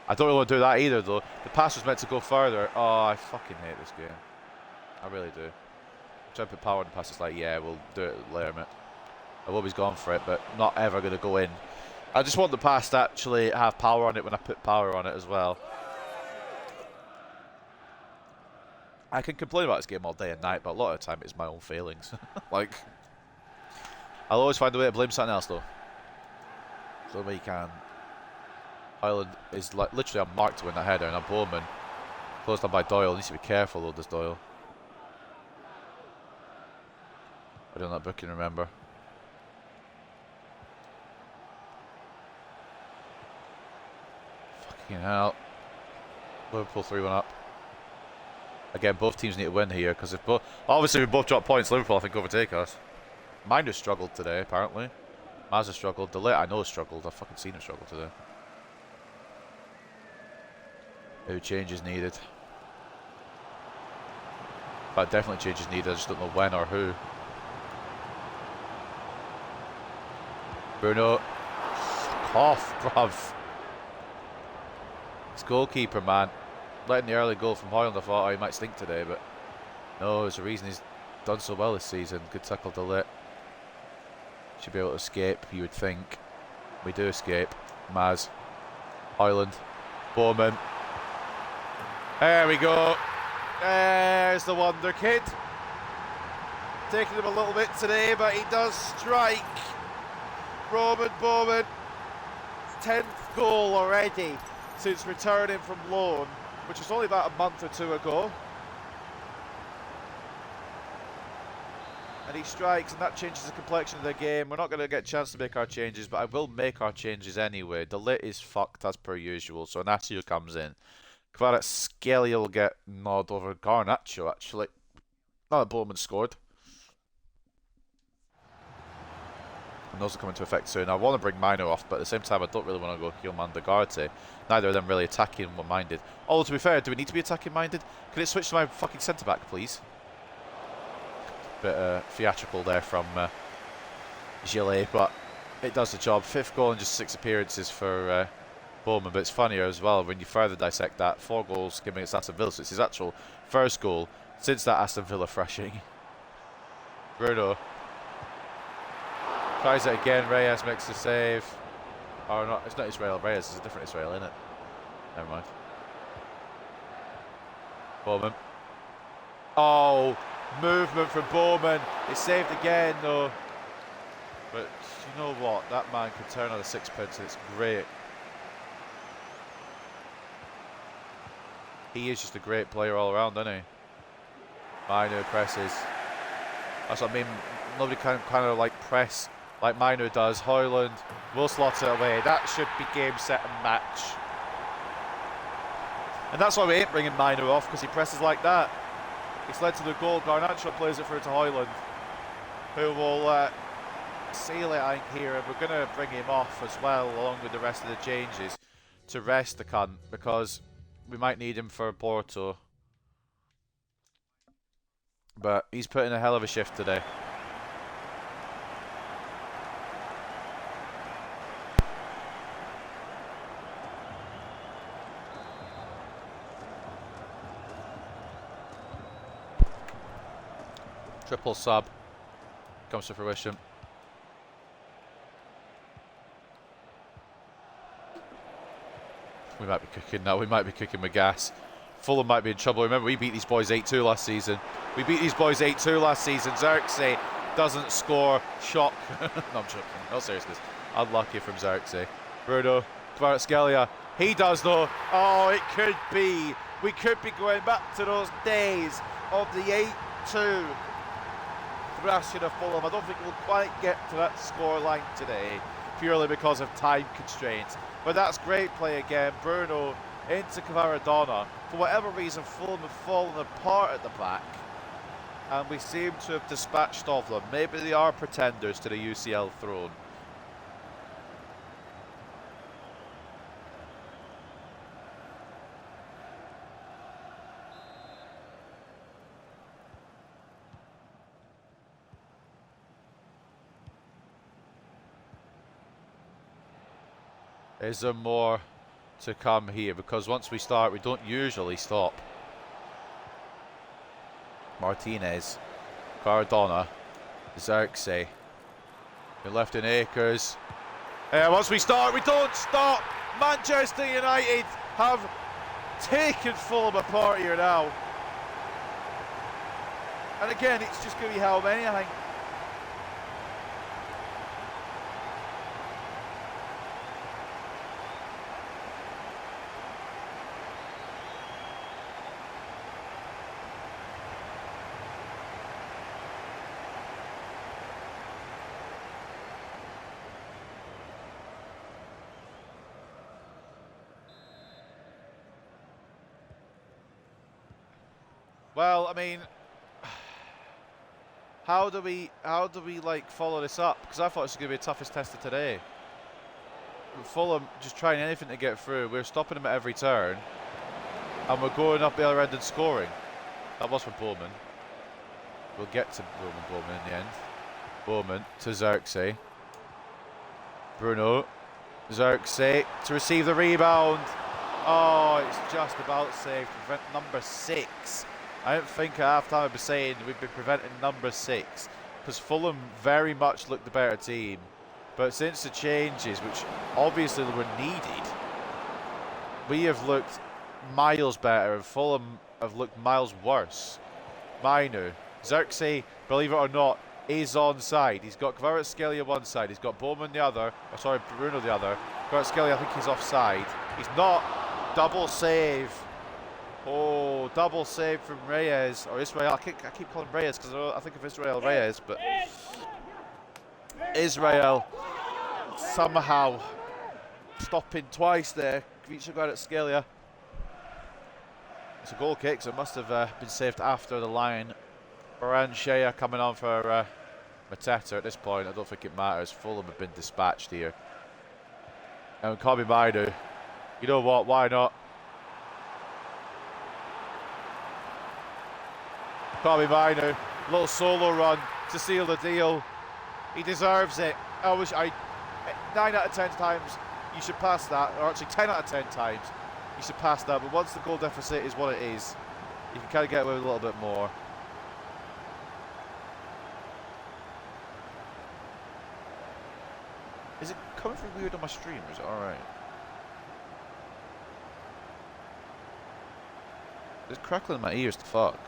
I don't really want to do that either, though. The pass was meant to go further. Oh, I fucking hate this game. I really do. Try to put power on the pass. It's like, yeah, we'll do it later, mate. Iwobi's gone for it, but not ever going to go in. I just want the pass to actually have power on it when I put power on it as well. I can complain about this game all day and night, but a lot of the time it's my own failings. Like, I'll always find a way to blame something else, though. So the way you can. Ireland is like literally on mark to win that header, and now Bowman closed down by Doyle. Needs to be careful, though, does Doyle. I don't know that booking, remember. Fucking hell. Liverpool 3-1 up. Again, both teams need to win here because if both, obviously we both drop points, Liverpool I think overtake us. Minder struggled today apparently. Mazza struggled. De Ligt I know struggled. I've fucking seen him struggle today. Who changes needed? But definitely changes needed. I just don't know when or who. Bruno. Fuck off, bruv. It's goalkeeper, man. Letting the early goal from Hoyland, I thought, oh, he might stink today, but no, there's a reason he's done so well this season. Good tackle, De Ligt. Should be able to escape, you would think. We do escape. Maz. Hoyland. Bowman. There we go. There's the wonder kid. Taking him a little bit today, but he does strike. Roman Bowman. 10th goal already since returning from loan, which was only about a month or two ago. And he strikes, and that changes the complexion of the game. We're not going to get a chance to make our changes, but I will make our changes anyway. De Ligt is fucked as per usual, so Inacio comes in. Kvaratskhelia will get nod over Garnacho, actually. Not that Bowman scored. And those will come into effect soon. I want to bring Mino off, but at the same time, I don't really want to go Gilman Degarte. Neither of them really attacking-minded. Although, to be fair, do we need to be attacking-minded? Can it switch to my fucking centre-back, please? Bit theatrical there from Gillet, but it does the job. 5th goal in just 6 appearances for Bowman, but it's funnier as well when you further dissect that. 4 goals given against Aston Villa, so it's his actual first goal since that Aston Villa thrashing. Bruno. Tries it again, Reyes makes the save. Or not, it's not Israel, Reyes is a different Israel, isn't it? Never mind. Bowman. Oh, movement from Bowman. It's saved again though. But you know what? That man can turn on a sixpence and it's great. He is just a great player all around, isn't he? Mino presses. That's what I mean. Nobody can kind of like press like Mino does. Hoyland will slot it away. That should be game, set and match. And that's why we ain't bringing Mino off, because he presses like that. It's led to the goal. Garnacho plays it through to Hoyland, who will seal it, I think, here. And we're going to bring him off as well, along with the rest of the changes, to rest the cunt, because we might need him for Porto. But he's put in a hell of a shift today. Triple sub comes to fruition. We might be cooking now. We might be cooking with gas. Fulham might be in trouble. Remember, we beat these boys 8-2 last season. We beat these boys 8-2 last season. Xerxes doesn't score. Shock. No, I'm joking. No seriousness. Unlucky from Xerxes. Bruno. Kvaratskhelia. He does though. Oh, it could be. We could be going back to those days of the 8-2. Thrashing of Fulham. I don't think we'll quite get to that score line today, purely because of time constraints. But that's great play again. Bruno into Kvaradona. For whatever reason, Fulham have fallen apart at the back, and we seem to have dispatched of them. Maybe they are pretenders to the UCL throne. Is there more to come here? Because once we start, we don't usually stop. Martinez, Cardona, Xerxes. You're left in acres. Once we start, we don't stop. Manchester United have taken Fulham apart here now. And again, it's just going to be how many, I think. Well, I mean, how do we like follow this up? Because I thought this was going to be the toughest test of today. Fulham just trying anything to get through. We're stopping them at every turn, and we're going up the other end and scoring. That was for Bowman. We'll get to Bowman in the end. Bowman to Xerxes. Bruno. Xerxes to receive the rebound. Oh, it's just about saved. Prevent number 6. I don't think at half time I'd be saying we'd be preventing number 6, because Fulham very much looked the better team. But since the changes, which obviously were needed, we have looked miles better, and Fulham have looked miles worse. Mainu, Xerxes, believe it or not, is onside. He's got Kvaratskhelia one side, he's got Bowman the other, or sorry, Bruno the other. Kvaratskhelia, I think he's offside. He's not. Double save. Oh, double save from Reyes, or Israel. I keep calling him Reyes because I think of Israel Reyes, but Israel somehow stopping twice there. Kvaratskhelia. It's a goal kick, so it must have been saved after the line. Baran Shea coming on for Mateta at this point. I don't think it matters. Fulham have been dispatched here. And Kobe Mainu, you know what? Why not? Kobe Mainu, little solo run to seal the deal. He deserves it. 9 out of 10 times you should pass that, or actually 10 out of 10 times you should pass that. But once the goal deficit is what it is, you can kind of get away with a little bit more. Is it coming through weird on my stream, or is it alright? It's crackling in my ears to fuck.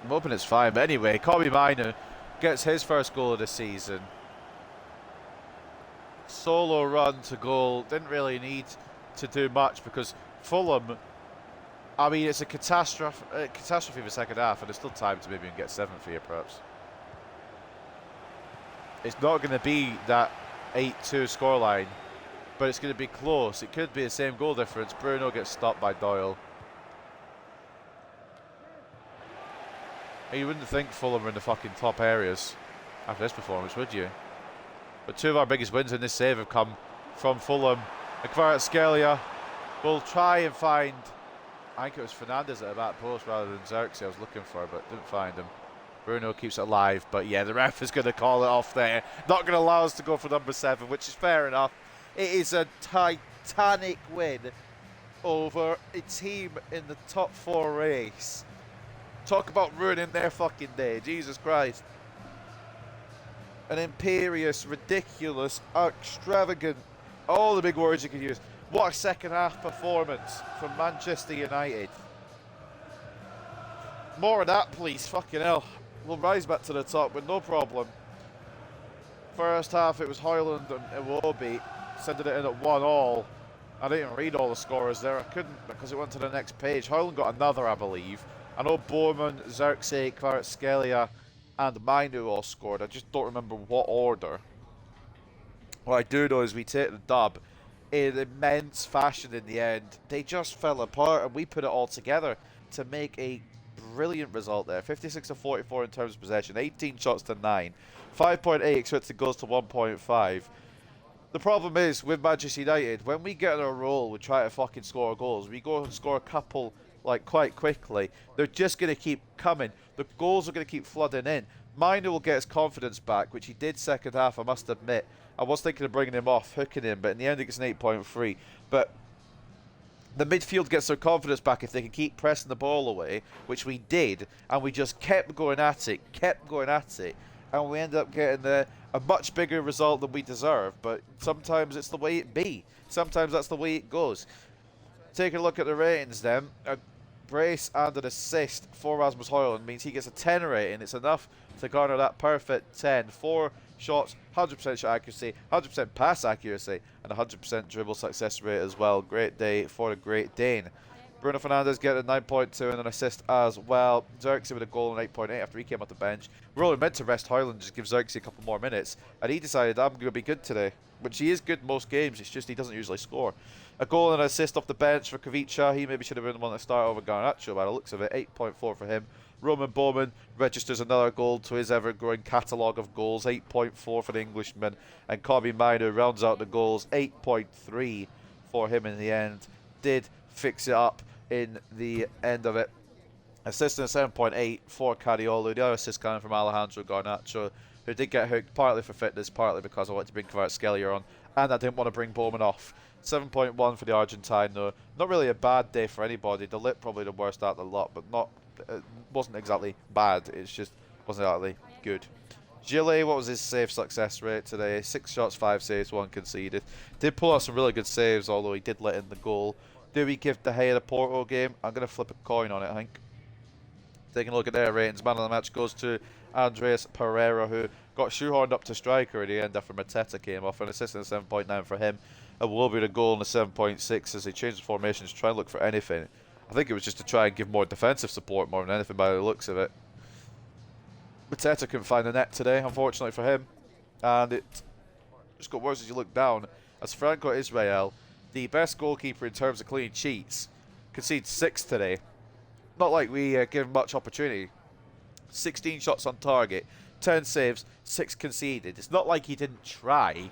I'm hoping it's fine, but anyway, Kobe Mainu gets his first goal of the season. Solo run to goal, didn't really need to do much because Fulham, I mean, it's a catastrophe for the second half, and there's still time to maybe get 7th here, perhaps. It's not going to be that 8-2 scoreline, but it's going to be close. It could be the same goal difference. Bruno gets stopped by Doyle. You wouldn't think Fulham are in the fucking top areas after this performance, would you? But 2 of our biggest wins in this save have come from Fulham. And Kvaratskhelia will try and find, I think it was Fernandez at the back post rather than Xerxes I was looking for, but didn't find him. Bruno keeps it alive, but yeah, the ref is going to call it off there. Not going to allow us to go for number 7, which is fair enough. It is a titanic win over a team in the top 4 race. Talk about ruining their fucking day, Jesus Christ. An imperious, ridiculous, extravagant, all the big words you could use. What a second half performance from Manchester United. More of that, please, fucking hell. We'll rise back to the top with no problem. First half, it was Hoyland and Iwobi sending it in at 1-1. I didn't read all the scorers there. I couldn't because it went to the next page. Hoyland got another, I believe. I know Bowman, Xerxes, Kvaratskhelia, and Mainu all scored. I just don't remember what order. What I do know is we take the dub in immense fashion in the end. They just fell apart, and we put it all together to make a brilliant result there. 56 to 44 in terms of possession, 18 shots to 9, 5.8 expected goals to 1.5. The problem is with Manchester United, when we get in a roll, we try to fucking score goals. We go and score a couple like quite quickly. They're just going to keep coming. The goals are going to keep flooding in. Mino will get his confidence back, which he did second half, I must admit. I was thinking of bringing him off, hooking him, but in the end it gets an 8.3. But the midfield gets their confidence back if they can keep pressing the ball away, which we did, and we just kept going at it, and we ended up getting a much bigger result than we deserve. But sometimes it's the way it be. Sometimes that's the way it goes. Taking a look at the ratings then, a brace and an assist for Rasmus Højlund means he gets a 10 rating. It's enough to garner that perfect 10. 4 shots, 100% shot accuracy, 100% pass accuracy, and 100% dribble success rate as well. Great day for the Great Dane. Bruno Fernandes getting a 9.2 and an assist as well. Xerxes with a goal and 8.8 after he came off the bench. We're only meant to rest Højlund, just give Xerxes a couple more minutes, and he decided, I'm going to be good today. Which he is good most games, it's just he doesn't usually score. A goal and an assist off the bench for Kavica. He maybe should have been the one to start over Garnacho by the looks of it. 8.4 for him. Roman Bowman registers another goal to his ever-growing catalogue of goals. 8.4 for the Englishman. And Kobbie Mainoo rounds out the goals. 8.3 for him in the end. Did fix it up in the end of it. Assist in 7.8 for Cariolo. The other assist coming from Alejandro Garnacho, who did get hooked partly for fitness, partly because I wanted to bring Kvaratskhelia on, and I didn't want to bring Bowman off. 7.1 for the Argentine though. Not really a bad day for anybody. The lip probably the worst out of the lot, but not wasn't exactly bad. It's just wasn't exactly good. Gillet, what was his save success rate today? 6 shots, 5 saves, 1 conceded. Did pull out some really good saves, although he did let in the goal. Do we give De Gea the Porto game? I'm going to flip a coin on it, I think. Taking a look at their ratings, man of the match goes to Andreas Pereira, who got shoehorned up to striker at the end after Mateta came off. An assist in 7.9 for him. And will be the goal in the 7.6 as they changed the formations to try and look for anything. I think it was just to try and give more defensive support more than anything by the looks of it. Mateta couldn't find the net today, unfortunately for him. And it just got worse as you look down, as Franco Israel, the best goalkeeper in terms of clean sheets, conceded 6 today. Not like we give him much opportunity. 16 shots on target, 10 saves, 6 conceded. It's not like he didn't try.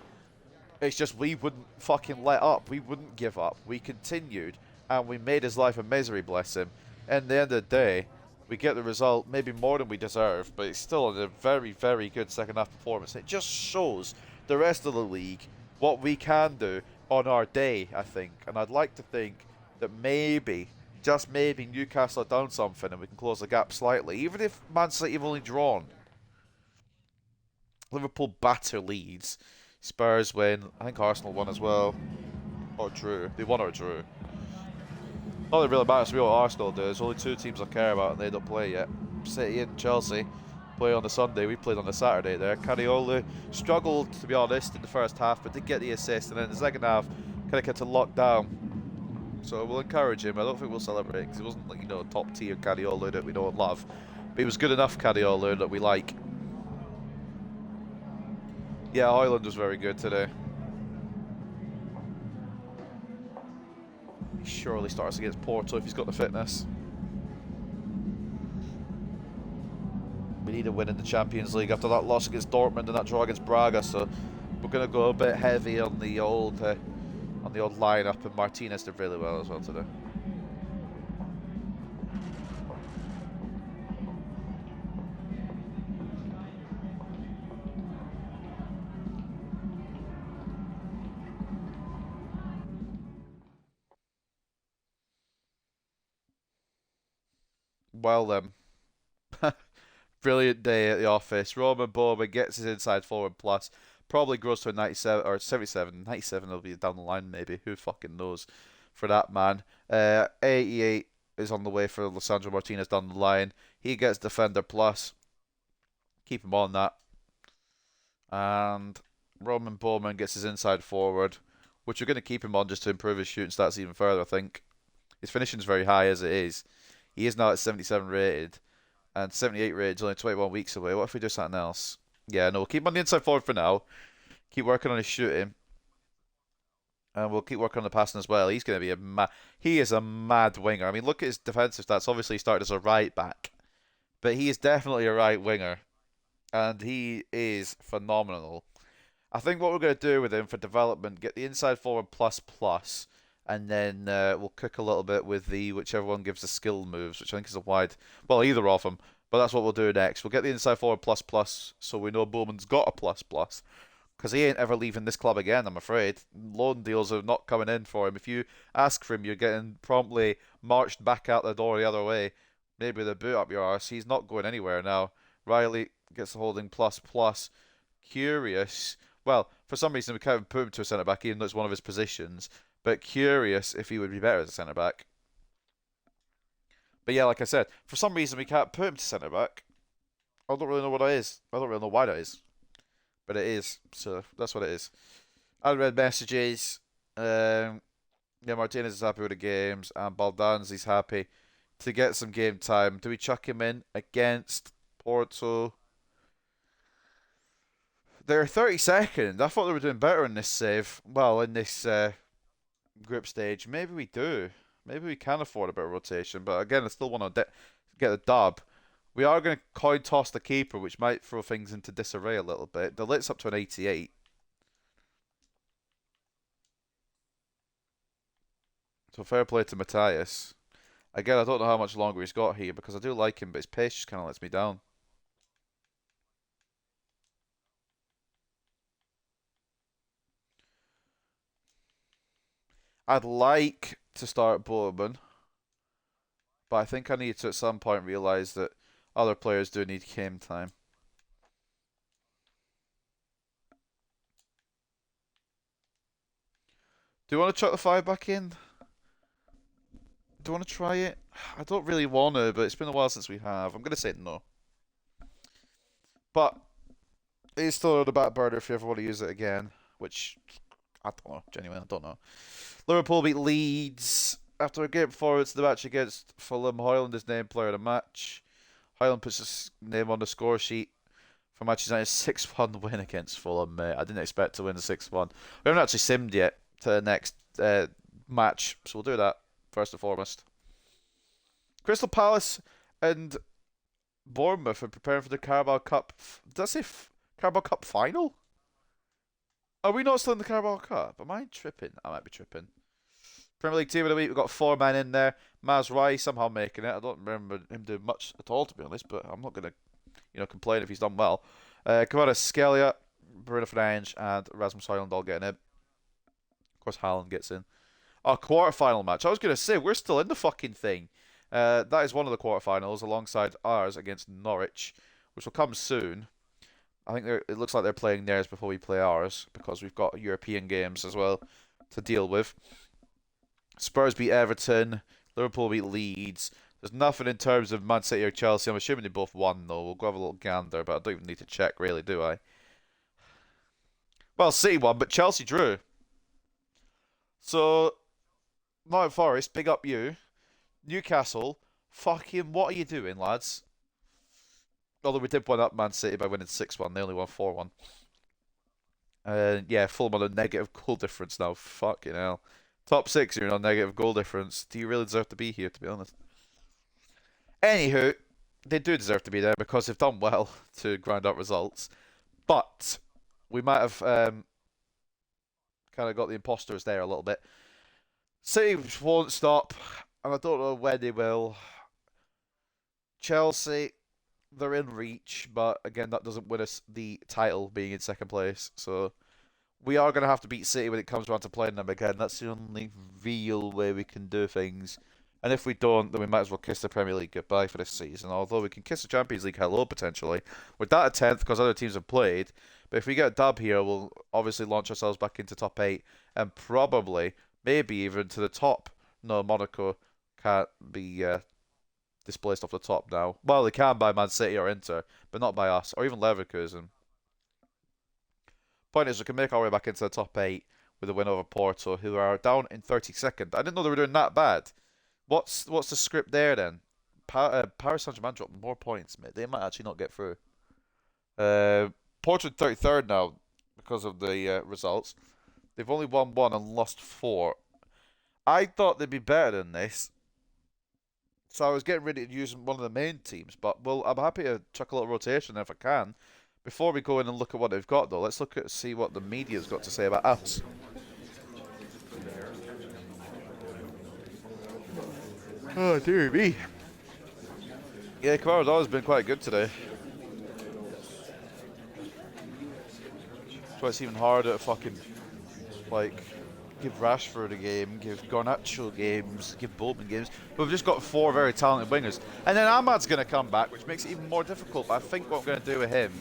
It's just we wouldn't fucking let up. We wouldn't give up. We continued, and we made his life a misery, bless him. And at the end of the day, we get the result, maybe more than we deserve, but it's still a very, very good second half performance. It just shows the rest of the league what we can do on our day, I think. And I'd like to think that maybe, just maybe, Newcastle have done something and we can close the gap slightly, even if Man City have only drawn. Liverpool batter Leeds. Spurs win. I think Arsenal won as well. Or drew. They won or drew. All that really matters to me what Arsenal do. There's only 2 teams I care about and they don't play yet. City and Chelsea play on the Sunday. We played on the Saturday there. Cariolo struggled, to be honest, in the first half, but did get the assist. And then in the second half, kind of kept it locked down. So we'll encourage him. I don't think we'll celebrate because it wasn't like, you know, top tier Cariolo that we know and love. But he was good enough Cariolo that we like. Yeah, Højlund was very good today. He surely starts against Porto if he's got the fitness. We need a win in the Champions League after that loss against Dortmund and that draw against Braga, so we're going to go a bit heavy on the old lineup, and Martinez did really well as well today. Well then, brilliant day at the office. Roman Bowman gets his inside forward plus, probably grows to a 97 or 77. 97 will be down the line maybe. Who fucking knows for that man. 88 is on the way for Lisandro Martinez down the line. He gets defender plus. Keep him on that. And Roman Bowman gets his inside forward, which we're going to keep him on just to improve his shooting stats even further, I think. His finishing's very high as it is. He is now at 77 rated, and 78 rated is only 21 weeks away. What if we do something else? Yeah, no, we'll keep him on the inside forward for now. Keep working on his shooting. And we'll keep working on the passing as well. He's going to be he is a mad winger. I mean, look at his defensive stats. Obviously, he started as a right back, but he is definitely a right winger, and he is phenomenal. I think what we're going to do with him for development, get the inside forward plus plus, and then we'll cook a little bit with the whichever one gives the skill moves, which I think is a wide. Well, either of them, but that's what we'll do next. We'll get the inside forward plus plus, so we know Bowman's got a plus plus. Because he ain't ever leaving this club again, I'm afraid. Loan deals are not coming in for him. If you ask for him, you're getting promptly marched back out the door the other way. Maybe the boot up your arse. He's not going anywhere now. Riley gets the holding plus plus. Curious. Well, for some reason we can't put him to a centre back, even though it's one of his positions. But curious if he would be better as a centre back. But yeah, like I said, for some reason we can't put him to centre back. I don't really know what that is. I don't really know why that is. But it is, so that's what it is. Unread messages. Yeah, Martinez is happy with the games, and Baldanzi's happy to get some game time. Do we chuck him in against Porto? They're 32nd. I thought they were doing better in this save. Well, in this group stage. Maybe we do. Maybe we can afford a bit of rotation. But again, I still want to get the dub. We are going to coin toss the keeper, which might throw things into disarray a little bit. The lit's up to an 88. So fair play to Matthias. Again, I don't know how much longer he's got here because I do like him, but his pace just kind of lets me down. I'd like to start Bowman, but I think I need to at some point realise that other players do need game time. Do you want to chuck the 5 back in? Do you want to try it? I don't really want to, but it's been a while since we have. I'm going to say no. But it's still on the back burner if you ever want to use it again, which I don't know. Genuinely, I don't know. Liverpool beat Leeds after a game forward to the match against Fulham. Hoyland is named player of the match. Hoyland puts his name on the score sheet for Manchester United's 6-1 win against Fulham, mate. I didn't expect to win 6-1. We haven't actually simmed yet to the next match, so we'll do that first and foremost. Crystal Palace and Bournemouth are preparing for the Carabao Cup. Does it say Carabao Cup final? Are we not still in the Carabao Cup? Am I tripping? I might be tripping. Premier League team of the week, we've got 4 men in there. Mazraoui somehow making it. I don't remember him doing much at all, to be honest, but I'm not going to complain if he's done well. Kamara Scalia, Bruno Fernandes, and Rasmus Højlund all getting in. Of course, Haaland gets in. Our quarter-final match. I was going to say, we're still in the fucking thing. That is one of the quarterfinals alongside ours against Norwich, which will come soon. I think it looks like they're playing theirs before we play ours because we've got European games as well to deal with. Spurs beat Everton. Liverpool beat Leeds. There's nothing in terms of Man City or Chelsea. I'm assuming they both won, though. We'll go have a little gander, but I don't even need to check, really, do I? Well, City won, but Chelsea drew. So, Nottingham Forest, big up you. Newcastle, fucking what are you doing, lads? Although we did one up Man City by winning 6-1. They only won 4-1. Yeah, Fulham on a negative goal difference now. Fucking hell. Top 6, you're on negative goal difference. Do you really deserve to be here, to be honest? Anywho, they do deserve to be there because they've done well to grind out results. But we might have kind of got the imposters there a little bit. City won't stop, and I don't know when they will. Chelsea, they're in reach, but again, that doesn't win us the title being in second place. So we are going to have to beat City when it comes around to playing them again. That's the only real way we can do things. And if we don't, then we might as well kiss the Premier League goodbye for this season. Although we can kiss the Champions League hello, potentially. We're that at 10th because other teams have played. But if we get a dub here, we'll obviously launch ourselves back into top 8. And probably, maybe even to the top. No, Monaco can't be displaced off the top now. Well, they can by Man City or Inter, but not by us. Or even Leverkusen. Point is, we can make our way back into the top 8 with a win over Porto, who are down in 32nd. I didn't know they were doing that bad. What's the script there then? Paris Saint-Germain dropped more points, mate. They might actually not get through. Porto 33rd now because of the results. They've only won 1 and lost 4. I thought they'd be better than this. So I was getting ready to use one of the main teams, but well, I'm happy to chuck a little rotation if I can. Before we go in and look at what they've got, though, let's look at see what the media's got to say about us. Oh dear me. Yeah, Kamara's always been quite good today. So it's even harder to fucking like give Rashford a game, give Garnacho games, give Bolton games. But we've just got 4 very talented wingers. And then Ahmad's going to come back, which makes it even more difficult. But I think what I'm going to do with him,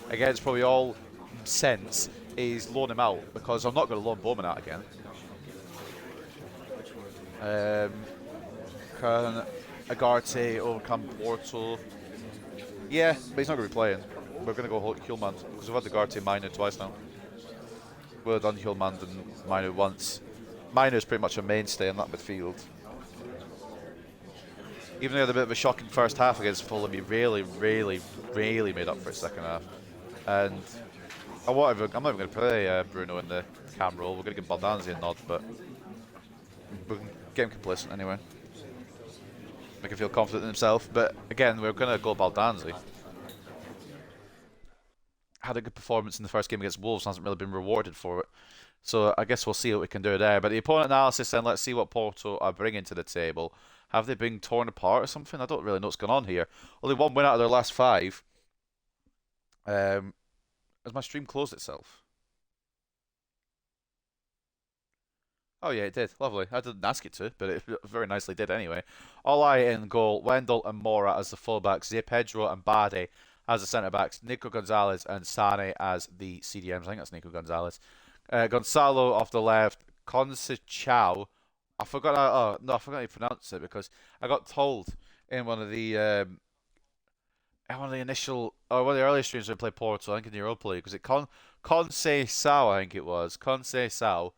against probably all sense, is loan him out. Because I'm not going to loan Bowman out again. Can Agarte overcome Porto? Yeah, but he's not going to be playing. We're going to go Hjulmand, because we've had Agarte minor twice now. We've done Hjulmand and Mino once. Mino's pretty much a mainstay in that midfield. Even though they had a bit of a shocking first half against Fulham, he really made up for his second half. And I'm not even going to play Bruno in the cam role. We're going to give Baldanzi a nod, but we can get him complacent anyway. Make him feel confident in himself. But again, we're going to go Baldanzi. Had a good performance in the first game against Wolves, hasn't really been rewarded for it. So I guess we'll see what we can do there. But the opponent analysis then, let's see what Porto are bringing to the table. Have they been torn apart or something? I don't really know what's going on here. Only 1 win out of their last 5. Has my stream closed itself? Oh yeah, it did. Lovely. I didn't ask it to, but it very nicely did anyway. Olai in goal, Wendell and Mora as the fullbacks, Zé Pedro and Bade as the centre-backs, Nico Gonzalez and Sane as the CDMs. I think that's Nico Gonzalez. Gonzalo off the left, Conceição. I forgot how to pronounce it because I got told in one of the one of the earlier streams when we played Porto, I think in the Europa League, was it Conceição, I think it was. Conceição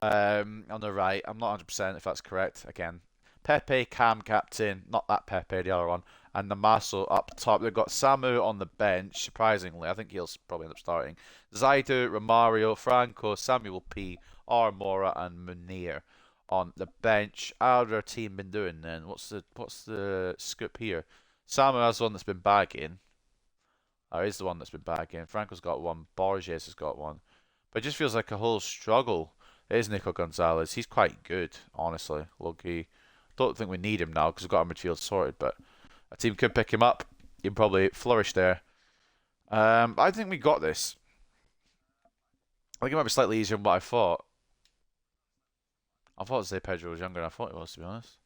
on the right. I'm not 100% if that's correct. Again, Pepe, Cam captain, not that Pepe, the other one, and Namaso up top. They've got Samu on the bench, surprisingly. I think he'll probably end up starting. Zaidu, Romario, Franco, Samuel P, Mora, and Munir on the bench. How have their team been doing then? What's the scoop here? Samu has one that's been bagging. Or is the one that's been bagging. Franco's got one. Borges has got one. But it just feels like a whole struggle. It is Nico Gonzalez. He's quite good, honestly. Look-y. Don't think we need him now because we've got our midfield sorted, but a team could pick him up. He'd probably flourish there. I think we got this. I think it might be slightly easier than what I thought. I thought Zé Pedro was younger than I thought he was, to be honest.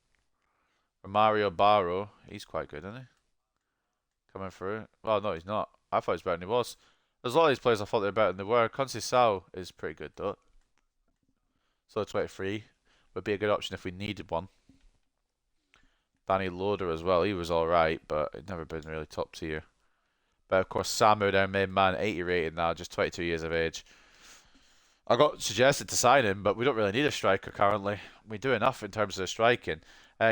Mario Barro, he's quite good, isn't he? Coming through. Well, no, he's not. I thought he was better than he was. There's a lot of these players I thought they were better than they were. Conceição is pretty good, though. So 23 would be a good option if we needed one. Danny Loader as well. He was alright, but he'd never been really top tier. But of course, Samu, their main man, 80 rated now, just 22 years of age. I got suggested to sign him, but we don't really need a striker currently. We do enough in terms of striking.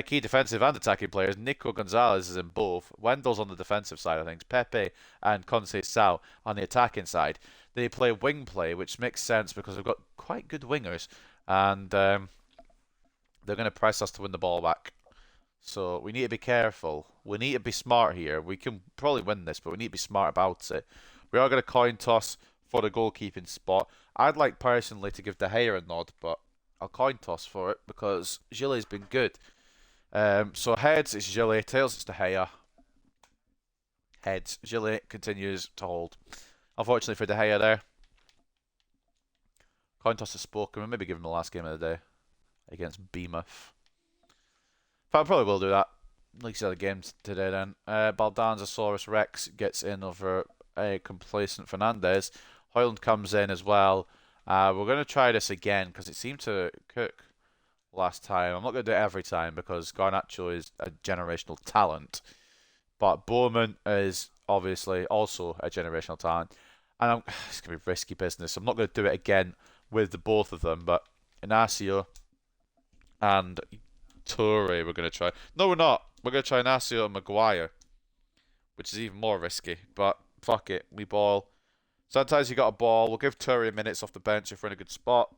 Key defensive and attacking players. Nico Gonzalez is in both. Wendell's on the defensive side of things. Pepe and Conceição on the attacking side. They play wing play, which makes sense because we've got quite good wingers. And they're going to press us to win the ball back. So we need to be careful. We need to be smart here. We can probably win this, but we need to be smart about it. We are going to coin toss for the goalkeeping spot. I'd like personally to give De Gea a nod, but I'll coin toss for it because Gillet's been good. So heads, it's Gillet. Tails, it's De Gea. Heads, Gillet continues to hold. Unfortunately for De Gea there. Coin toss is spoken. We'll maybe give him the last game of the day against Bournemouth. I probably will do that. Like the other games today then. Baldanzasaurus Rex gets in over a complacent Fernandez. Hoyland comes in as well. We're going to try this again because it seemed to cook last time. I'm not going to do it every time because Garnacho is a generational talent. But Bowman is obviously also a generational talent. And it's going to be risky business. I'm not going to do it again with the both of them. But Inacio and Toure we're going to try. No, we're not. We're going to try Inacio and Maguire, which is even more risky. But fuck it. We ball. Sometimes you got a ball. We'll give Toure minutes off the bench if we're in a good spot.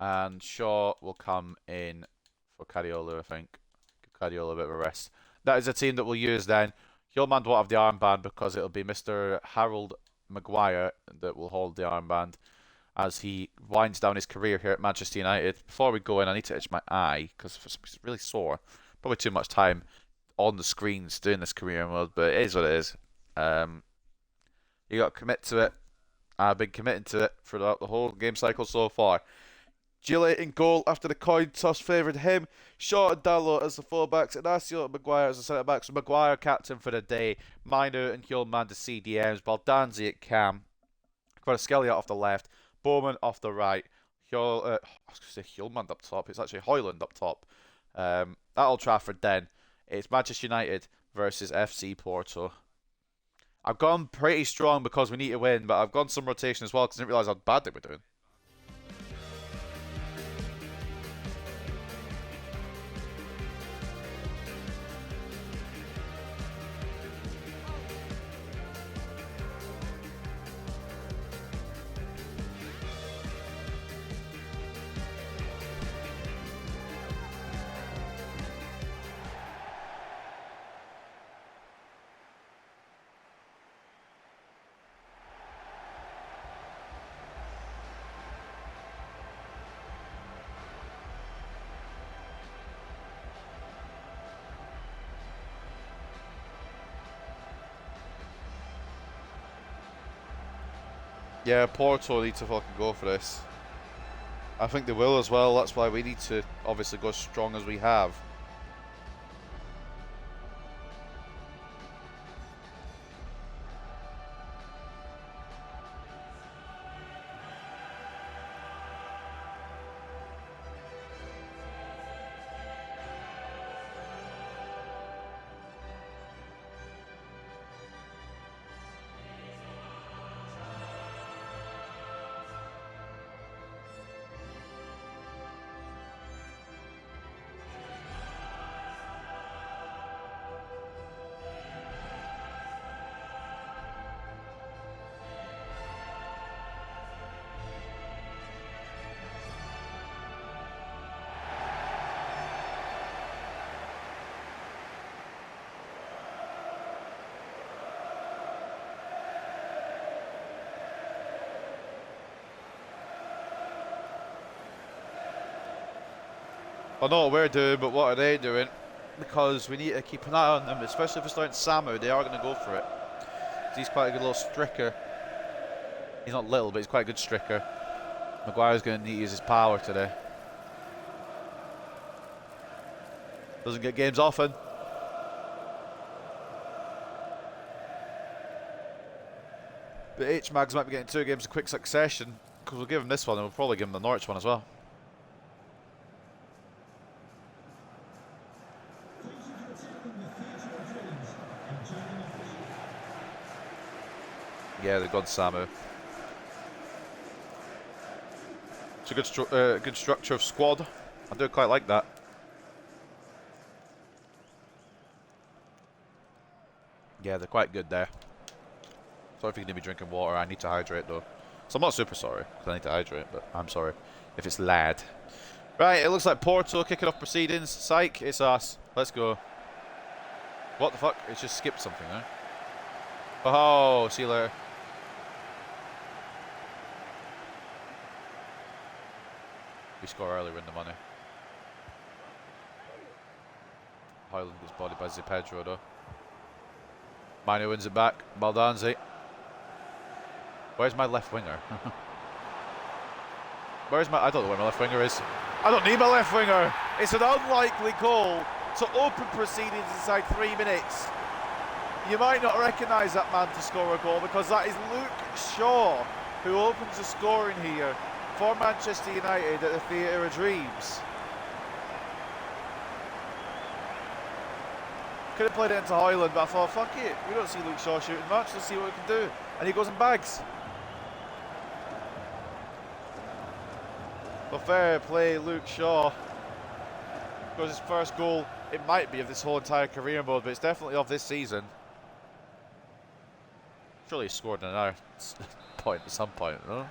And Shaw will come in for Cariola, I think. Give Cariola a bit of a rest. That is a team that we'll use then. Hjulmand won't have the armband because it'll be Mr. Harold Maguire that will hold the armband as he winds down his career here at Manchester United. Before we go in, I need to itch my eye because it's really sore. Probably too much time on the screens doing this career mode, but it is what it is. You got to commit to it. I've been committing to it throughout the whole game cycle so far. Gillett in goal after the coin toss favoured him. Shaw and Dalot as the fullbacks. Inacio and Maguire as the centre backs. So Maguire captain for the day. Minor and Hjulmand the CDMs. Baldanzi at cam. Kvaratskhelia off the left. Bowman off the right. I was going to say Hjulmand up top. It's actually Højlund up top. At Old Trafford then. It's Manchester United versus FC Porto. I've gone pretty strong because we need to win, but I've gone some rotation as well because I didn't realise how bad they were doing. Yeah, Porto need to fucking go for this. I think they will as well. That's why we need to obviously go as strong as we have. I know what we're doing, but what are they doing? Because we need to keep an eye on them, especially if it's starting Samu. They are going to go for it. He's quite a good little striker. He's not little, but he's quite a good striker. Maguire's going to need to use his power today. Doesn't get games often. But H-Mags might be getting 2 games in quick succession because we'll give him this one and we'll probably give him the Norwich one as well. Yeah, they've gone Samu. It's a good structure of squad. I do quite like that. Yeah, they're quite good there. Sorry if you can be drinking water. I need to hydrate though. So I'm not super sorry because I need to hydrate, but I'm sorry if it's lad. Right, it looks like Porto kicking off proceedings. Psych, it's us. Let's go. What the fuck? It's just skipped something there. Oh, see you later. We score early, win the money. Højlund gets bodied by Pedro though. Manu wins it back. Baldanzi. Where's my left winger? Where's my... I don't know where my left winger is. I don't need my left winger. It's an unlikely goal to open proceedings inside 3 minutes. You might not recognise that man to score a goal because that is Luke Shaw who opens the scoring here for Manchester United at the Theatre of Dreams. Could have played it into Højlund, but I thought, fuck it. We don't see Luke Shaw shooting much. Let's see what we can do. And he goes and bags. Well, fair play, Luke Shaw. Because his first goal, it might be of this whole entire career mode, but it's definitely of this season. Surely he scored in another point at some point, no?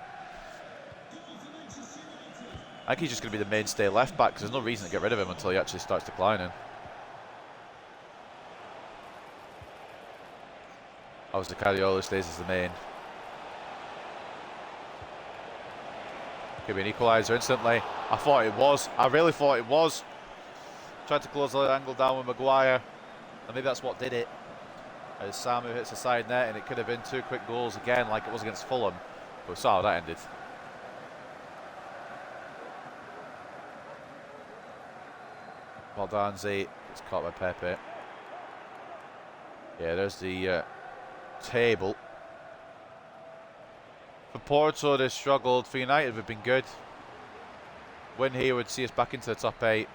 I think he's just going to be the mainstay left back because there's no reason to get rid of him until he actually starts declining. Obviously, Carriolo stays as the main. Could be an equaliser instantly. I thought it was. I really thought it was. Tried to close the angle down with Maguire. And maybe that's what did it. As Samu hits the side net, and it could have been 2 quick goals again, like it was against Fulham. But we saw how that ended. Baldanzi gets caught by Pepe. Yeah, there's the table. For Porto, they struggled. For United, we've been good. Win here would see us back into the top 8.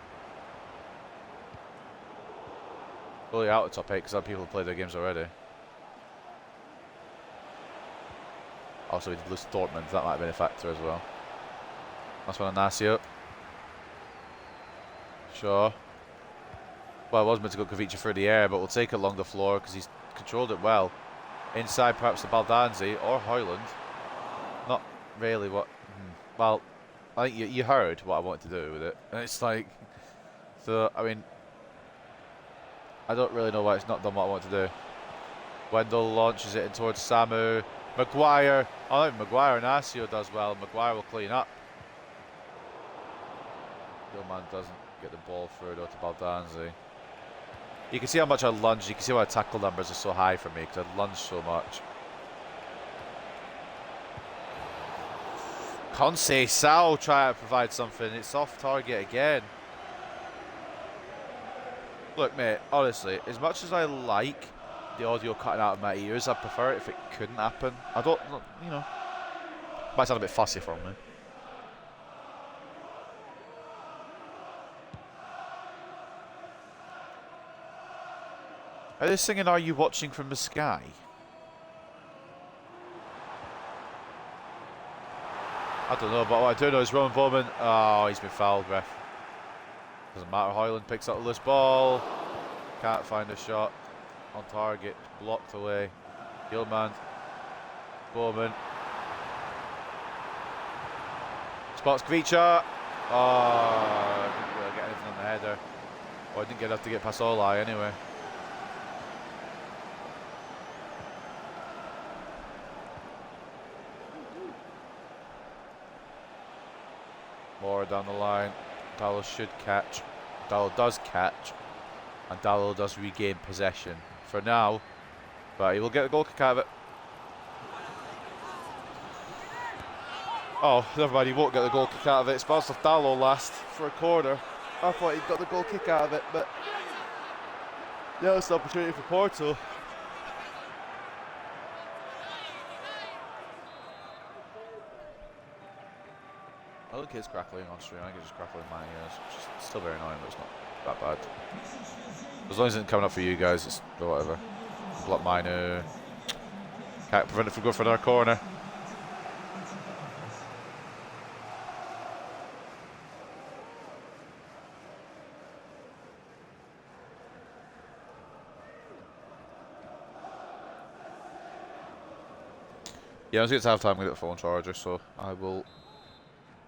Fully out of the top 8 because other people have played their games already. Also, we did lose Dortmund. That might have been a factor as well. That's one on Nasio. Sure. Well, it was meant to go Kavicha through the air, but we'll take it along the floor because he's controlled it well. Inside, perhaps to Baldanzi or Højlund. Not really what. Well, I think you heard what I wanted to do with it. And it's like. So, I mean. I don't really know why it's not done what I want to do. Wendell launches it in towards Samu. Maguire. I think Maguire and Asio does well. Maguire will clean up. Gilman doesn't get the ball through though to Baldanzi. You can see how much I lunge. You can see why tackle numbers are so high for me because I lunge so much. Conceição try to provide something. It's off target again. Look, mate, honestly, as much as I like the audio cutting out of my ears, I'd prefer it if it couldn't happen. I don't, you know, might sound a bit fussy from me. Are they singing "Are You Watching from the Sky"? I don't know, but what I do know is Roman Bowman. Oh, he's been fouled, ref. Doesn't matter. Højlund picks up the loose ball. Can't find a shot on target. Blocked away. Gilman. Bowman. Spots Kvicha. Oh, didn't really get anything on the header. Oh, I didn't get enough to get past Olai anyway. More down the line. Dallo should catch. Dallo does catch. And Dallo does regain possession for now. But he will get a goal kick out of it. Oh, never mind, he won't get the goal kick out of it. It's bounced off Dallo last for a corner. I thought he got the goal kick out of it, but yeah, it's an opportunity for Porto. I think it's crackling on stream. I think it's just crackling in my ears, which is still very annoying, but it's not that bad. As long as it isn't coming up for you guys, it's whatever. Block Minu. Can't prevent it from going for another corner. Yeah, I was going to have time to get the phone charger, so I will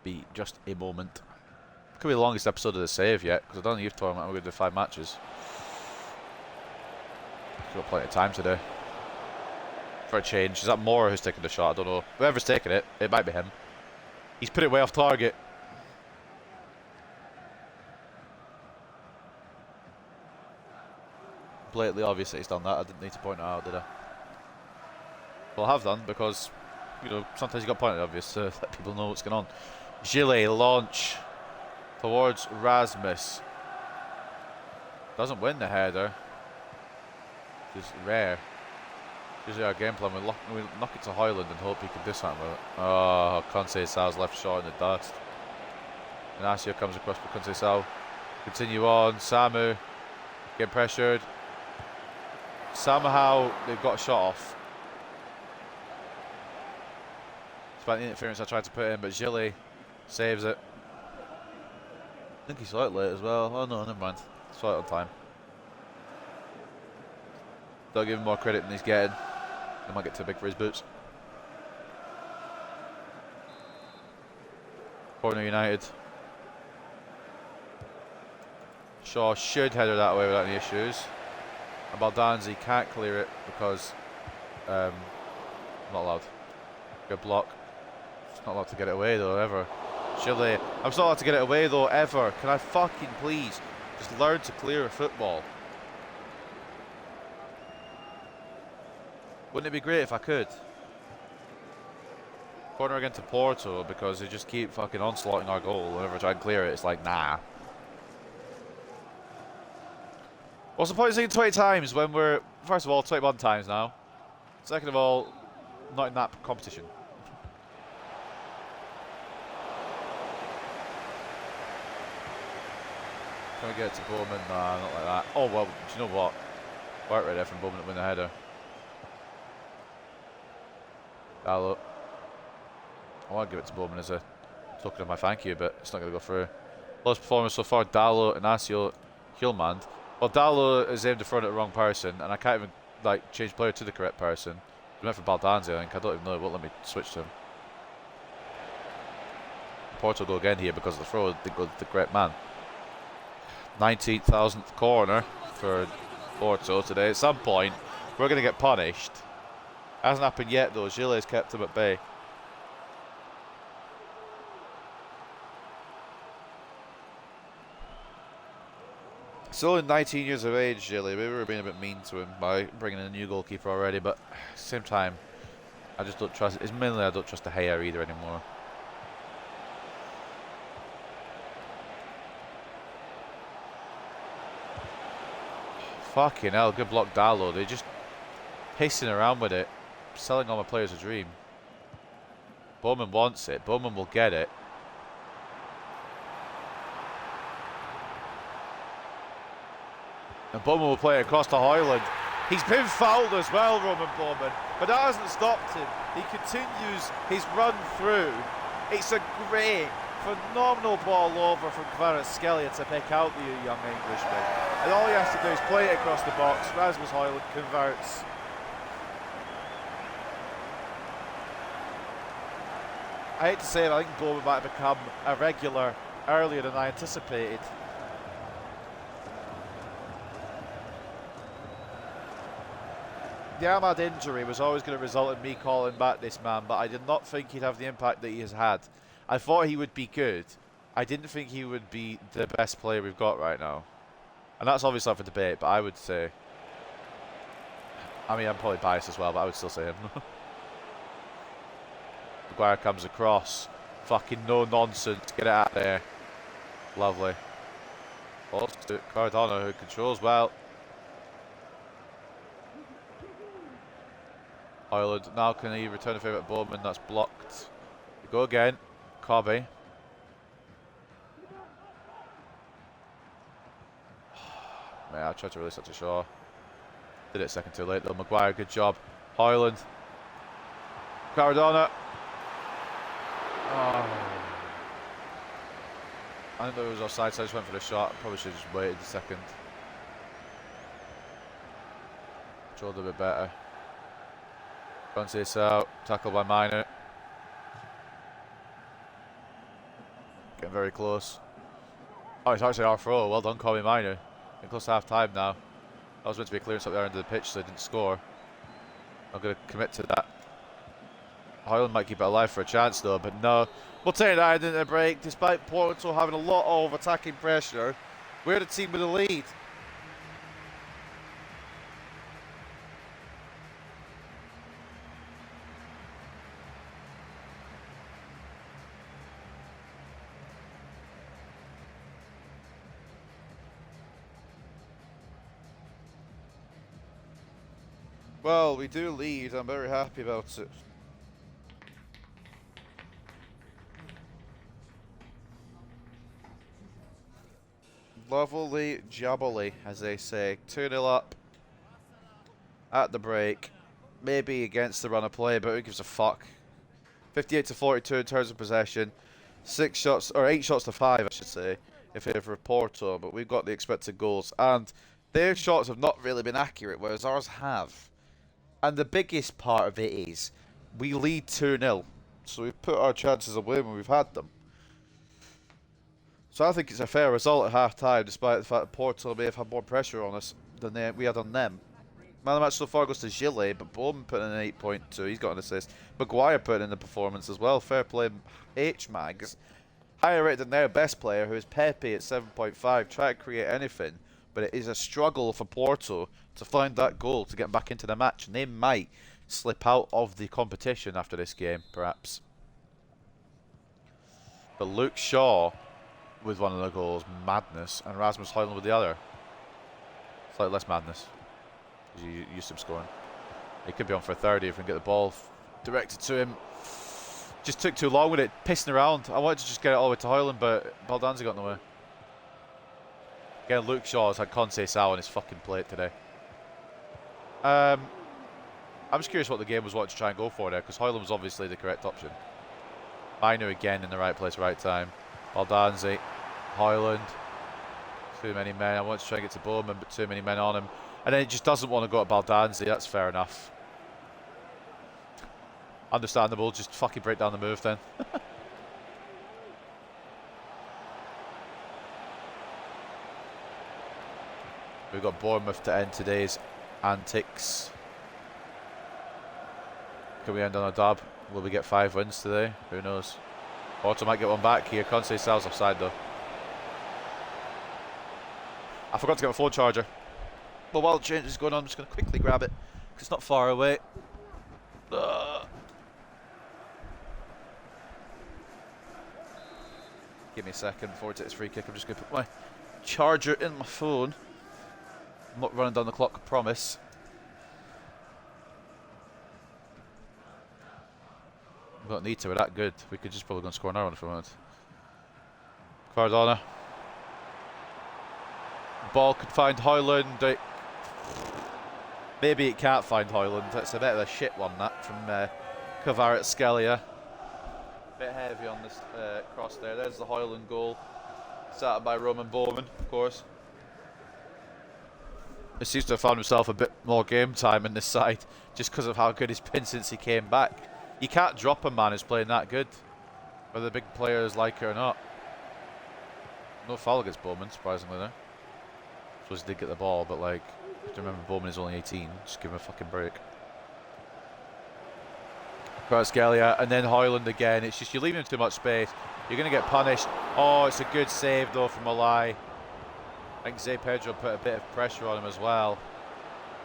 be just a moment. Could be the longest episode of the save yet, because I don't know you've told me we're going to do 5 matches. Got plenty of time today. For a change. Is that Moore who's taking the shot? I don't know. Whoever's taking it, it might be him. He's put it way off target. Blatantly obvious that he's done that. I didn't need to point it out, did I? Well, I have done, because, you know, sometimes you got pointed obvious to let people know what's going on. Gillet launch towards Rasmus. Doesn't win the header. Just rare. Usually our game plan, we knock it to Højlund and hope he can do something with it. Oh, Conceição's left shot in the dust. And Asio comes across for Conceição. Continue on. Samu getting pressured. Somehow they've got a shot off. Despite the interference I tried to put in, but Gillet saves it. I think he saw it late as well. Oh no, never mind. Saw it on time. Don't give him more credit than he's getting. He might get too big for his boots. Corner United. Shaw should header that away without any issues. And Baldanzi can't clear it because not allowed. Good block. It's not allowed to get it away though, ever. Chile. I'm not allowed to get it away though, ever. Can I fucking please just learn to clear a football? Wouldn't it be great if I could? Corner again to Porto because they just keep fucking onslaughting our goal. Whenever I try and clear it, it's like, nah. What's the point of saying 20 times when we're, first of all, 21 times now. Second of all, not in that competition. Can we get it to Bowman? Nah, not like that. Oh, well, do you know what? Work right there from Bowman to win the header. Dallo. I want to give it to Bowman as a token of my thank you, but it's not going to go through. Lowest performance so far, Dallo, Inacio, Hjulmand. Well, Dallo is aimed in front at the wrong person, and I can't even like change player to the correct person. I went for Baldanzi, I think. I don't even know. It won't let me switch to him. Porto go again here because of the throw. They go to the correct man. 19,000th corner for Porto today. At some point, we're going to get punished. Hasn't happened yet, though. Gile's kept him at bay. Still in 19 years of age, Gile. Maybe we're being a bit mean to him by bringing in a new goalkeeper already, but at the same time, I just don't trust. It's mainly I don't trust De Gea either anymore. Fucking hell, good block, Dallo. They're just pacing around with it, selling all my players a dream. Bowman wants it. Bowman will get it. And Bowman will play it across to Højlund. He's been fouled as well, Roman Bowman, but that hasn't stopped him. He continues his run through. It's a great, phenomenal ball over from Kvaratskhelia to pick out the young Englishman. And all he has to do is play it across the box. Rasmus Højlund converts. I hate to say it, I think Bowman might have become a regular earlier than I anticipated. The Ahmad injury was always going to result in me calling back this man, but I did not think he'd have the impact that he has had. I thought he would be good. I didn't think he would be the best player we've got right now. And that's obviously up for debate, but I would say... I mean, I'm probably biased as well, but I would still say him. Maguire comes across. Fucking no nonsense. Get it out there. Lovely. Also to Cardano, who controls well. Højlund, now can he return a favour at Bowman? That's blocked. We go again. Cobby. Man, I tried to release that to Shaw. Did it a second too late though. Maguire, good job. Højlund. Cardona. Oh. I didn't know it was offside, so I just went for the shot. Probably should have just waited a second. Controlled a bit better. Runs this out, tackled by Minor. Getting very close. Oh, it's actually our throw. Well done, Kobe Minor. Getting close to half time now. That was meant to be a clearance up there under the pitch, so they didn't score. I'm going to commit to that. Højlund might keep it alive for a chance though, but no. We'll take that into the break. Despite Porto having a lot of attacking pressure, we're the team with the lead. Well, we do lead. I'm very happy about it. Lovely jubbly, as they say. 2-0 up at the break. Maybe against the run of play, but who gives a fuck? 58 to 42 in terms of possession. 8 shots to 5, I should say, in favour of Porto, but we've got the expected goals. And their shots have not really been accurate, whereas ours have. And the biggest part of it is we lead 2-0. So we've put our chances away when we've had them. So I think it's a fair result at half-time, despite the fact that Porto may have had more pressure on us than we had on them. Man of the match so far goes to Gillet, but Bowman put in an 8.2. He's got an assist. Maguire put in the performance as well. Fair play, H-Mags. Higher rated than their best player, who is Pepe at 7.5. Try to create anything, but it is a struggle for Porto to find that goal to get back into the match, and they might slip out of the competition after this game, perhaps. But Luke Shaw with one of the goals, madness, and Rasmus Højlund with the other. Slightly less madness. You used to him scoring. He could be on for a 30 if we can get the ball directed to him. Just took too long with it, pissing around. I wanted to just get it all the way to Højlund, but Baldanzi got in the way. Again, Luke Shaw's had Conceição on his fucking plate today. I'm just curious what the game was wanting to try and go for there, because Højlund was obviously the correct option. Minu again in the right place, right time. Baldanzi, Højlund. Too many men. I wanted to try and get to Bowman, but too many men on him. And then it just doesn't want to go to Baldanzi. That's fair enough. Understandable. Just fucking break down the move then. We've got Bournemouth to end today's antics. Can we end on a dub? Will we get 5 wins today? Who knows? Porto might get one back here. Conceição's offside though. I forgot to get my phone charger. But while the change is going on, I'm just going to quickly grab it because it's not far away. Give me a second before I take this free kick. I'm just going to put my charger in my phone. I'm not running down the clock, I promise. We don't need to, we're that good. We could just probably go and score another one if we wanted. Cardona. Ball could find Højlund. Maybe it can't find Højlund. That's a bit of a shit one, that, from Kvaratskhelia. Bit heavy on this cross there. There's the Højlund goal. Set up by Roman Bowman, of course. He seems to have found himself a bit more game time in this side, just because of how good he's been since he came back. You can't drop a man who's playing that good, whether the big players like it or not. No foul against Bowman, surprisingly there. Suppose he did get the ball, but like, you have to remember Bowman is only 18. Just give him a fucking break. Kvaratskhelia, and then Højlund again. It's just you're leaving him too much space. You're going to get punished. Oh, it's a good save though from Malai. I think Zé Pedro put a bit of pressure on him as well.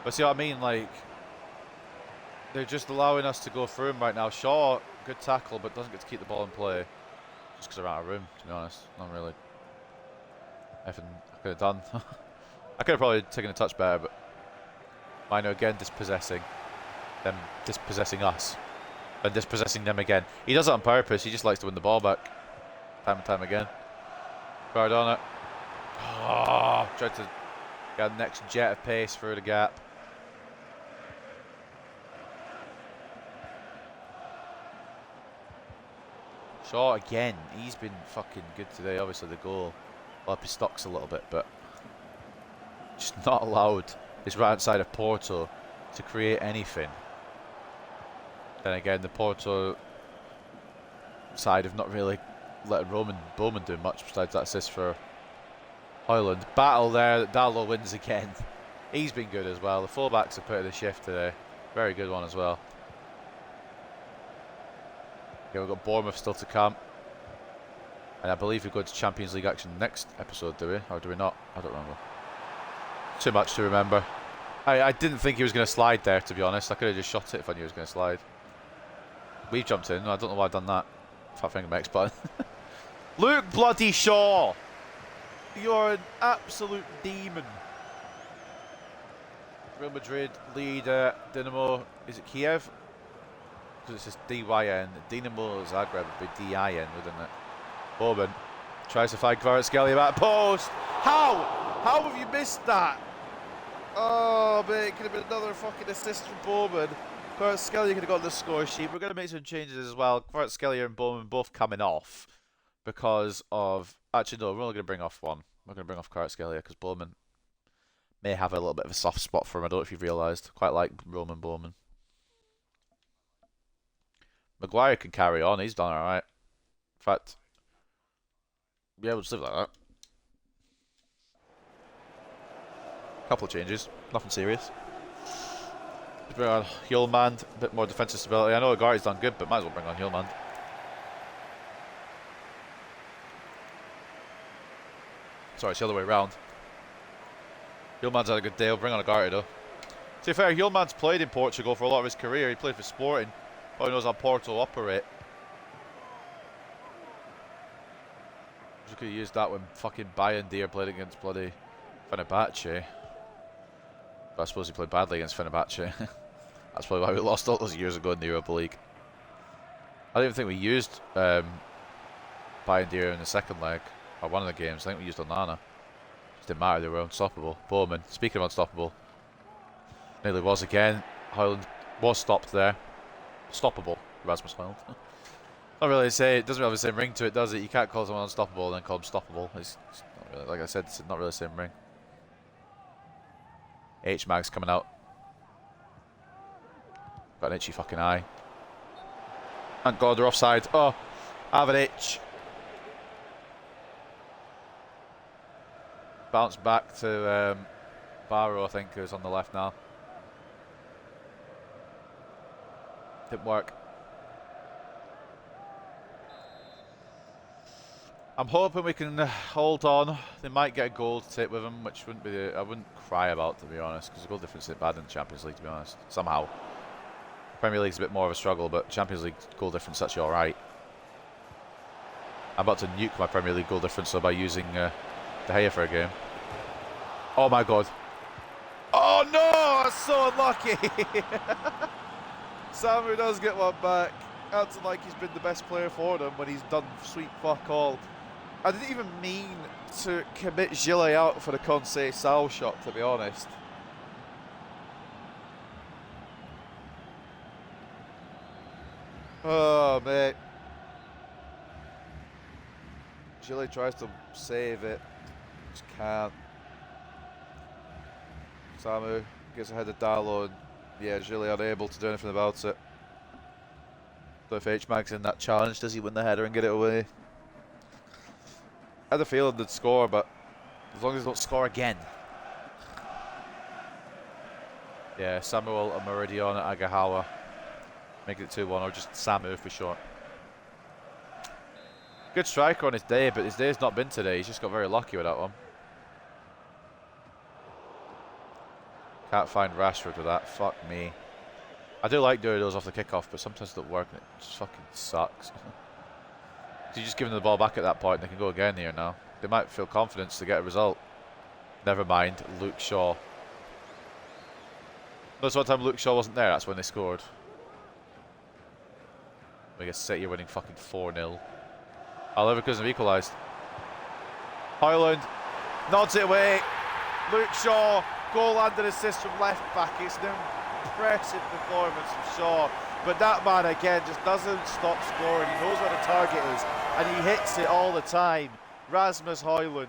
But see what I mean? Like, they're just allowing us to go through him right now. Shaw, good tackle, but doesn't get to keep the ball in play. Just because they're out of room, to be honest. Not really. Everything I could have done. I could have probably taken a touch better, but Mino again dispossessing them, dispossessing us, and dispossessing them again. He does it on purpose. He just likes to win the ball back, time and time again. Cardona. Oh, tried to get the next jet of pace through the gap. Shaw again. He's been fucking good today. Obviously the goal up his stocks a little bit, but just not allowed this right side of Porto to create anything. Then again, the Porto side have not really let Bowman do much besides that assist for Højlund. Battle there, Dallo wins again. He's been good as well. The fullbacks have put in a shift today. Very good one as well. Okay, we've got Bournemouth still to come. And I believe we go to Champions League action next episode, do we? Or do we not? I don't remember. Too much to remember. I didn't think he was going to slide there, to be honest. I could have just shot it if I knew he was going to slide. We've jumped in. I don't know why I've done that. Fat finger Max button. Luke bloody Shaw! You're an absolute demon. Real Madrid lead Dinamo. Is it Kiev? Because it says DYN. Dinamo Zagreb would be DIN, wouldn't it? Bowman tries to find Kvaratskhelia back post. How? How have you missed that? Oh, mate, it could have been another fucking assist from Bowman. Kvaratskhelia could have got the score sheet. We're going to make some changes as well. Kvaratskhelia and Bowman both coming off because of... Actually, no, we're only going to bring off one. We're going to bring off Kvaratskhelia because Bowman may have a little bit of a soft spot for him. I don't know if you've realised. Quite like Roman Bowman. Maguire can carry on. He's done alright. In fact, Yeah, we'll just leave it like that. Couple of changes, nothing serious. Bring on Hjulmand, a bit more defensive stability. I know Agarty's done good, but might as well bring on Hjulmand. Sorry, it's the other way around. Hjulmand's had a good day. I'll bring on Agarty though. To be fair, Hjulmand's played in Portugal for a lot of his career. He played for Sporting. Probably knows how Porto operate. We could have used that when fucking Bayern played against bloody Fenerbahce. But I suppose he played badly against Fenerbahce. That's probably why we lost all those years ago in the Europa League. I don't even think we used Bayern in the second leg, or one of the games. I think we used Onana. It didn't matter, they were unstoppable. Bowman, speaking of unstoppable, nearly was again. Højlund was stopped there. Stoppable, Rasmus Højlund. Not really say, it doesn't really have the same ring to it, does it? You can't call someone unstoppable and then call them stoppable. It's not really, like I said, it's not really the same ring. H-Mag's coming out. Got an itchy fucking eye. Thank God they're offside. Oh, I have an itch. Bounce back to Barrow, I think, who's on the left now. Didn't work. I'm hoping we can hold on. They might get a goal to take with them, which wouldn't be I wouldn't cry about, to be honest, because the goal difference isn't bad in the Champions League, to be honest. Somehow. Premier League's a bit more of a struggle, but Champions League goal difference is actually alright. I'm about to nuke my Premier League goal difference though by using De Gea for a game. Oh my God. Oh no! That's so unlucky! Samu does get one back. Acting like he's been the best player for them when he's done sweet fuck all. I didn't even mean to commit Gillet out for the Conceição shot, to be honest. Oh, mate. Gillet tries to save it. Just can't. Samu gets ahead of Dallo, and yeah, Gillet unable to do anything about it. So if H-Mag's in that challenge, does he win the header and get it away? I had a feeling they'd score, but as long as they don't score again. Yeah, Samuel and Meridion at Agahawa. Make it 2-1, or just Samu for short. Good striker on his day, but his day's not been today. He's just got very lucky with that one. Can't find Rashford with that. Fuck me. I do like doing those off the kickoff, but sometimes it don't work and it just fucking sucks. So you just give them the ball back at that point and they can go again here now. They might feel confidence to get a result. Never mind, Luke Shaw. Notice one time Luke Shaw wasn't there, that's when they scored. I guess City are winning fucking 4-0. Oh, Leverkusen have equalised. Højlund nods it away. Luke Shaw, goal and an assist from left back. It's an impressive performance from Shaw. But that man again just doesn't stop scoring. He knows where the target is and he hits it all the time. Rasmus Højlund.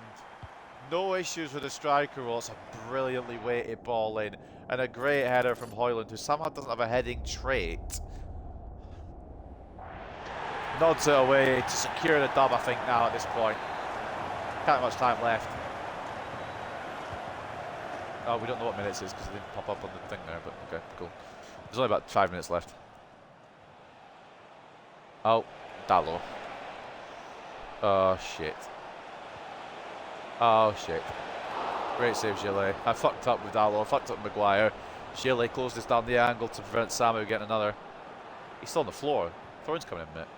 No issues with the striker role. It's a brilliantly weighted ball in. And a great header from Højlund, who somehow doesn't have a heading trait. Nods it away to secure the dub, I think, now at this point. Can't have much time left. Oh, we don't know what minutes it is because it didn't pop up on the thing there, but okay, cool. There's only about 5 minutes left. Oh, Dallo. Oh, shit. Oh, shit. Great save, Gillet. I fucked up with Dallo, I fucked up with Maguire. Gillet closed this down the angle to prevent Samu getting another. He's still on the floor. Thorne's coming in, mate.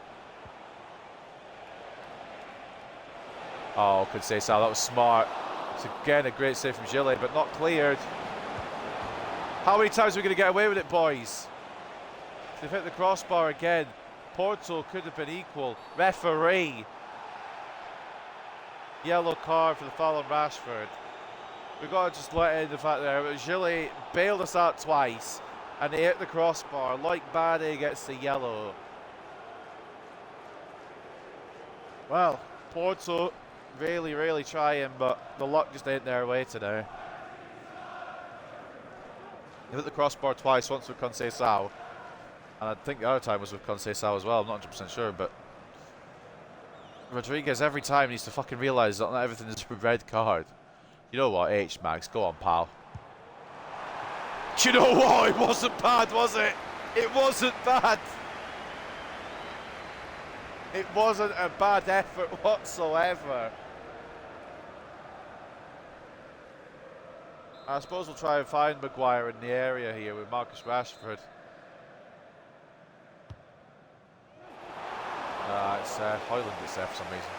Oh, could say Sal, that was smart. It's again a great save from Gillet, but not cleared. How many times are we going to get away with it, boys? They've hit the crossbar again. Porto could have been equal. Referee. Yellow card for the foul on Rashford. We've got to just let in the fact that Gillet bailed us out twice and he hit the crossbar. Like Bade gets the yellow. Well, Porto really trying, but the luck just ain't their way today. They hit the crossbar twice, once with Conceição, and I think the other time was with Conceição as well. I'm not 100% sure, but Rodriguez every time needs to fucking realise that not everything is a red card. You know what, H-Max, go on, pal. Do you know what? It wasn't bad, was it? It wasn't bad. It wasn't a bad effort whatsoever. I suppose we'll try and find Maguire in the area here with Marcus Rashford. It's Højlund that's there for some reason.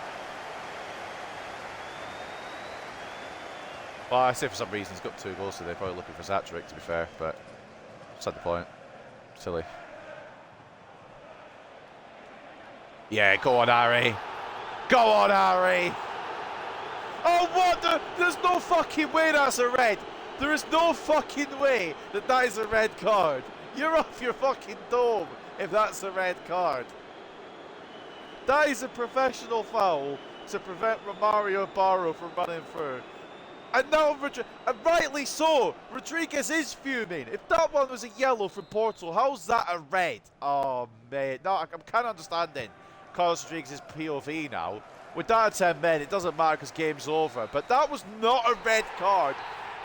Well, I say for some reason he's got 2 goals, so they're probably looking for his hat-trick, to be fair, but that's not the point. Silly. Yeah, go on, Harry. Go on, Harry. Oh, what the? There's no fucking way that's a red. There is no fucking way that that is a red card. You're off your fucking dome if that's a red card. That is a professional foul to prevent Romario Barro from running through. And now, and rightly so, Rodriguez is fuming. If that one was a yellow from Porto, how's that a red? Oh, mate. No, I'm kind of understanding Carlos Rodriguez's POV now. With that at 10 men, it doesn't matter because game's over. But that was not a red card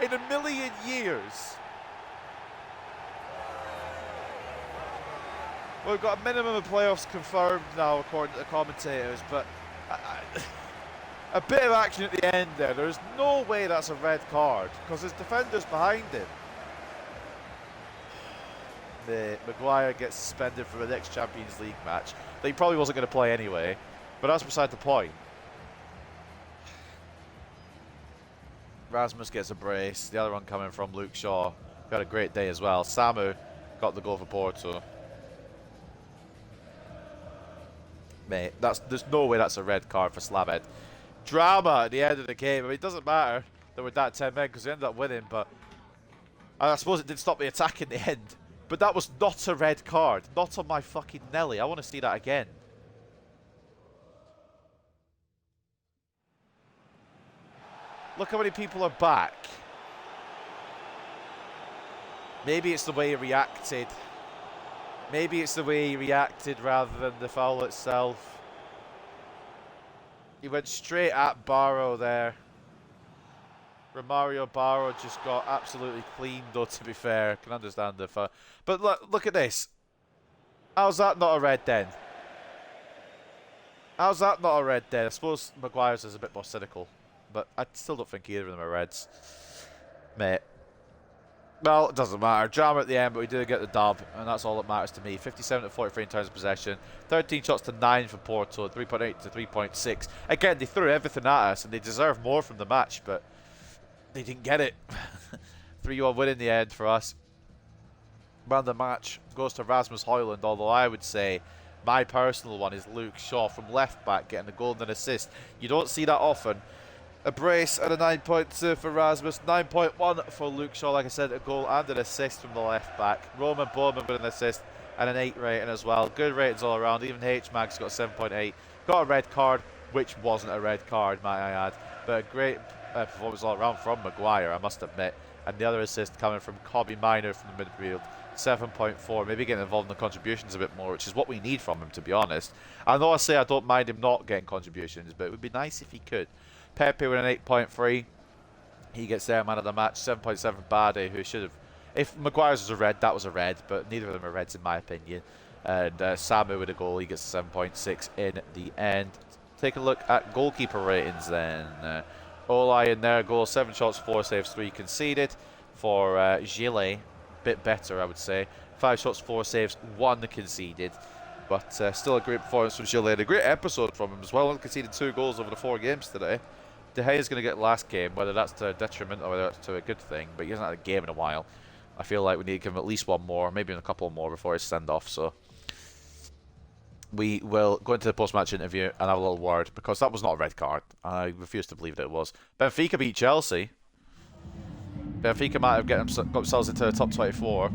in a million years. We've got a minimum of playoffs confirmed now, according to the commentators, but a bit of action at the end there. There's no way that's a red card because there's defenders behind him. Maguire gets suspended for the next Champions League match that he probably wasn't going to play anyway, but that's beside the point. Rasmus gets a brace, the other one coming from Luke Shaw. Got a great day as well. Samu got the goal for Porto. Mate, there's no way that's a red card for Slaved. Drama at the end of the game. I mean, it doesn't matter that we're that 10 men because we ended up winning, but I suppose it did stop the attack in the end. But that was not a red card. Not on my fucking Nelly. I want to see that again. Look how many people are back. Maybe it's the way he reacted. Maybe it's the way he reacted rather than the foul itself. He went straight at Barrow there. Romario Barrow just got absolutely cleaned, though, to be fair. Can understand the foul. But look at this. How's that not a red then? How's that not a red then? I suppose Maguire's is a bit more cynical. But I still don't think either of them are reds. Mate. Well, it doesn't matter. Drama at the end, but we did get the dub, and that's all that matters to me. 57 to 43 in terms of possession. 13 shots to 9 for Porto. 3.8 to 3.6. Again, they threw everything at us, and they deserve more from the match, but they didn't get it. 3-1 win in the end for us. Man of the match goes to Rasmus Højlund, although I would say my personal one is Luke Shaw from left back getting a goal and an assist. You don't see that often. A brace and a 9.2 for Rasmus, 9.1 for Luke Shaw, like I said, a goal and an assist from the left back. Roman Bowman with an assist and an 8 rating as well. Good ratings all around, even H-Max got 7.8. Got a red card, which wasn't a red card, might I add. But a great performance all around from Maguire, I must admit. And the other assist coming from Kobbie Minor from the midfield, 7.4. Maybe getting involved in the contributions a bit more, which is what we need from him, to be honest. I know I say I don't mind him not getting contributions, but it would be nice if he could. Pepe with an 8.3. He gets their man of the match. 7.7 Bade, who should have... If Maguire's was a red, that was a red, but neither of them are reds in my opinion. And Samu with a goal, he gets 7.6 in the end. Take a look at goalkeeper ratings then. Olai in there, goal, 7 shots, 4 saves, 3 conceded. For Gillet, bit better I would say. 5 shots, 4 saves, 1 conceded. But still a great performance from Gillet. A great episode from him as well. He conceded 2 goals over the 4 games today. De Gea's going to get last game, whether that's to a detriment or whether that's to a good thing, but he hasn't had a game in a while. I feel like we need to give him at least one more, maybe a couple more before his send-off, so we will go into the post-match interview and have a little word, because that was not a red card. I refuse to believe that it was. Benfica beat Chelsea. Benfica might have got themselves into the top 24.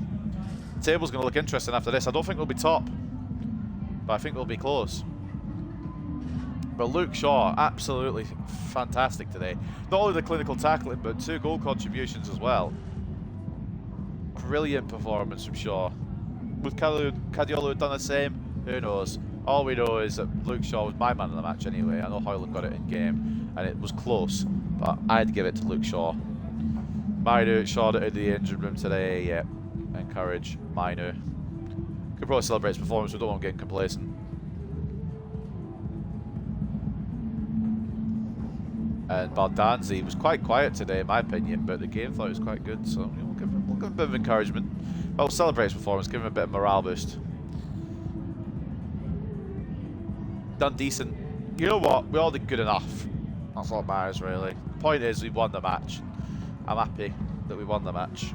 The table's going to look interesting after this. I don't think we'll be top, but I think we'll be close. But Luke Shaw, absolutely fantastic today. Not only the clinical tackling, but 2 goal contributions as well. Brilliant performance from Shaw. Would Kadiolu have done the same? Who knows? All we know is that Luke Shaw was my man of the match anyway. I know Hoyland got it in game, and it was close, but I'd give it to Luke Shaw. Minu shot it in the injured room today. Yeah, encourage Minu. Could probably celebrate his performance. We don't want him getting complacent. And Baldanzi was quite quiet today, in my opinion, but the game thought it was quite good. So we'll give him a bit of encouragement. But we'll celebrate his performance, give him a bit of morale boost. Done decent. You know what? We all did good enough. That's all that matters, really. The point is, we won the match. I'm happy that we won the match.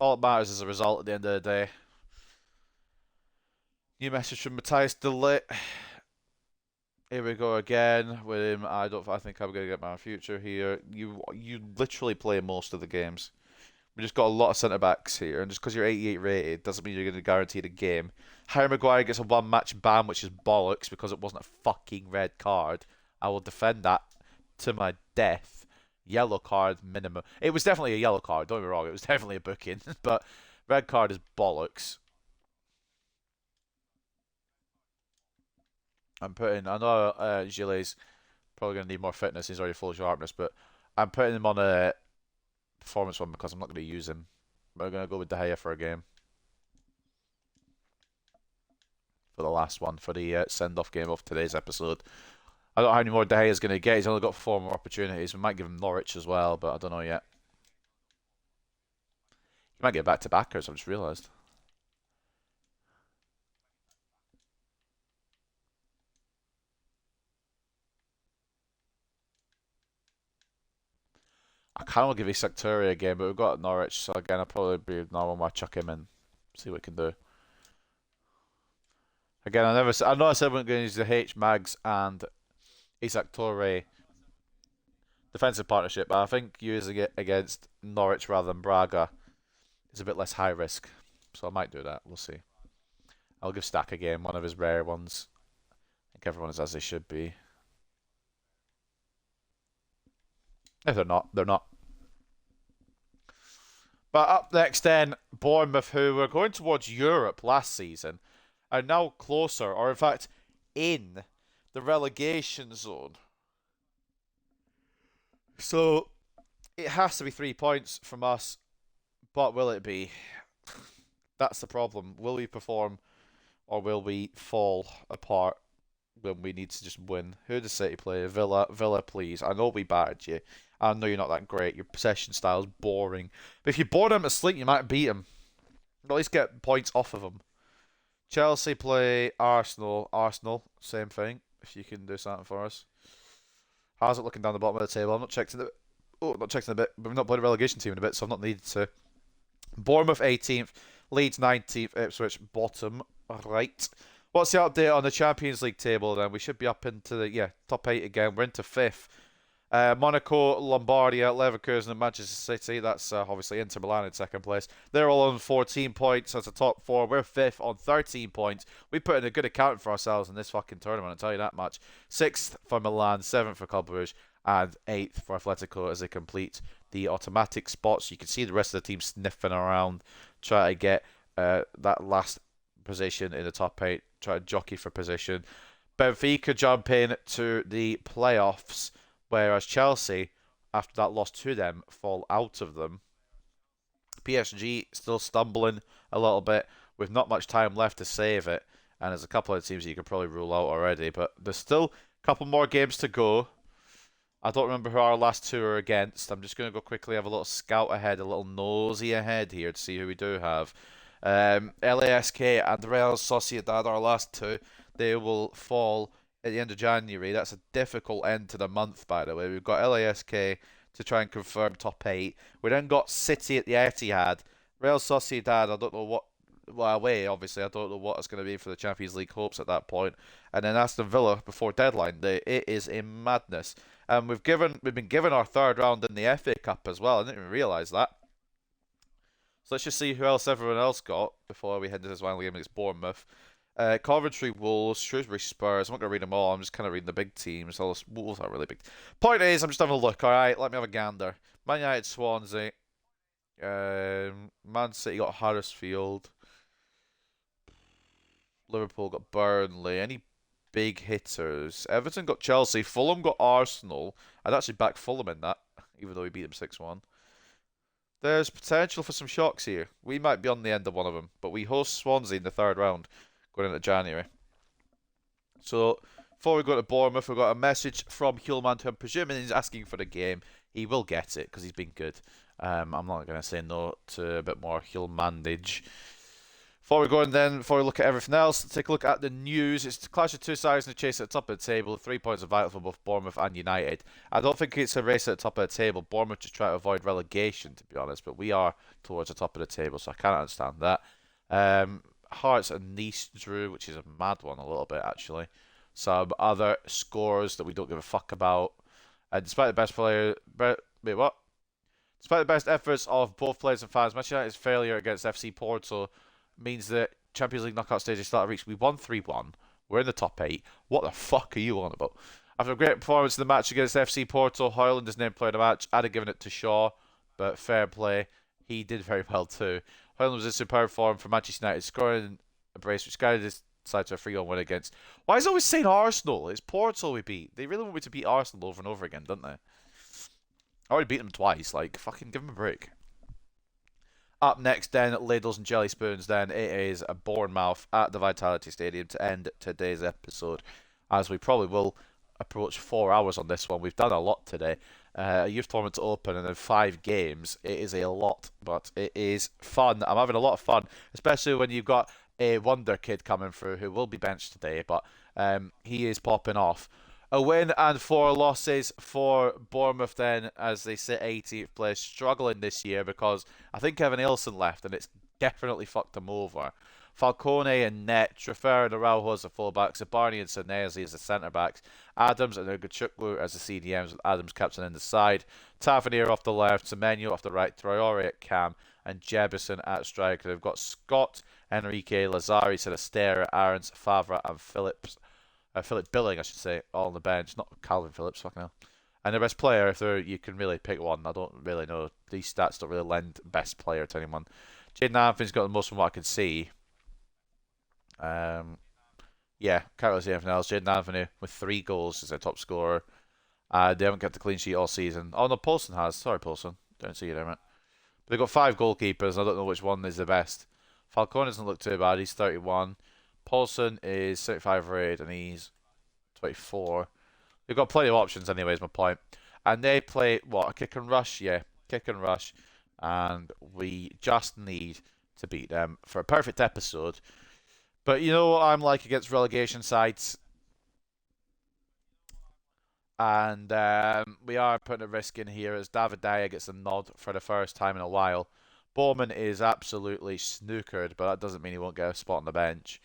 All that matters is the result at the end of the day. New message from Matthias Delit. Here we go again with him. I think I'm gonna get my future here. You literally play most of the games. We just got a lot of centre backs here, and just because you're 88 rated doesn't mean you're going to guarantee the game. Harry Maguire gets a 1-match ban, which is bollocks because it wasn't a fucking red card. I will defend that to my death. Yellow card minimum. It was definitely a yellow card. Don't get me wrong. It was definitely a booking, but red card is bollocks. I'm putting. I know Gillet's probably going to need more fitness. He's already full of sharpness, but I'm putting him on a performance one because I'm not going to use him. We're going to go with De Gea for a game. For the last one, for the send-off game of today's episode. I don't know how many more De Gea's going to get. He's only got 4 more opportunities. We might give him Norwich as well, but I don't know yet. He might get back-to-backers, I've just realised. I kind of want to give Secturi a game, but we've got Norwich, so again, I'll probably be normal where I chuck him in, see what we can do. Again, I know I said we we're going to use the H, Mags, and Isak Torre defensive partnership, but I think using it against Norwich rather than Braga is a bit less high risk, so I might do that. We'll see. I'll give Stack a game, one of his rare ones. I think everyone is as they should be. If they're not, they're not. But up next then, Bournemouth, who were going towards Europe last season, are now closer, or in fact, in the relegation zone. So, it has to be 3 points from us, but will it be? That's the problem. Will we perform, or will we fall apart when we need to just win? Who does City play? Villa, please. I know we battered you. I know you're not that great. Your possession style is boring. But if you bore them to sleep, you might beat them. Or at least get points off of them. Chelsea play Arsenal. Arsenal, same thing. If you can do something for us. How's it looking down the bottom of the table? I'm not checked in a bit. But we've not played a relegation team in a bit, so I've not needed to. Bournemouth 18th. Leeds 19th. Ipswich bottom right. What's the update on the Champions League table then? We should be up into the top 8 again. We're into 5th. Monaco, Lombardia, Leverkusen and Manchester City. That's obviously Inter Milan in 2nd place. They're all on 14 points. That's the top 4. We're 5th on 13 points. We put in a good account for ourselves in this fucking tournament, I'll tell you that much. 6th for Milan, 7th for Club Brugge, and 8th for Atletico as they complete the automatic spots. You can see the rest of the team sniffing around, trying to get that last position in the top 8, try to jockey for position. Benfica jump in to the playoffs, whereas Chelsea, after that loss to them, fall out of them. PSG still stumbling a little bit with not much time left to save it, and there's a couple of teams that you can probably rule out already, but there's still a couple more games to go. I don't remember who our last 2 are against. I'm just going to go quickly have a little scout ahead, a little nosy ahead here to see who we do have. LASK and Real Sociedad, our last 2, they will fall at the end of January. That's a difficult end to the month, by the way. We've got LASK to try and confirm top 8. We then got City at the Etihad. Real Sociedad, I don't know what, well, away, obviously. I don't know what it's going to be for the Champions League hopes at that point. And then Aston Villa before deadline day. It is a madness. And we've been given our 3rd round in the FA Cup as well. I didn't even realise that. So let's just see who else everyone else got before we head to this final game against Bournemouth. Coventry, Wolves, Shrewsbury, Spurs. I'm not going to read them all. I'm just kind of reading the big teams. Wolves are really big. Point is, I'm just having a look. All right, let me have a gander. Man United, Swansea. Man City got Huddersfield. Liverpool got Burnley. Any big hitters? Everton got Chelsea. Fulham got Arsenal. I'd actually back Fulham in that, even though we beat them 6-1. There's potential for some shocks here. We might be on the end of one of them, but we host Swansea in the third round going into January. So, before we go to Bournemouth, we've got a message from Hulman who I'm presuming he's asking for the game. He will get it because he's been good. I'm not going to say no to a bit more Hulmandage. Before we go in then, before we look at everything else, let's take a look at the news. It's the clash of two sides in the chase at the top of the table. 3 points are vital for both Bournemouth and United. I don't think it's a race at the top of the table. Bournemouth just try to avoid relegation, to be honest, but we are towards the top of the table, so I can't understand that. Hearts and Nice drew, which is a mad one a little bit, actually. Some other scores that we don't give a fuck about. Despite the best player... Wait, what? Despite the best efforts of both players and fans, Manchester United's failure against FC Porto means that Champions League knockout stage is starting to reach. We won 3-1. We're in the top 8. What the fuck are you on about? After a great performance in the match against FC Porto, Højlund is named player of the match. I'd have given it to Shaw, but fair play. He did very well too. Højlund was in superb form for Manchester United, scoring a brace which guided his side to a 3-1 win against... Why is it always saying Arsenal? It's Porto we beat. They really want me to beat Arsenal over and over again, don't they? I already beat them twice. Like, fucking give them a break. Up next then, Ladles and Jelly Spoons then, it is a Bournemouth at the Vitality Stadium to end today's episode, as we probably will approach 4 hours on this one. We've done a lot today. A youth tournament to open and then 5 games. It is a lot, but it is fun. I'm having a lot of fun, especially when you've got a wonder kid coming through who will be benched today, but he is popping off. A win and 4 losses for Bournemouth then, as they sit 18th place, struggling this year because I think Kevin Ailson left and it's definitely fucked them over. Falcone and Net, Trafer and Araujo as the fullbacks, Barney and Senesi as the centre-backs, Adams and Ugochukwu as the CDMs, with Adams captain in the side, Tavernier off the left, Semenyo off the right, Traore at cam, and Jebison at striker. They've got Scott, Enrique, Lazari, Sinistera, Aarons, Favre and Philip Billing, I should say, all on the bench. Not Calvin Phillips, fucking hell. And the best player, if you can really pick one, I don't really know. These stats don't really lend best player to anyone. Jaden Anthony's got the most from what I can see. Yeah, can't really see anything else. Jaden Anthony with 3 goals is their top scorer. They haven't kept the clean sheet all season. Oh no, Paulson has. Sorry, Paulson. Don't see you there, mate. But they've got 5 goalkeepers. I don't know which one is the best. Falcone doesn't look too bad. He's 31. Paulson is 75 rated and he's 24. They've got plenty of options anyway, is my point. And they play, what, a kick and rush? Yeah, kick and rush. And we just need to beat them for a perfect episode. But you know what I'm like against relegation sides. And we are putting a risk in here as David Dyer gets a nod for the first time in a while. Bowman is absolutely snookered, but that doesn't mean he won't get a spot on the bench.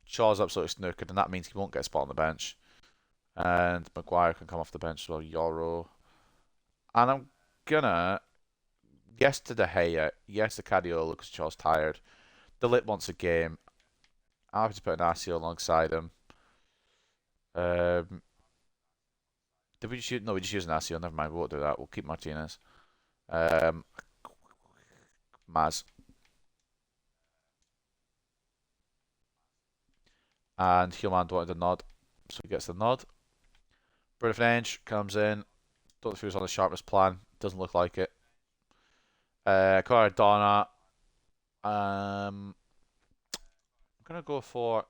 Shaw's absolutely snookered, and that means he won't get a spot on the bench. And Maguire can come off the bench as well. Yoro. And I'm gonna... Yes to De Gea. Yes to Cadiola because Shaw's tired. De Ligt wants a game. I'm happy to put Inacio alongside him. Did we just use... No, we just use Inacio. Never mind, we won't do that. We'll keep Martinez. Maz. And Hulman wanted a nod, so he gets the nod. Bruno Fernandes comes in. Don't know if he was on the sharpest plan. Doesn't look like it. Cardona. I'm going to go for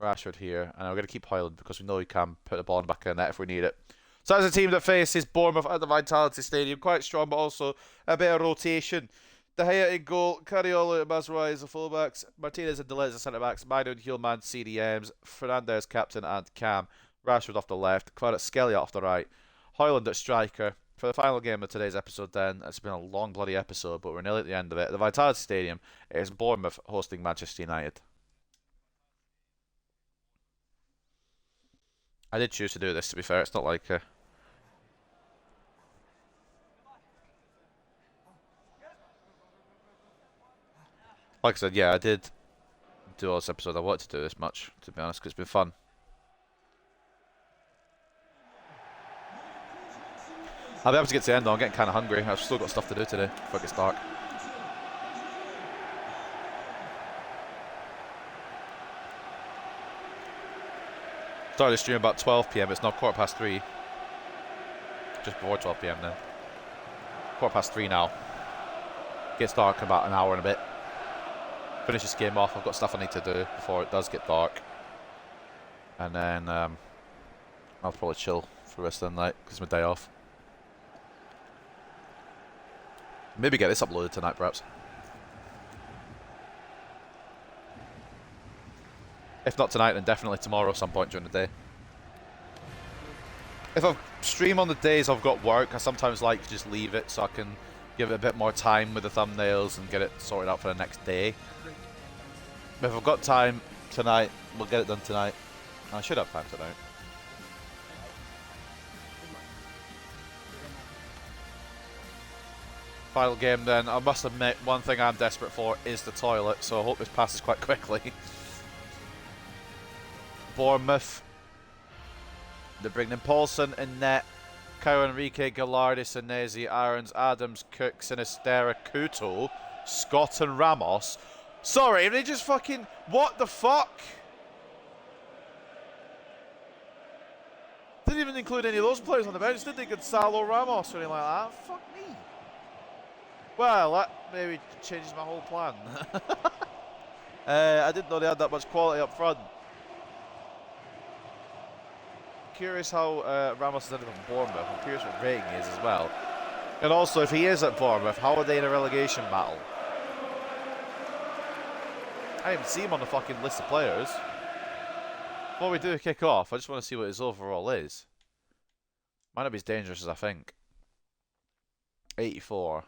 Rashford here. And I'm going to keep Højlund because we know he can put the ball in the back of the net if we need it. So that's a team that faces Bournemouth at the Vitality Stadium. Quite strong, but also a bit of rotation. De Gea in goal, Cariola and Mazraoui as the fullbacks, Martinez and De Ligt as the centre-backs, Maino and Hulman CDMs, Fernandes captain and Cam, Rashford off the left, Kvaratskhelia off the right, Højlund at striker. For the final game of today's episode then, it's been a long bloody episode, but we're nearly at the end of it. The Vitality Stadium is Bournemouth hosting Manchester United. I did choose to do this, to be fair. It's not like... Like I said, yeah, I did do all this episode. I wanted to do this much, to be honest, because it's been fun. I'll be able to get to the end though. I'm getting kind of hungry. I've still got stuff to do today before it gets dark. Started the stream about 12 p.m. It's now 3:15. Just before 12 p.m. then. 3:15 now. Gets dark in about an hour and a bit. Finish this game off. I've got stuff I need to do before it does get dark. And then I'll probably chill for the rest of the night because it's my day off. Maybe get this uploaded tonight, perhaps. If not tonight, then definitely tomorrow, some point during the day. If I stream on the days I've got work, I sometimes like to just leave it so I can give it a bit more time with the thumbnails and get it sorted out for the next day. But if I've got time tonight, we'll get it done tonight. I should have time tonight. Final game then. I must admit, one thing I'm desperate for is the toilet, so I hope this passes quite quickly. Bournemouth. They're bringing in Paulson in net. Caio Henrique, Gallardi, Senesi, Aarons, Adams, Cook, Sinistera, Couto, Scott and Ramos. Sorry, they just fucking... What the fuck? Didn't even include any of those players on the bench, did they? Gonzalo Ramos or anything like that? Fuck me. Well, that maybe changes my whole plan. I didn't know they had that much quality up front. Curious how Ramos is ended up in Bournemouth. I'm curious what rating he is as well. And also, if he is at Bournemouth, how are they in a relegation battle? I didn't see him on the fucking list of players. Before we do kick off, I just want to see what his overall is. Might not be as dangerous as I think. 84.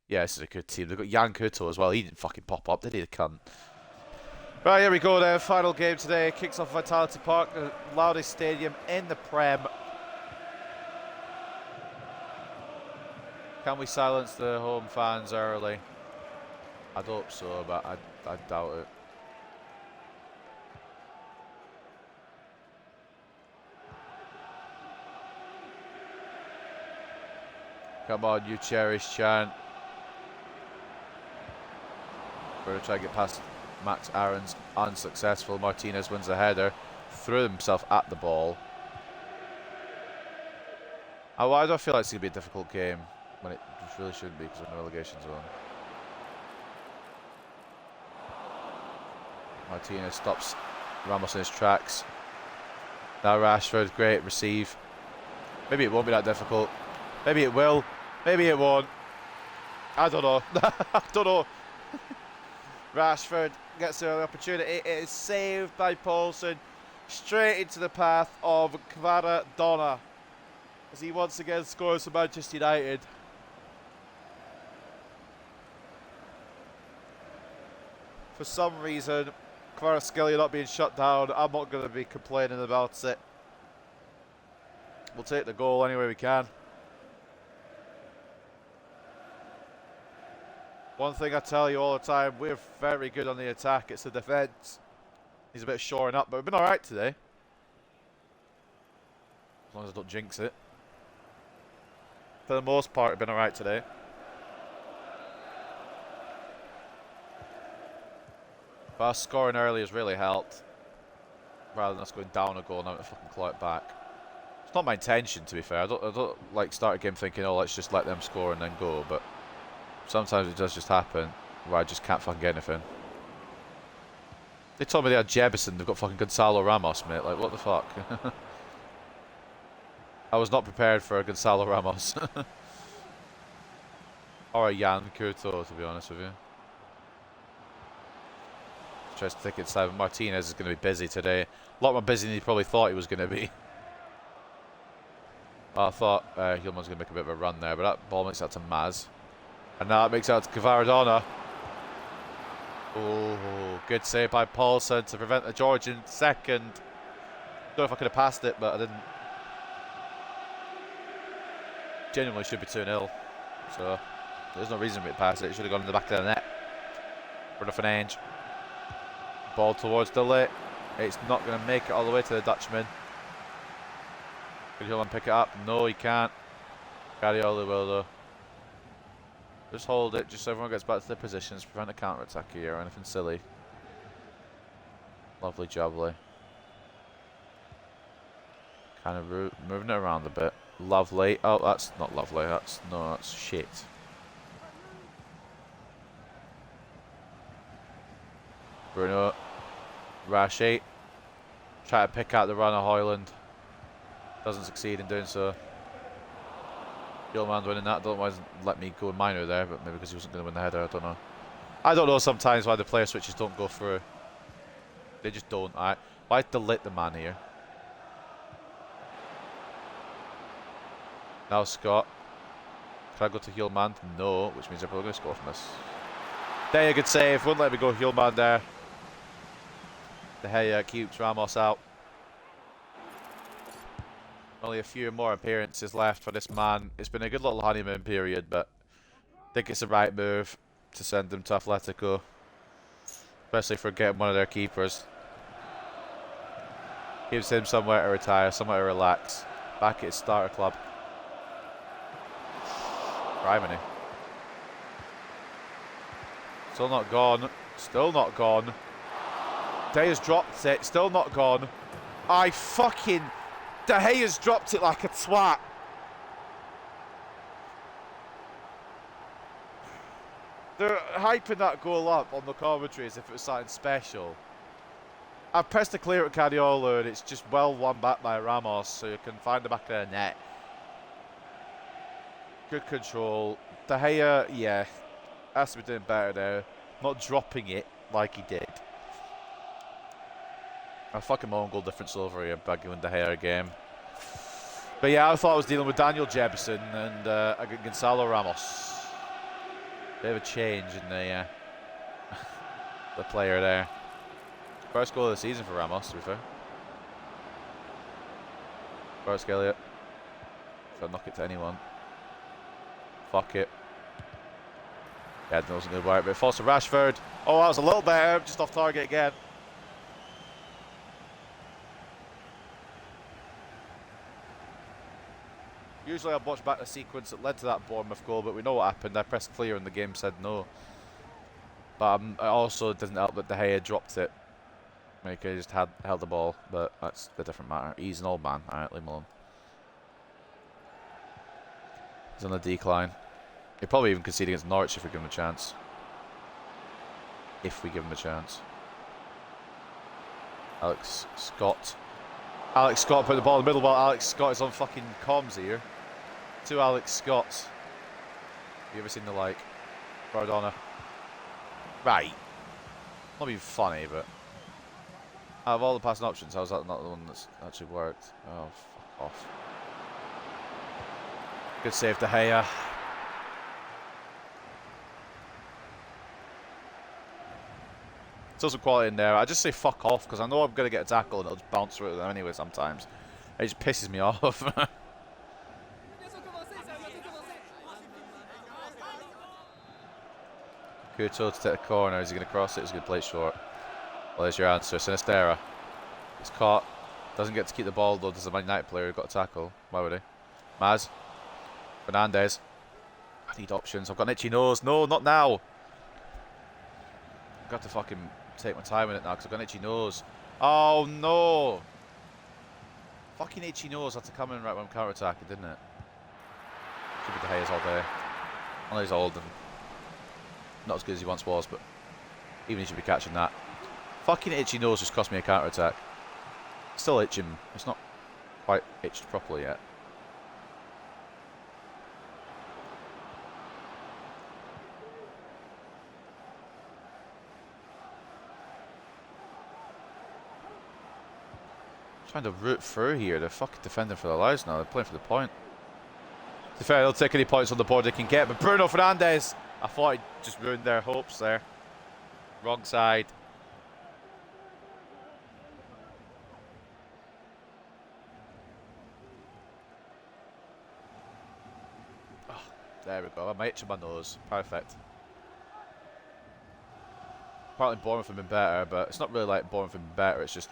Yeah, this is a good team. They've got Jan Couto as well. He didn't fucking pop up, did he, the cunt? Right, here we go then. Final game today. Kicks off Vitality Park, the loudest stadium in the Prem. Can we silence the home fans early? I'd hope so, but I doubt it. Come on, you cherish chant. We're going to try to get past Max Aarons. Unsuccessful. Martinez wins the header. Threw himself at the ball. Why do I feel like it's going to be a difficult game when it just really shouldn't be because we're in the relegation zone? Martinez stops Ramos in his tracks. Now Rashford, great receive. Maybe it won't be that difficult. Maybe it will. Maybe it won't. I don't know. I don't know. Rashford gets the opportunity. It is saved by Paulson. Straight into the path of Kvaradona as he once again scores for Manchester United. For some reason, Kvaratskhelia not being shut down, I'm not going to be complaining about it. We'll take the goal any way we can. One thing I tell you all the time, we're very good on the attack. It's the defence. He's a bit shoring up, but we've been alright today. As long as I don't jinx it. For the most part, we've been alright today. But us scoring early has really helped. Rather than us going down a goal and having to fucking claw it back. It's not my intention, to be fair. I don't like start a game thinking, oh, let's just let them score and then go, but sometimes it does just happen where I just can't fucking get anything. They told me they had Jebison, they've got fucking Gonzalo Ramos, mate. Like, what the fuck? I was not prepared for a Gonzalo Ramos. Or a Jan Couto, to be honest with you. Tries to take it inside. Martinez is going to be busy today. A lot more busy than he probably thought he was going to be. I thought Hillman's going to make a bit of a run there, but that ball makes out to Maz. And now it makes out to Kvaradona. Oh, good save by Paulson to prevent the Georgian second. Don't know if I could have passed it, but I didn't. Genuinely should be 2-0. So there's no reason for me to pass it. It should have gone in the back of the net. For nothing Ainge. Ball towards Delay. It's not going to make it all the way to the Dutchman. Could Hillman pick it up? No, he can't. Carioli will though. Just hold it, just so everyone gets back to their positions, prevent a counter-attack here or anything silly. Lovely jubbly. Kind of moving it around a bit. Lovely. Oh, that's not lovely. That's shit. Bruno. Rashi. Try to pick out the run of Hoyland. Doesn't succeed in doing so. Gilman's winning that. Don't want to let me go in minor there, but maybe because he wasn't going to win the header. I don't know. I don't know sometimes why the player switches don't go through. They just don't. Why delete the man here? Now Scott. Can I go to heel man? No, which means they're probably going to score from this. There, a good save. Wouldn't let me go heel man there. De Gea keeps Ramos out. Only a few more appearances left for this man. It's been a good little honeymoon period, but I think it's the right move to send him to Atletico. Especially for getting one of their keepers. Gives him somewhere to retire, somewhere to relax. Back at his starter club. Criminy. Still not gone. Still not gone. De Gea's dropped it. Still not gone. De Gea's dropped it like a twat. They're hyping that goal up on the commentary as if it was something special. I've pressed the clear at Cadiolo and it's just well won back by Ramos, so you can find the back of the net. Good control. De Gea, yeah, has to be doing better there. Not dropping it like he did. A fucking own goal difference over here by giving De Gea a game. But yeah, I thought I was dealing with Daniel Jebison and Gonzalo Ramos. Bit of a change in the the player there. First goal of the season for Ramos, to be fair. First Elliott. If I knock it to anyone. Fuck it. Yeah, that wasn't going to work, but it falls to Rashford. Oh, that was a little better, just off target again. Usually I'd watch back the sequence that led to that Bournemouth goal, but we know what happened. I pressed clear and the game said no. But it also doesn't help that De Gea dropped it. He could have just held the ball, but that's a different matter. He's an old man. Alright, leave him alone. He's on the decline. He'll probably even concede against Norwich if we give him a chance. If we give him a chance. Alex Scott. Alex Scott put the ball in the middle while Alex Scott is on fucking comms here. Two Alex Scotts. Have you ever seen the like? Maradona. Right. Not being funny, but out of all the passing options, how's that not the one that's actually worked? Oh, fuck off. Good save, De Gea. Still some quality in there. I just say fuck off because I know I'm going to get a tackle and it'll just bounce through them anyway sometimes. It just pisses me off. Couto to take the corner. Is he going to cross it? Is he going to play it short? Well, there's your answer. Sinisterra. It's caught. Doesn't get to keep the ball though. There's a Man United player who got a tackle. Why would he? Maz. Fernandez. I need options. I've got an itchy nose. No, not now. I've got to fucking take my time with it now because I've got an itchy nose. Oh no! Fucking itchy nose had to come in right when I'm counter-attacking, didn't it? Should be De Gea's all day. I know he's old and not as good as he once was, but even he should be catching that. Fucking itchy nose just cost me a counter-attack. Still itching. It's not quite itched properly yet. Trying to root through here. They're fucking defending for their lives now. They're playing for the point. To be fair, they'll take any points on the board they can get. But Bruno Fernandes, I thought he just ruined their hopes there. Wrong side. Oh, there we go. I'm itching my nose. Perfect. Apparently Bournemouth have been better, but it's not really like Bournemouth have been better. It's just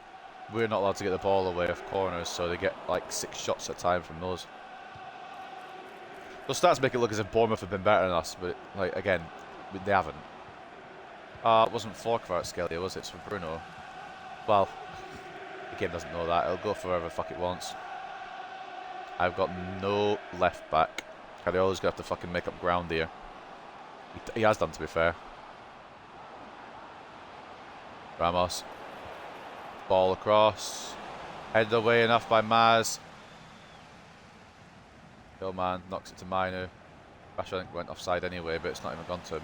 we're not allowed to get the ball away off corners, so they get like 6 shots at a time from those. Those stats make it look as if Bournemouth have been better than us, but like again, they haven't. It wasn't for Kvaratskhelia, was it? It's for Bruno. Well, the game doesn't know that. It'll go for wherever the fuck it wants. I've got no left back. Cariolo's going to have to fucking make up ground here. He has done, to be fair. Ramos. Ball across. Headed away enough by Maz. Hillman knocks it to Mainu. Actually, I think went offside anyway, but it's not even gone to him.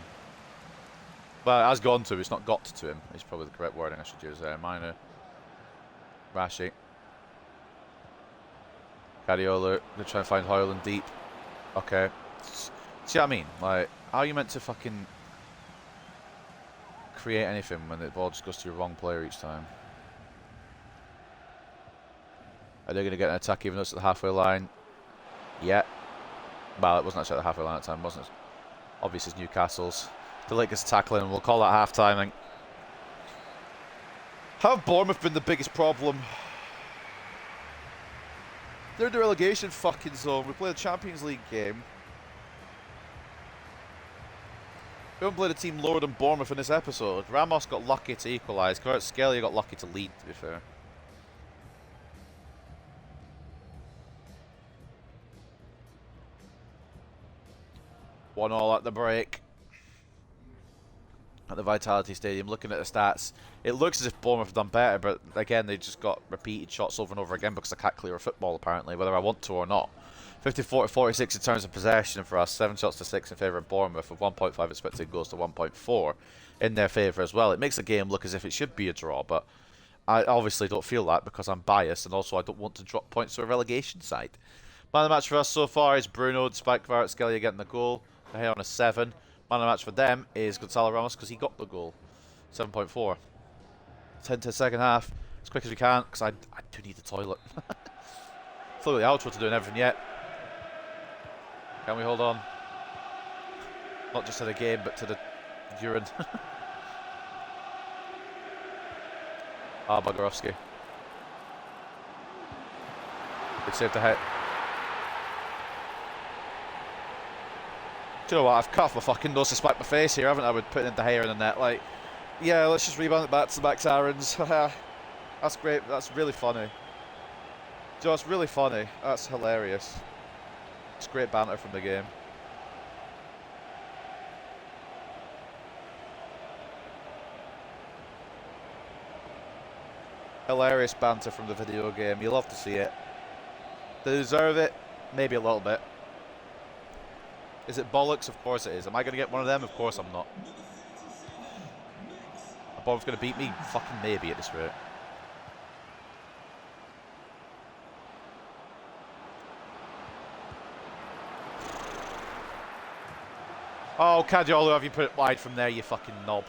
Well, it has gone to him, it's not got to him. It's probably the correct wording I should use there. Mainu. Rashi. Cariolo. Gonna try and find Hoyland deep. Okay. See what I mean? Like, how are you meant to fucking create anything when the ball just goes to your wrong player each time? Are they going to get an attack even though it's at the halfway line? Yeah. Well, it wasn't actually at the halfway line at the time, wasn't it? Obviously, it's Newcastle's. The Lakers tackling, we'll call that half timing. Have Bournemouth been the biggest problem? They're in the relegation fucking zone. We play a Champions League game. We haven't played a team lower than Bournemouth in this episode. Ramos got lucky to equalise. Scalia got lucky to lead, to be fair. One all at the break. At the Vitality Stadium, looking at the stats, it looks as if Bournemouth have done better, but again, they just got repeated shots over and over again because they can't clear a football, apparently, whether I want to or not. 54 to 46 in terms of possession for us, 7 shots to 6 in favour of Bournemouth, with 1.5 expected goals to 1.4 in their favour as well. It makes the game look as if it should be a draw, but I obviously don't feel that because I'm biased, and also I don't want to drop points to a relegation side. Man of the match for us so far is Bruno, despite Kvaratskhelia getting the goal. They're here on a 7. Man of the match for them is Gonzalo Ramos because he got the goal. 7.4. 10 to the second half. As quick as we can because I do need the toilet. Still got the outro to do and everything yet. Can we hold on? Not just to the game but to the urine. Bagarovsky. Good save to hit. Do you know what? I've cut off my fucking nose to spike my face here, haven't I? With putting the hair in the net. Like, yeah, let's just rebound it back to Max Aarons. That's great. That's really funny. Joe, it's really funny. That's hilarious. It's great banter from the game. Hilarious banter from the video game. You love to see it. Do they deserve it? Maybe a little bit. Is it bollocks? Of course it is. Am I going to get one of them? Of course I'm not. Are Bournemouth going to beat me? Fucking maybe at this rate. Oh, Cadiolo, have you put it wide from there, you fucking knob?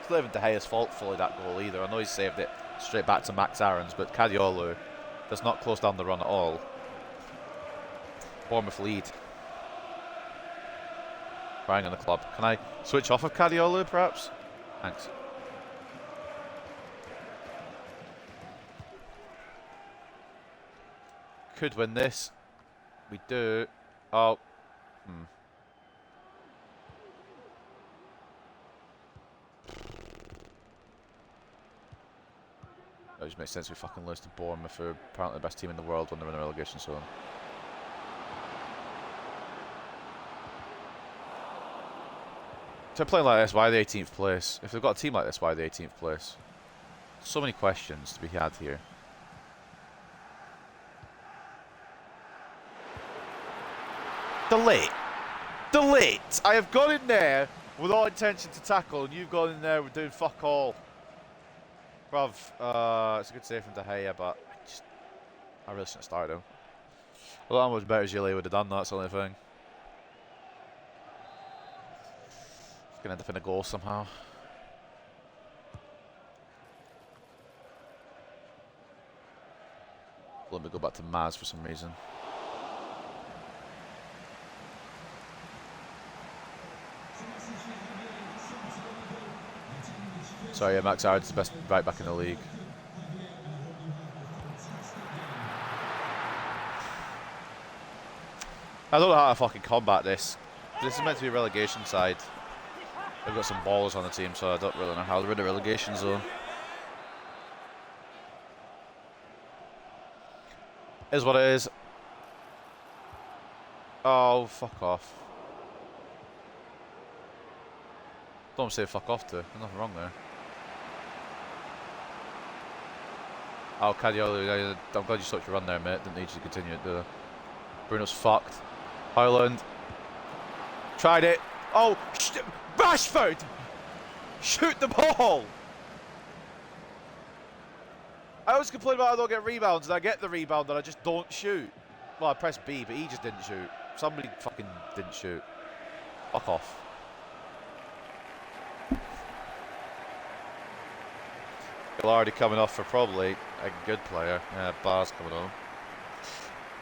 It's not even De Gea's fault fully, that goal either. I know he saved it straight back to Max Aarons, but Cadiolo does not close down the run at all. Bournemouth lead. Crying on the club. Can I switch off of Cadiolo, perhaps? Thanks. Could win this. We do. Oh. That just makes sense. We fucking lose to Bournemouth, who are apparently the best team in the world when they're in the relegation zone. If they're playing like this, why are they 18th place? If they've got a team like this, why are they 18th place? So many questions to be had here. Delete. Delete! I have gone in there with all intention to tackle, and you've gone in there with doing fuck all. Bruv, it's a good save from De Gea, but I really shouldn't have started him. A lot much better Gillet would have done that, that's the only thing. It's going to end up in a goal somehow. Let me go back to Maz for some reason. Sorry, yeah, Max Aarons is the best right back in the league. I don't know how to fucking combat this. This is meant to be a relegation side. They've got some ballers on the team, so I don't really know how they're in the relegation zone. Is what it is. Oh, fuck off. Don't say fuck off to. There's nothing wrong there. Oh, Cadiola, I'm glad you stopped your run there, mate. Didn't need you to continue it, do I? Bruno's fucked. Haaland. Tried it. Oh, Rashford! Shoot the ball! I always complain about I don't get rebounds, and I get the rebound, and I just don't shoot. Well, I pressed B, but he just didn't shoot. Somebody fucking didn't shoot. Fuck off. Gallardi coming off for probably a good player. Yeah, Bar's coming on.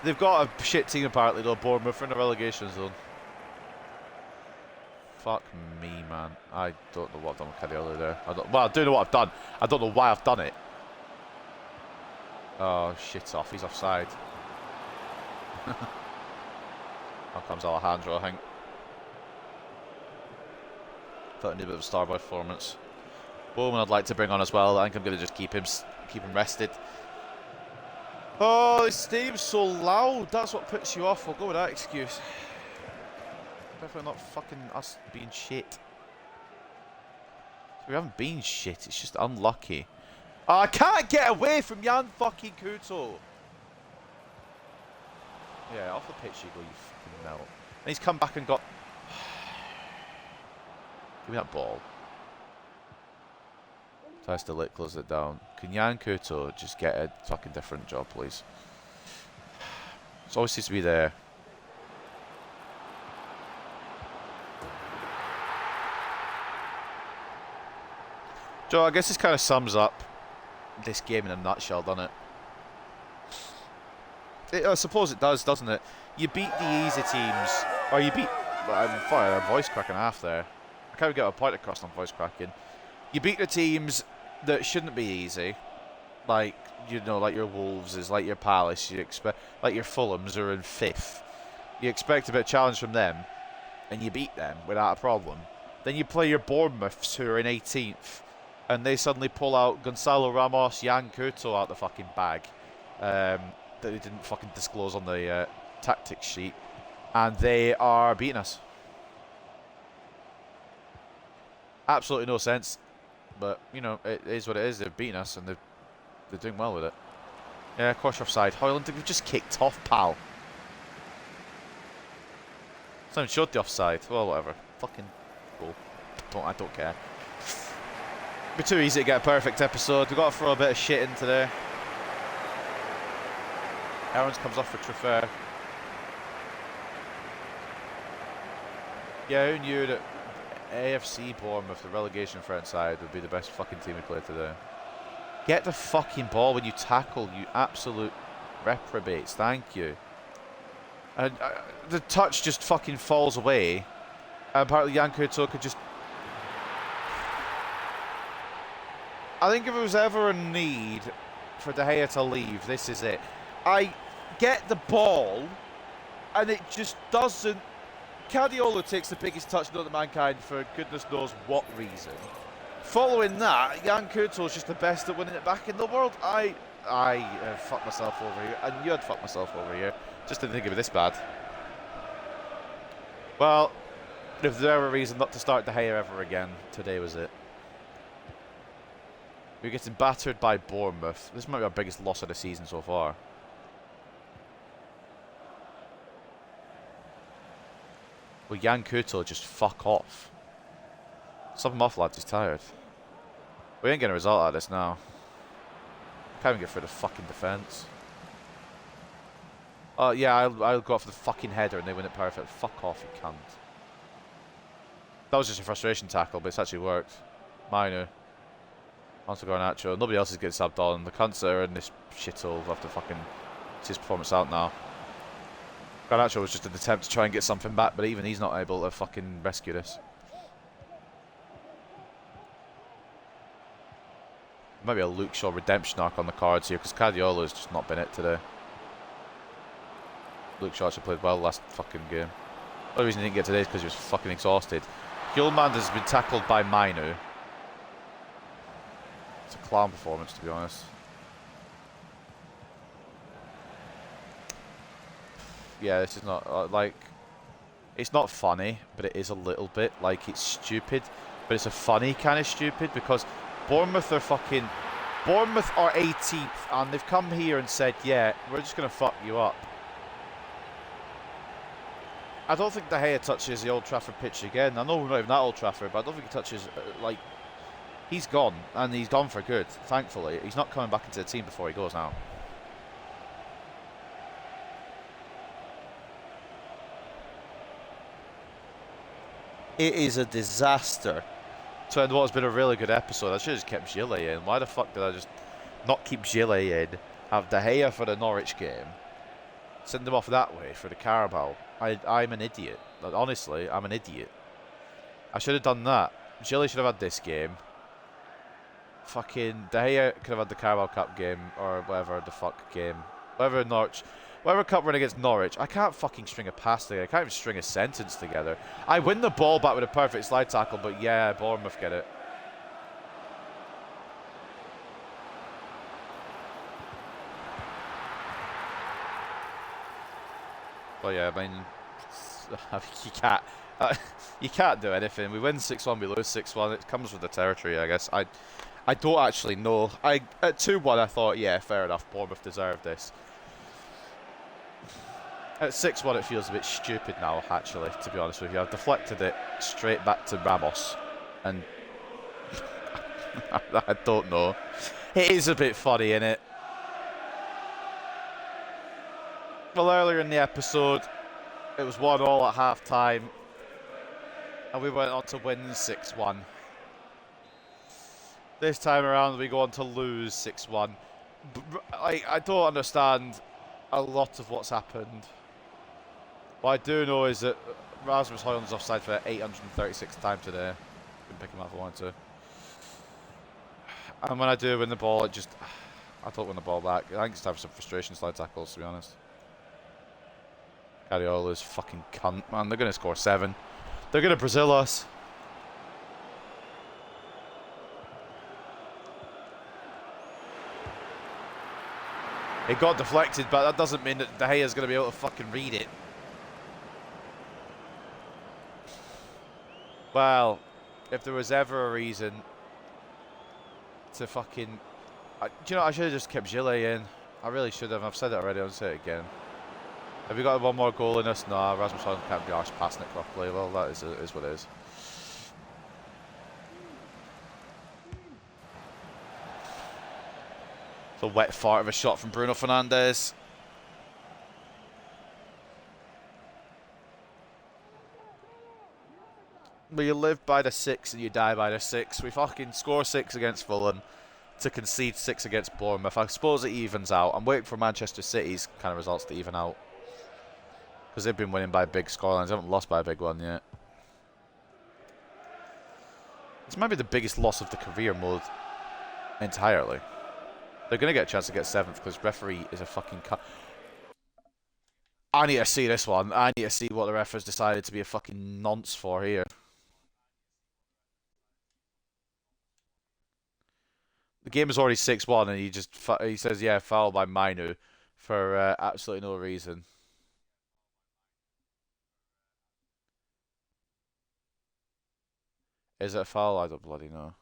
They've got a shit team apparently though, Bournemouth are in the relegation zone. Fuck me, man. I don't know what I've done with Cadiola there. Well, I do know what I've done. I don't know why I've done it. Oh, shit off. He's offside. Now comes Alejandro, I think. Thought I needed a bit of a star boy performance. Bowman I'd like to bring on as well. I think I'm going to just keep him rested. Oh, this stadium's so loud. That's what puts you off. We'll go with that excuse. Definitely not fucking us being shit. We haven't been shit. It's just unlucky. Oh, I can't get away from Jan fucking Kuto. Yeah, off the pitch you go, you fucking melt. And he's come back and got... Give me that ball. Tries to close it down. Can Jan Kuto just get a fucking different job, please? It always seems to be there. Joe, I guess this kind of sums up this game in a nutshell, doesn't it? I suppose it does, doesn't it? You beat the easy teams, or you beat... I'm sorry, I'm voice cracking half there. I can't get a point across on voice cracking. You beat the teams that shouldn't be easy, like, you know, like your Wolves, like your Palace, you expect, like your Fulhams are in 5th. You expect a bit of challenge from them, and you beat them without a problem. Then you play your Bournemouths, who are in 18th, and they suddenly pull out Gonzalo Ramos, Jan Couto out the fucking bag that they didn't fucking disclose on the tactics sheet, and they are beating us. Absolutely no sense, but you know it is what it is. They're beating us, and they're doing well with it. Yeah, of course you're offside. Hoyland, we've just kicked off, pal. Someone showed the offside. Well, whatever. Fucking go. I don't care. Be too easy to get a perfect episode. We've got to throw a bit of shit into there. Aarons comes off for Truffaut. Yeah, who knew that AFC Bournemouth, the relegation threat side, would be the best fucking team we played today. Get the fucking ball when you tackle, you absolute reprobates. Thank you. And the touch just fucking falls away. And apparently Jan Couto could just... I think if there was ever a need for De Gea to leave, this is it. I get the ball, and it just doesn't... Cadiola takes the biggest touch known to mankind for goodness knows what reason. Following that, Jan Couto is just the best at winning it back in the world. I fucked myself over here, and you'd fuck myself over here. Just didn't think of it this bad. Well, if there were a reason not to start De Gea ever again, today was it. We're getting battered by Bournemouth. This might be our biggest loss of the season so far. Well, Jan Couto just fuck off. Sub him off, lads. He's tired. We ain't getting a result out of this now. Can't even get through the fucking defence. Oh, yeah, I'll go off the fucking header and they win it perfect. Fuck off, you cunt. That was just a frustration tackle, but it's actually worked. Minor. Onto Garnacho. Nobody else is getting subbed on. The cunts that are in this shithole have to fucking see his performance out now. Garnacho was just an attempt to try and get something back, but even he's not able to fucking rescue this. Maybe a Luke Shaw redemption arc on the cards here, because Cadiola has just not been it today. Luke Shaw actually played well last fucking game. The only reason he didn't get today is because he was fucking exhausted. Hjulmand has been tackled by Mainu. It's a clown performance, to be honest. yeah, this is not like it's not funny, but it is a little bit like it's stupid, but it's a funny kind of stupid because Bournemouth are 18th, and they've come here and said, yeah, we're just gonna fuck you up. I don't think De Gea touches the Old Trafford pitch again. I know we're not even at Old Trafford, but I don't think he touches like. He's gone, and he's gone for good, thankfully. He's not coming back into the team before he goes now. It is a disaster to end what has been a really good episode. I should have just kept Gilles in. Why the fuck did I just not keep Gilles in? Have De Gea for the Norwich game. Send him off that way for the Carabao. I'm an idiot. Like, honestly, I'm an idiot. I should have done that. Gilles should have had this game. Fucking De Gea could have had the Carabao Cup game or whatever the fuck game. Whatever cup run against Norwich. I can't fucking string a pass together. I can't even string a sentence together. I win the ball back with a perfect slide tackle, but yeah, Bournemouth get it. Well, yeah, I mean, you can't do anything. We win 6-1, we lose 6-1. It comes with the territory, I guess. I don't actually know. At 2-1, I thought, yeah, fair enough. Bournemouth deserved this. At 6-1, it feels a bit stupid now, actually, to be honest with you. I've deflected it straight back to Ramos. And I don't know. It is a bit funny, innit? Well, earlier in the episode, it was 1-1 at half-time. And we went on to win 6-1. This time around, we go on to lose 6-1. I don't understand a lot of what's happened. What I do know is that Rasmus Højlund's offside for 836th time today. Couldn't pick him up if I wanted to. And when I do win the ball, I don't win the ball back. I think it's time for some frustration slide tackles, to be honest. Guardiola's fucking cunt, man. They're going to score 7. They're going to Brazil us. It got deflected, but that doesn't mean that De Gea's going to be able to fucking read it. Well, if there was ever a reason to fucking... do you know, I should have just kept Gilles in. I really should have. I've said it already. I'll say it again. Have we got one more goal in us? No, Rasmus Højlund can't be arsed passing it properly. Well, that is what it is. It's a wet fart of a shot from Bruno Fernandes. But you live by the 6 and you die by the 6. We fucking score 6 against Fulham to concede 6 against Bournemouth. I suppose it evens out. I'm waiting for Manchester City's kind of results to even out. Because they've been winning by big scorelines. They haven't lost by a big one yet. This might be the biggest loss of the career mode entirely. They're going to get a chance to get 7th because referee is a fucking cut. I need to see this one. I need to see what the ref has decided to be a fucking nonce for here. The game is already 6-1 and he says, yeah, foul by Mainu for absolutely no reason. Is it a foul? I don't bloody know.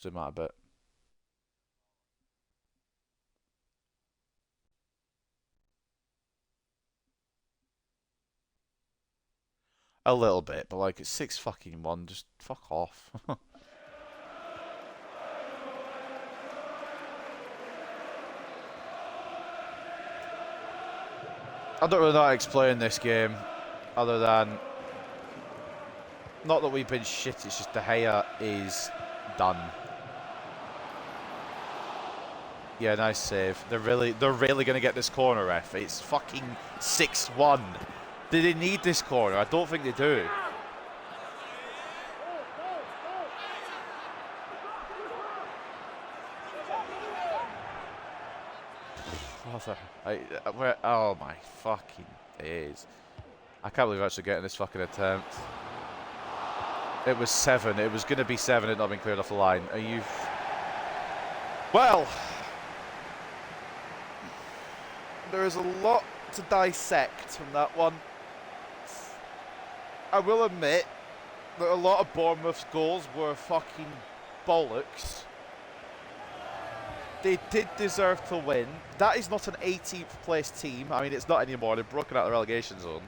Zoom out a bit. A little bit, but like it's 6-1. Just fuck off. I don't really know how to explain this game, other than not that we've been shit. It's just De Gea is done. Yeah, nice save. They're really going to get this corner, ref. It's fucking 6-1. Do they need this corner? I don't think they do. Oh my fucking days. I can't believe I'm actually getting this fucking attempt. It was 7. It was going to be 7. It had not been cleared off the line. Are you... Well... There is a lot to dissect from that one. I will admit that a lot of Bournemouth's goals were fucking bollocks. They did deserve to win. That is not an 18th place team. I mean, it's not anymore. They've broken out of the relegation zone.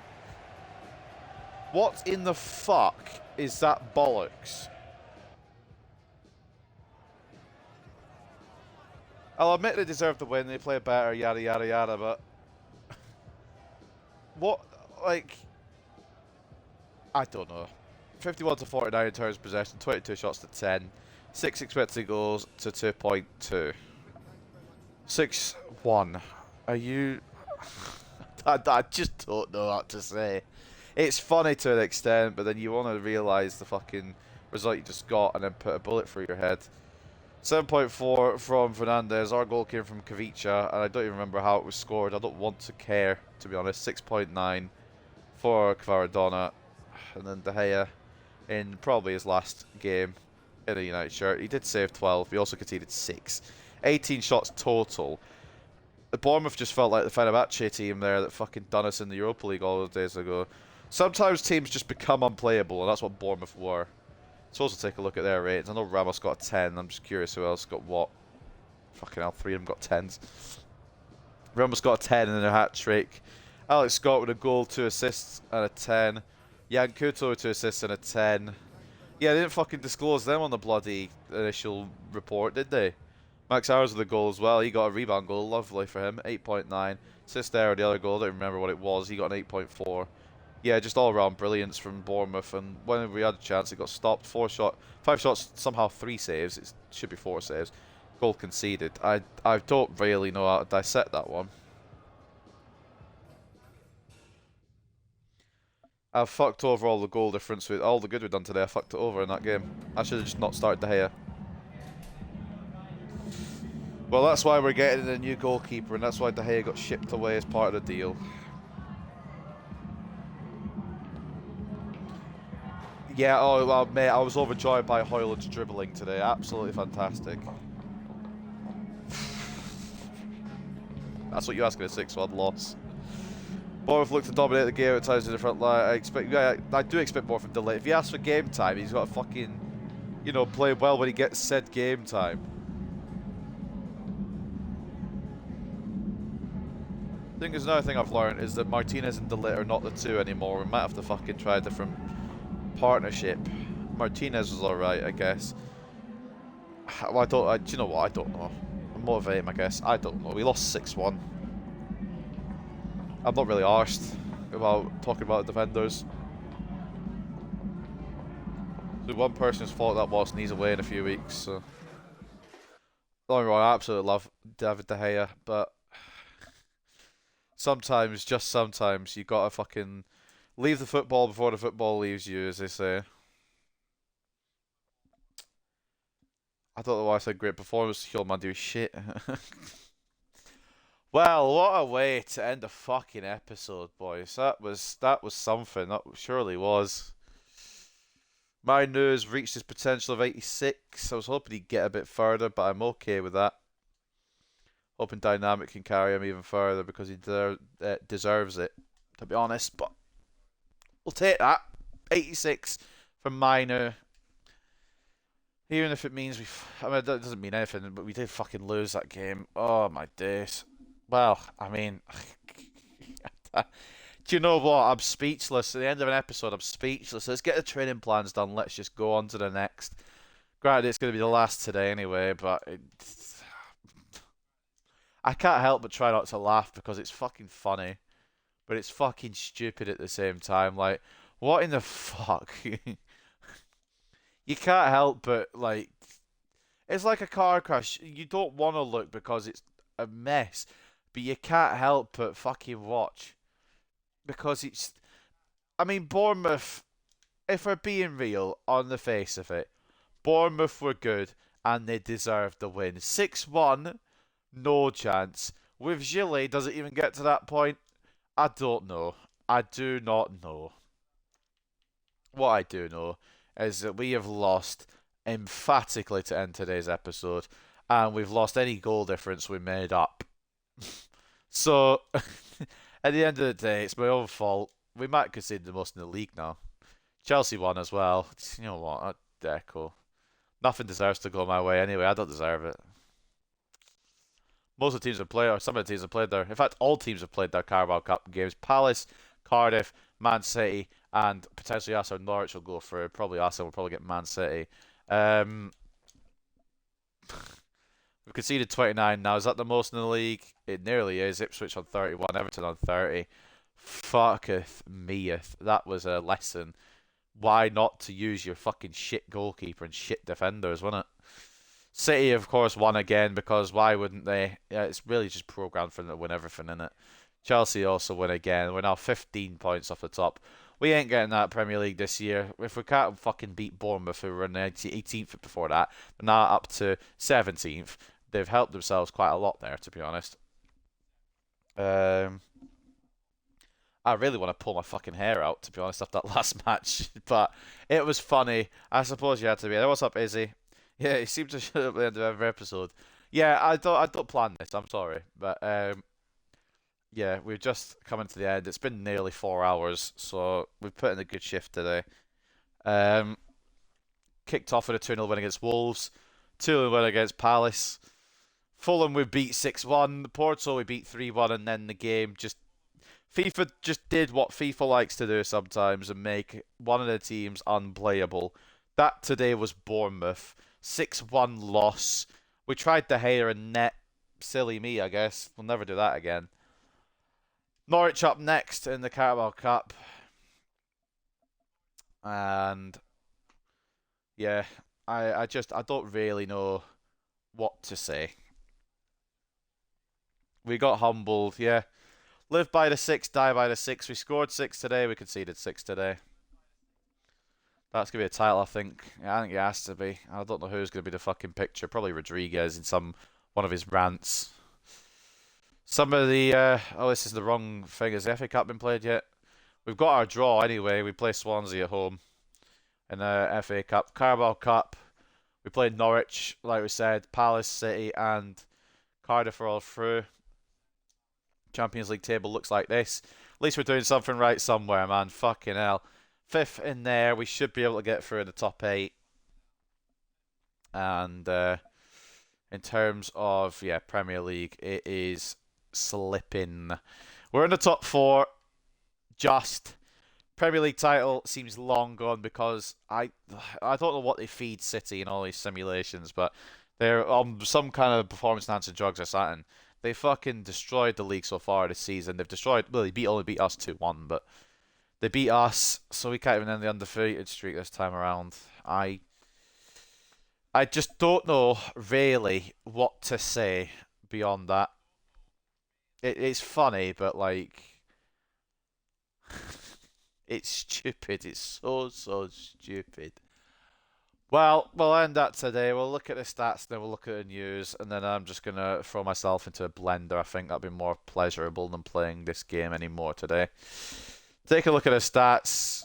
What in the fuck is that bollocks? I'll admit they deserve to win. They play better, yada, yada, yada, but... What, like... I don't know. 51 to 49 in terms of possession, 22 shots to 10. 6 expected goals to 2.2. 6-1. Are you... I just don't know what to say. It's funny to an extent, but then you want to realise the fucking result you just got and then put a bullet through your head. 7.4 from Fernandez. Our goal came from Kavicha, and I don't even remember how it was scored. I don't want to care, to be honest. 6.9 for Kvaradona. And then De Gea in probably his last game in a United shirt. He did save 12. He also conceded 6. 18 shots total. The Bournemouth just felt like the Fenerbahce team there that fucking done us in the Europa League all those days ago. Sometimes teams just become unplayable, and that's what Bournemouth were. So also take a look at their ratings. I know Ramos got a 10. I'm just curious who else got what. Fucking hell, 3 of them got 10s. Ramos got a 10 in their hat-trick. Alex Scott with a goal, 2 assists, and a 10. Jan Couto with 2 assists and a 10. Yeah, they didn't fucking disclose them on the bloody initial report, did they? Max Hours with the goal as well. He got a rebound goal. Lovely for him. 8.9. Assist there, the other goal. I don't remember what it was. He got an 8.4. Yeah, just all-round brilliance from Bournemouth. And when we had a chance, it got stopped. 5 shots, somehow 3 saves. It should be 4 saves. Goal conceded. I don't really know how to dissect that one. I've fucked over all the goal difference with all the good we've done today. I fucked it over in that game. I should have just not started De Gea. Well, that's why we're getting a new goalkeeper, and that's why De Gea got shipped away as part of the deal. Yeah, oh, well, mate, I was overjoyed by Højlund's dribbling today. Absolutely fantastic. That's what you ask in a 6-1 loss. Bournemouth looked to dominate the game at times in the front line. I do expect more from Delay. If he asks for game time, he's got to fucking, you know, play well when he gets said game time. I think there's another thing I've learned is that Martinez and Delay are not the two anymore. We might have to fucking try a different partnership. Martinez was alright, I guess. Well, do you know what? I don't know. Motivate him, I guess. I don't know. We lost 6-1. I'm not really arsed about talking about the defenders. So one person's fault that was, and he's away in a few weeks. So don't get me wrong, I absolutely love David De Gea, but sometimes, just sometimes, you gotta fucking leave the football before the football leaves you, as they say. I don't know why I said great performance. Hjulman do shit. Well, what a way to end a fucking episode, boys. That was something. That surely was. My news reached his potential of 86. I was hoping he'd get a bit further, but I'm okay with that. Hoping Dynamic can carry him even further because he deserves it, to be honest. But we'll take that. 86 from Minor. Even if it means I mean, that doesn't mean anything, but we did fucking lose that game. Oh, my days. Well, I mean, do you know what? I'm speechless. At the end of an episode, I'm speechless. Let's get the training plans done. Let's just go on to the next. Granted, it's going to be the last today anyway, but I can't help but try not to laugh because it's fucking funny, but it's fucking stupid at the same time. Like, what in the fuck? You can't help but, like, it's like a car crash. You don't want to look because it's a mess. But you can't help but fucking watch. Because it's... I mean, Bournemouth, if we're being real, on the face of it, Bournemouth were good and they deserved the win. 6-1, no chance. With Gillet, does it even get to that point? I don't know. I do not know. What I do know is that we have lost emphatically to end today's episode. And we've lost any goal difference we made up. So, At the end of the day, it's my own fault. We might concede the most in the league now. Chelsea won as well. You know what? Deco. Nothing deserves to go my way anyway. I don't deserve it. Most of the teams have played, or some of the teams have played there. In fact, all teams have played their Carabao Cup games. Palace, Cardiff, Man City, and potentially us or Norwich will go through. Probably us, and we'll probably get Man City. We've conceded 29 now. Is that the most in the league? It nearly is. Ipswich on 31, Everton on 30. Fucketh meeth. That was a lesson. Why not to use your fucking shit goalkeeper and shit defenders, wasn't it? City, of course, won again because why wouldn't they? Yeah, it's really just programmed for them to win everything in it. Chelsea also win again. We're now 15 points off the top. We ain't getting that Premier League this year. If we can't fucking beat Bournemouth, who were in 18th before that, but now up to 17th, they've helped themselves quite a lot there, to be honest. I really want to pull my fucking hair out, to be honest, after that last match. But it was funny. I suppose you had to be. What's up, Izzy? Yeah, he seems to show up at the end of every episode. Yeah, I don't plan this. I'm sorry, but yeah, we're just coming to the end. It's been nearly 4 hours, so we've put in a good shift today. Um, Kicked off with a 2-0 win against Wolves, 2-0 win against Palace. Fulham we beat 6-1. Porto we beat 3-1, and then the game just FIFA just did what FIFA likes to do sometimes and make one of the teams unplayable. That today was Bournemouth. 6-1 loss. We tried to hire a net. Silly me, I guess. We'll never do that again. Norwich up next in the Carabao Cup. And yeah, I don't really know what to say. We got humbled, yeah. Live by the 6, die by the 6. We scored 6 today, we conceded 6 today. That's going to be a title, I think. Yeah, I think it has to be. I don't know who's going to be the fucking picture. Probably Rodriguez in one of his rants. Some of the... oh, this is the wrong thing. Has the FA Cup been played yet? We've got our draw anyway. We play Swansea at home in the FA Cup. Carabao Cup. We played Norwich, like we said. Palace, City and Cardiff are all through. Champions League table looks like this. At least we're doing something right somewhere, man. Fucking hell. 5th in there. We should be able to get through in the top 8. And in terms of, yeah, Premier League, it is slipping. We're in the top 4. Just. Premier League title seems long gone because I don't know what they feed City in all these simulations, but they're on some kind of performance-enhancing drugs or something. They fucking destroyed the league so far this season. They've destroyed... Well, they only beat us 2-1, but... They beat us, so we can't even end the undefeated streak this time around. I just don't know, really, what to say beyond that. It's funny, but, like... it's stupid. It's so stupid. Well, we'll end that today. We'll look at the stats, then we'll look at the news, and then I'm just going to throw myself into a blender. I think that'll be more pleasurable than playing this game anymore today. Take a look at the stats.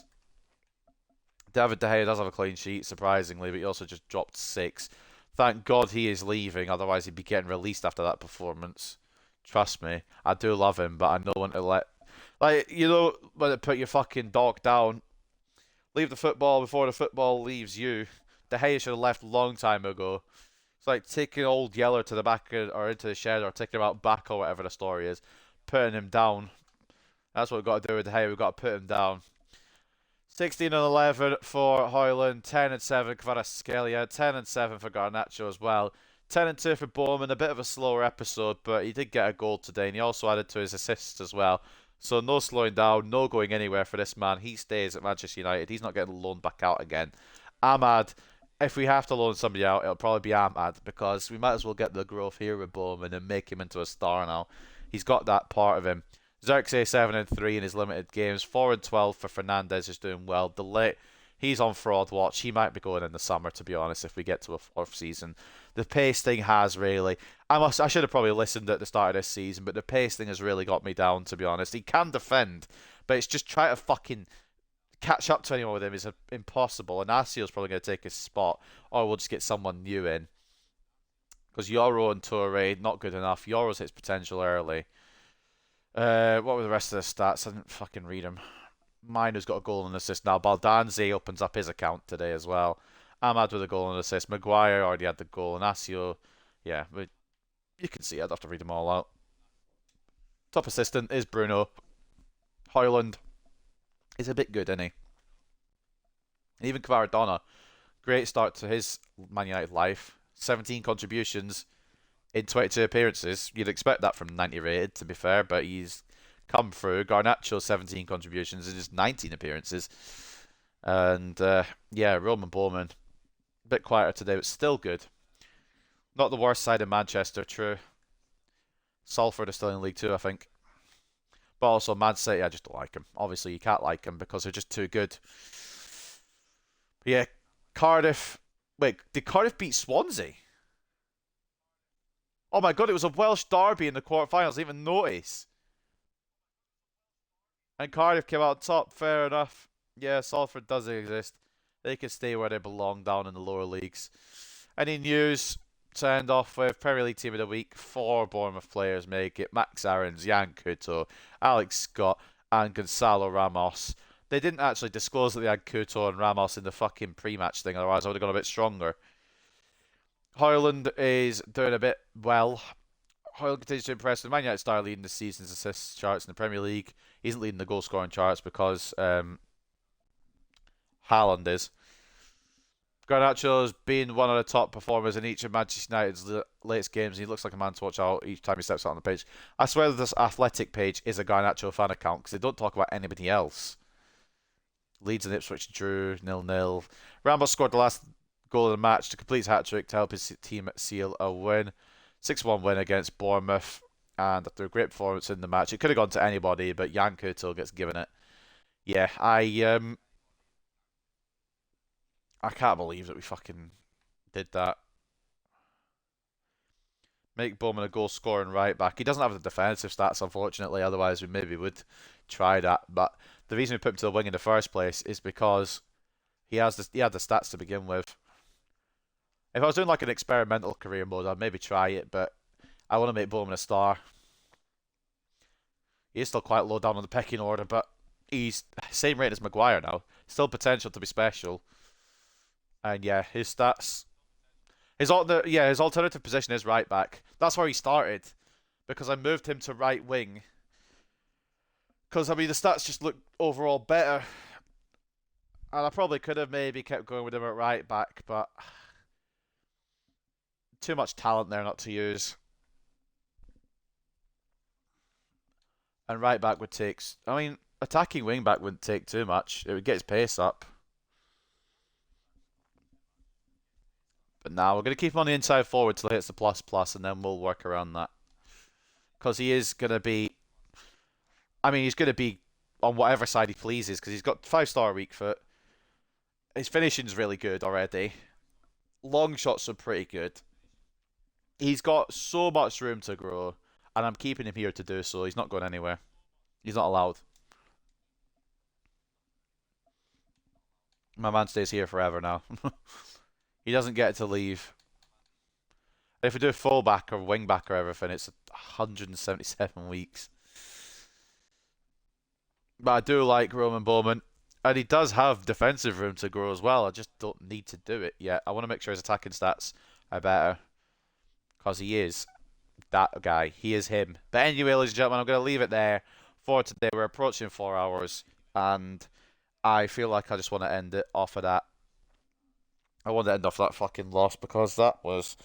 David De Gea does have a clean sheet, surprisingly, but he also just dropped 6. Thank God he is leaving, otherwise he'd be getting released after that performance. Trust me, I do love him, but I know when to let... Like, you know, when to put your fucking dog down. Leave the football before the football leaves you. De Gea should have left a long time ago. It's like taking old Yeller to the back or into the shed or taking him out back or whatever the story is. Putting him down. That's what we've got to do with De Gea. We've got to put him down. 16-11 for Højlund. 10-7 Kvaratskhelia. 10-7 for Garnacho as well. 10-2 for Bowman. A bit of a slower episode, but he did get a goal today, and he also added to his assists as well. So no slowing down, no going anywhere for this man. He stays at Manchester United. He's not getting loaned back out again. Ahmad, if we have to loan somebody out, it'll probably be Ahmad, because we might as well get the growth here with Bowman and make him into a star now. He's got that part of him. Xerxes 7-3 in his limited games. 4-12 for Fernandez, is doing well. Delay, he's on fraud watch. He might be going in the summer, to be honest, if we get to a 4th season. The pace thing has really... I should have probably listened at the start of this season, but the pace thing has really got me down, to be honest. He can defend, but it's just trying to fucking catch up to anyone with him is impossible. And Asiel's probably going to take his spot, or we'll just get someone new in. Because Yoro and Toure, not good enough. Yoro's hit his potential early. What were the rest of the stats? I didn't fucking read them. Miner's got a goal and assist now. Baldanzi opens up his account today as well. Ahmad with a goal and assist. Maguire already had the goal. Inacio, yeah, but you can see I'd have to read them all out. Top assistant is Bruno. Hoyland is a bit good, isn't he? And even Kvaradona, great start to his Man United life. 17 contributions in 22 appearances. You'd expect that from 90 rated, to be fair, but he's come through. Garnacho, 17 contributions in just 19 appearances. And, yeah, Roman Bowman, a bit quieter today, but still good. Not the worst side in Manchester, true. Salford are still in League 2, I think. But also, Man City, I just don't like them. Obviously, you can't like them because they're just too good. But yeah, Cardiff. Wait, did Cardiff beat Swansea? Oh my god, it was a Welsh derby in the quarterfinals. I didn't even notice. And Cardiff came out top. Fair enough. Yeah, Salford does exist. They can stay where they belong down in the lower leagues. Any news to end off with? Premier League Team of the Week. 4 Bournemouth players make it. Max Aarons, Jan Couto, Alex Scott, and Gonzalo Ramos. They didn't actually disclose that they had Couto and Ramos in the fucking pre-match thing, otherwise I would have gone a bit stronger. Hoyland is doing a bit well. Hoyland continues to impress. The Man United star leading the season's assists charts in the Premier League. He isn't leading the goal scoring charts because Haaland is. Garnacho's been one of the top performers in each of Manchester United's latest games. He looks like a man to watch out each time he steps out on the pitch. I swear that this Athletic page is a Garnacho fan account because they don't talk about anybody else. Leeds and Ipswich drew 0-0. Ramos scored the last goal of the match to complete his hat-trick to help his team seal a win. 6-1 win against Bournemouth. And after a great performance in the match, it could have gone to anybody, but Jan Couto gets given it. Yeah, I can't believe that we fucking did that. Make Bowman a goal scoring right back. He doesn't have the defensive stats, unfortunately, otherwise we maybe would try that. But the reason we put him to the wing in the first place is because he had the stats to begin with. If I was doing like an experimental career mode, I'd maybe try it, but I want to make Bowman a star. He is still quite low down on the pecking order, but he's same rate as Maguire now. Still potential to be special. And yeah, his stats. His alternative position is right back. That's where he started, because I moved him to right wing. Because I mean the stats just look overall better, and I probably could have maybe kept going with him at right back, but too much talent there not to use. And right back would take. I mean, attacking wing back wouldn't take too much. It would get his pace up. But now we're going to keep him on the inside forward till he hits the plus, and then we'll work around that. Because he is going to be. I mean, he's going to be on whatever side he pleases, because he's got 5-star weak foot. His finishing's really good already. Long shots are pretty good. He's got so much room to grow, and I'm keeping him here to do so. He's not going anywhere. He's not allowed. My man stays here forever now. He doesn't get to leave. If we do fullback or wingback or everything, it's 177 weeks. But I do like Roman Bowman. And he does have defensive room to grow as well. I just don't need to do it yet. I want to make sure his attacking stats are better. Because he is that guy. He is him. But anyway, ladies and gentlemen, I'm going to leave it there for today. We're approaching 4 hours. And I feel like I just want to end it off of that. I want to end off that fucking loss because that was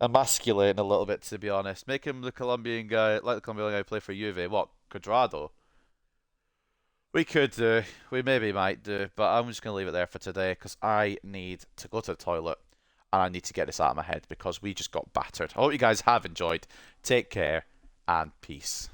emasculating a little bit, to be honest. Make him the Colombian guy, like the Colombian guy play for Juve. What? Cuadrado? We could do. We maybe might do. But I'm just going to leave it there for today because I need to go to the toilet and I need to get this out of my head because we just got battered. I hope you guys have enjoyed. Take care and peace.